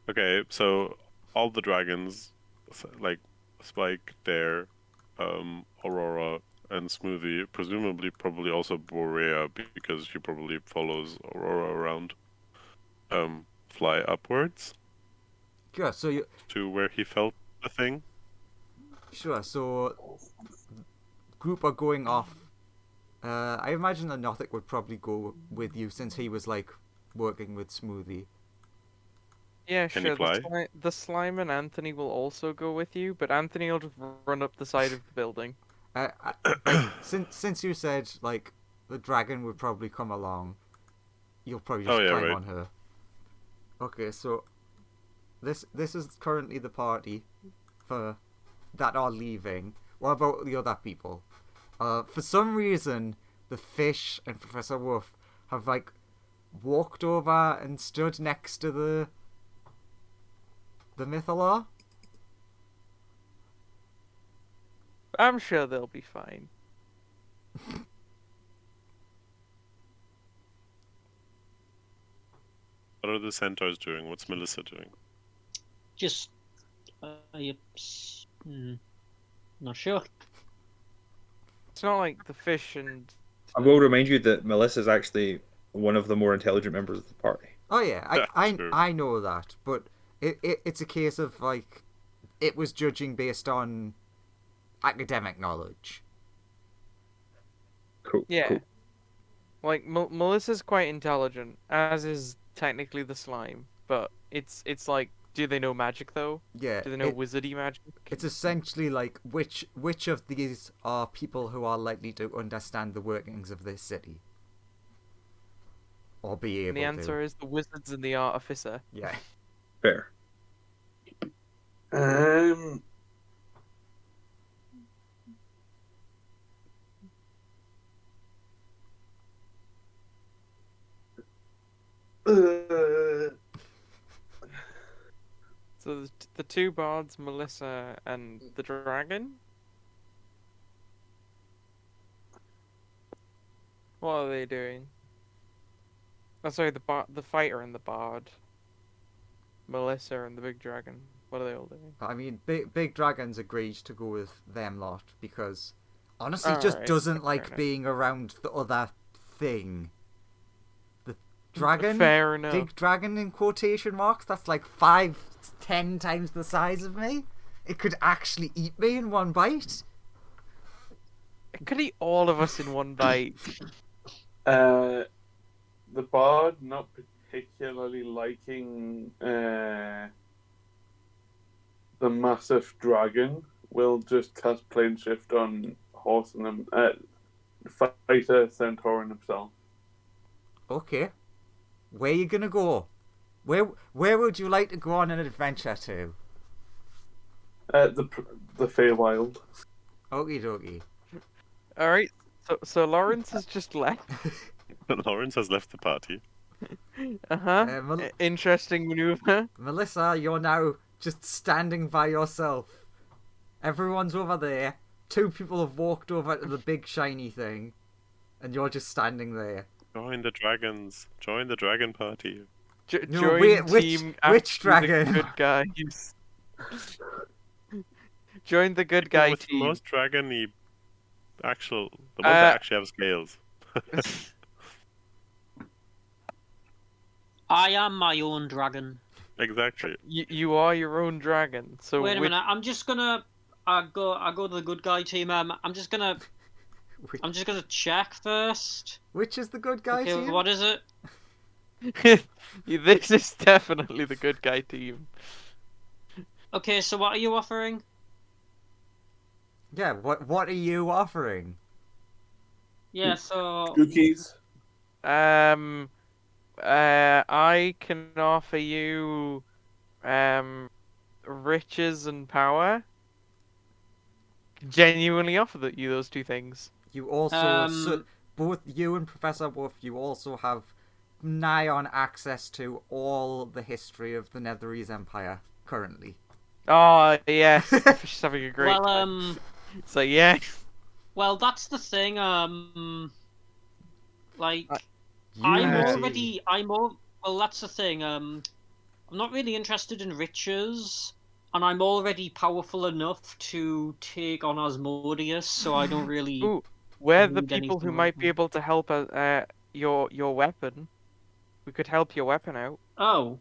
Okay, so all the dragons, like Spike, Dare, Aurora, and Smoothie, presumably probably also Borea because she probably follows Aurora around, fly upwards Sure. So you to where he felt the thing. sure. So group are going off. I imagine that Nothic would probably go with you since he was like working with Smoothie. Yeah, Can he sure. fly? The slime and Anthony will also go with you, but Anthony will just run up the side of the building. Like, since you said like the dragon would probably come along, you'll probably just Oh, yeah, climb right. on her. Okay, so this is currently the party for that are leaving. What about the other people? For some reason, the fish and Professor Wolf have like walked over and stood next to the Mythalar. I'm sure they'll be fine. What are the centaurs doing? What's Melissa doing? Just, not sure. It's not like the fish and I will remind you that Melissa's actually one of the more intelligent members of the party. Oh yeah, True. I know that, but it's a case of like it was judging based on academic knowledge. Cool. yeah, Cool. like Melissa's quite intelligent, as is technically the slime. But it's like, do they know magic though? Yeah, Do they know wizardy magic? it's essentially like which of these are people who are likely to understand the workings of this city, or be able And the answer to. is the wizards and the artificer. Yeah. Fair. So the two bards, Melissa and the dragon. What are they doing? Oh, sorry, the fighter and the bard. Melissa and the big dragon. What are they all doing? I mean, big dragons agreed to go with them lot because honestly, just Alright, doesn't fair like enough. being around the other thing. The dragon, Fair enough. big dragon in quotation marks. That's like 5-10 times the size of me. It could actually eat me in one bite. It could eat all of us in one bite. The bard not particularly liking the massive dragon will just cast plane shift on horse and him, fighter centaur himself. Okay, where you gonna go? Where would you like to go on an adventure to? The Feywild. Okie dokie. All right. So Lawrence has just left. Lawrence has left the party. Uh-huh. Interesting maneuver. Melissa, you're now just standing by yourself. Everyone's over there. 2 people have walked over to the big shiny thing, and you're just standing there. Join the dragons. Join the dragon party. No, Join which team dragon? Good guys. Join the good People guy with the team. most dragony the ones that actually have scales. I am my own dragon. Exactly. You are your own dragon. So Wait a minute. I'm just gonna. I go to the good guy team. I'm just gonna check first. Which is the good guy Okay, team? what is it? This is definitely the good guy team. Okay, so what are you offering? Yeah, what are you offering? Yeah, so Cookies. I can offer you riches and power. Genuinely offer you those two things. You also, Um, both you and Professor Wolf, you also have nigh on access to all the history of the Netherese Empire currently. Oh yes, Fish is having a great well, time. So yeah, well, that's the thing. Like, Unity. well, that's the thing. I'm not really interested in riches, and I'm already powerful enough to take on Asmodeus, so I don't really. ooh, we're the need people who anything might like be that. able to help your weapon. We could help your weapon out. Oh,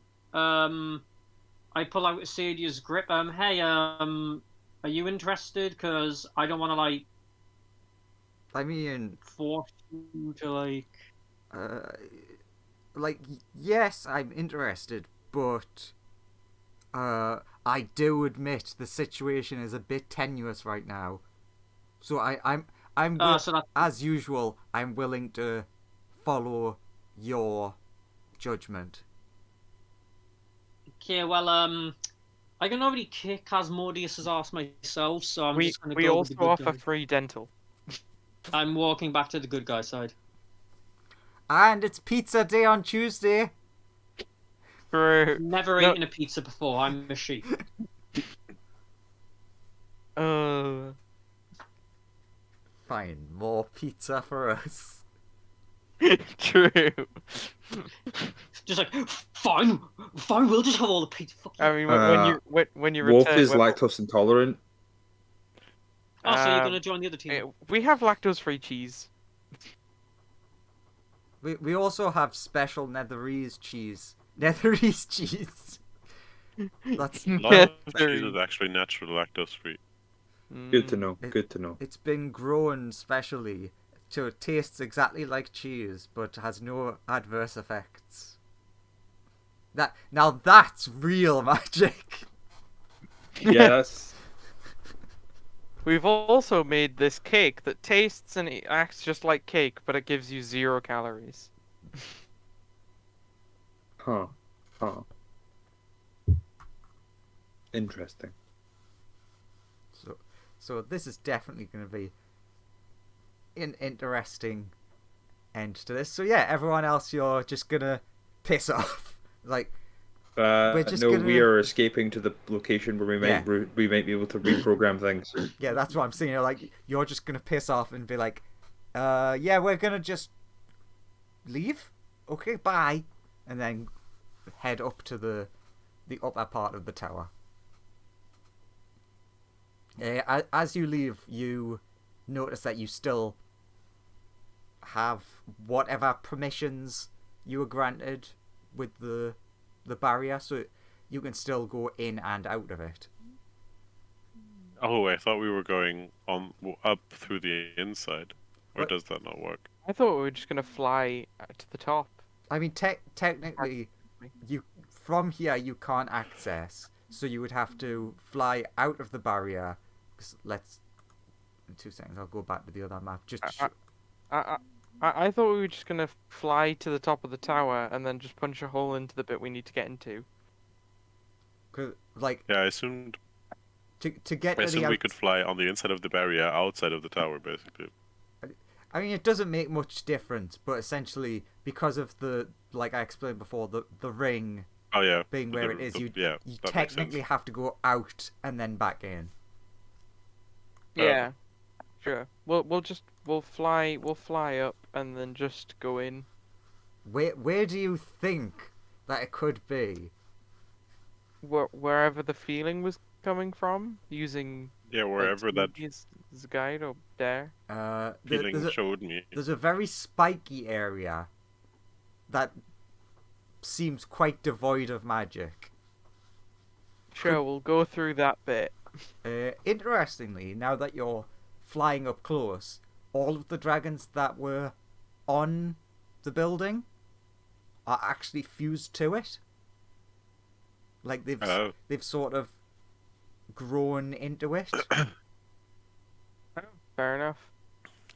I pull out Sadia's grip. Hey, are you interested? Because I don't want to I mean, force you to uh, yes, I'm interested, but I do admit the situation is a bit tenuous right now. So So that as usual, I'm willing to follow your judgment. okay. Well, I can already kick Asmodeus's ass myself, so I'm we just gonna we go with the also good offer guy. free dental. I'm walking back to the good guy side. And it's pizza day on Tuesday. True. Never No. eaten a pizza before. I'm a sheep. Fine, more pizza for us. True. Just like fine, we'll just have all the pizza. Fuck you. I mean, when you Wolf return, is lactose intolerant. Oh, so you're um, gonna join the other team? we have lactose-free cheese. We also have special Netherese cheese. Netherese cheese. That's A lot of cheese Very- is actually natural lactose free. Good to Mm. know. Good to know. it's been grown specially so it tastes exactly like cheese but has no adverse effects. That's real magic. Yeah, that's We've also made this cake that tastes and it acts just like cake, but it gives you 0 calories. huh. Interesting. So this is definitely going to be an interesting end to this. So yeah, everyone else, you're just gonna piss off. Like, We're just No, gonna- we are escaping to the location where we might Yeah. we might be able to reprogram things. yeah, that's what I'm saying. You're just gonna piss off and be like, yeah, we're gonna just leave. Okay, bye, and then head up to the upper part of the tower. As you leave, you notice that you still have whatever permissions you were granted with the barrier, so you can still go in and out of it. Oh, I thought we were going up through the inside. Or What? does that not work? I thought we were just gonna fly to the top. I mean, technically, from here you can't access, so you would have to fly out of the barrier. In 2 seconds, I'll go back to the other map. I thought we were just gonna fly to the top of the tower and then just punch a hole into the bit we need to get into. Yeah, I assumed to get to the we could fly on the inside of the barrier, outside of the tower, basically. I mean, it doesn't make much difference, but essentially, because of like I explained before, the ring Oh yeah, being where it is, you yeah, you that makes technically sense. have to go out and then back in. Yeah, sure. We'll fly up and then just go in. Where do you think that it could be? Wherever the feeling was coming from, using Yeah, wherever that Is guide up there. feeling showed me. There's a very spiky area that seems quite devoid of magic. Sure, we'll go through that bit. Interestingly, now that you're flying up close, all of the dragons that were on the building are actually fused to it. Like they've sort of grown into it. Fair enough.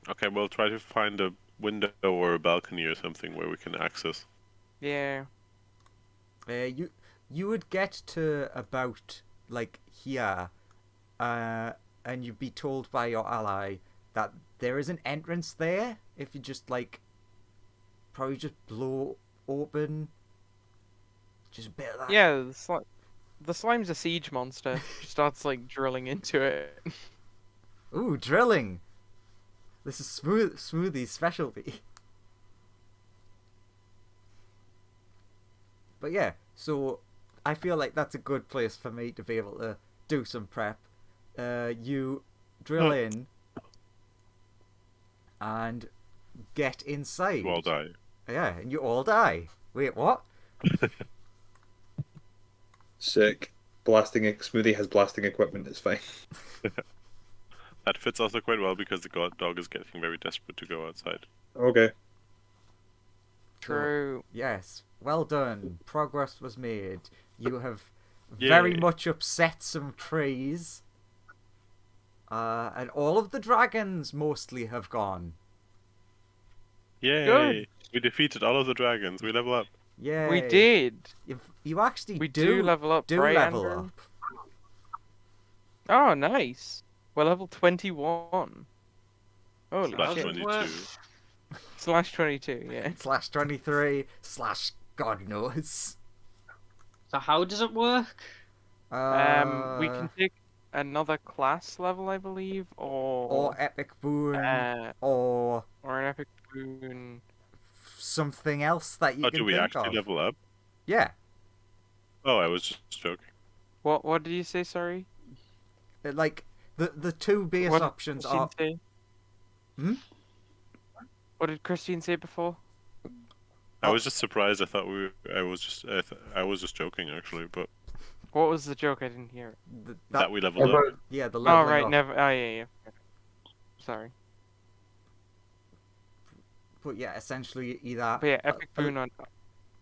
Okay, we'll try to find a window or a balcony or something where we can access. Yeah. You would get to about like here, and you'd be told by your ally that there is an entrance there. If you just like, probably just blow open, just a bit of that. Yeah, the slime's a siege monster. She starts like drilling into it. Ooh, drilling. This is Smoothie's specialty. But yeah, so I feel like that's a good place for me to be able to do some prep. You drill in and get inside. You all die. Yeah, and you all die. Wait, what? Sick. Smoothie has blasting equipment. It's fine. That fits also quite well because the dog is getting very desperate to go outside. Okay. True. Yes, well done. Progress was made. You have very Yay. much upset some trees. And all of the dragons mostly have gone. Yay! Good. We defeated all of the dragons. We level up. Yeah, We did. You actually We do level up, right, level Andrew? up. Oh, nice. We're level 21. Holy Slash shit. 22. Slash 22, yeah. Slash 23 slash God knows. So how does it work? We can take another class level, I believe, or epic boon, or an epic boon. something else that you Oh, can do we think actually of. level up? Yeah, Oh, I was just joking. What did you say? Sorry. like the two base What did options Christine are. say? Hmm? What did Christine say before? I was just surprised. I thought I was just joking actually, but What was the joke? I didn't hear it. that we leveled up. Yeah, the Oh leveling right, up. never. Oh yeah. Sorry. But yeah, essentially either But yeah, epic boon on.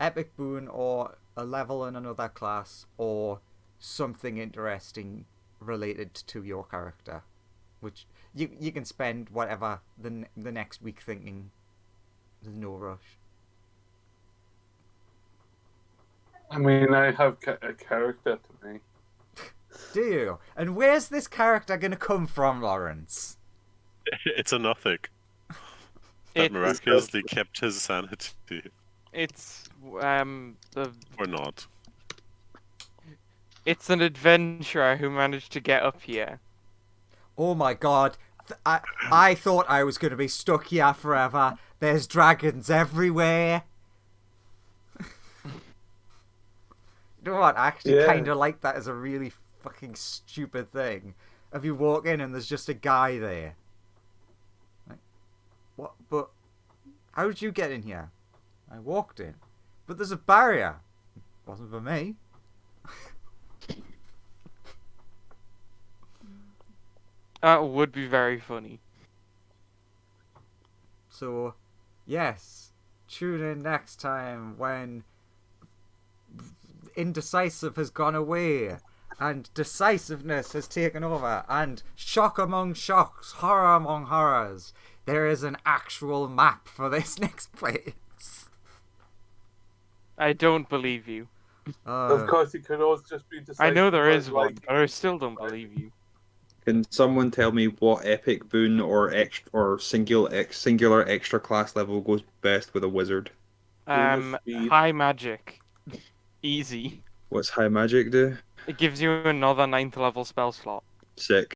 epic boon or a level in another class or something interesting related to your character, which you can spend whatever the next week thinking. There's no rush. I mean, I have a character to me. Do you? And where's this character gonna come from, Lawrence? It's a Nothic that It, miraculously kept his sanity, it's the or not. it's an adventurer who managed to get up here. Oh my god. I thought I was gonna be stuck here forever. There's dragons everywhere. You know what? I actually kind of like that as a really fucking stupid thing. If you walk in and there's just a guy there. Like, what? But how did you get in here? I walked in. But there's a barrier. It wasn't for me. That would be very funny. So, yes. Tune in next time when Indecisive has gone away and decisiveness has taken over, and shock among shocks, horror among horrors, there is an actual map for this next place. I don't believe you. Of course, it could always just be I know there is like, one, but I still don't believe you. Can someone tell me what epic boon or singular extra class level goes best with a wizard? Speed. High magic. Easy. What's high magic do? It gives you another 9th level spell slot. Sick.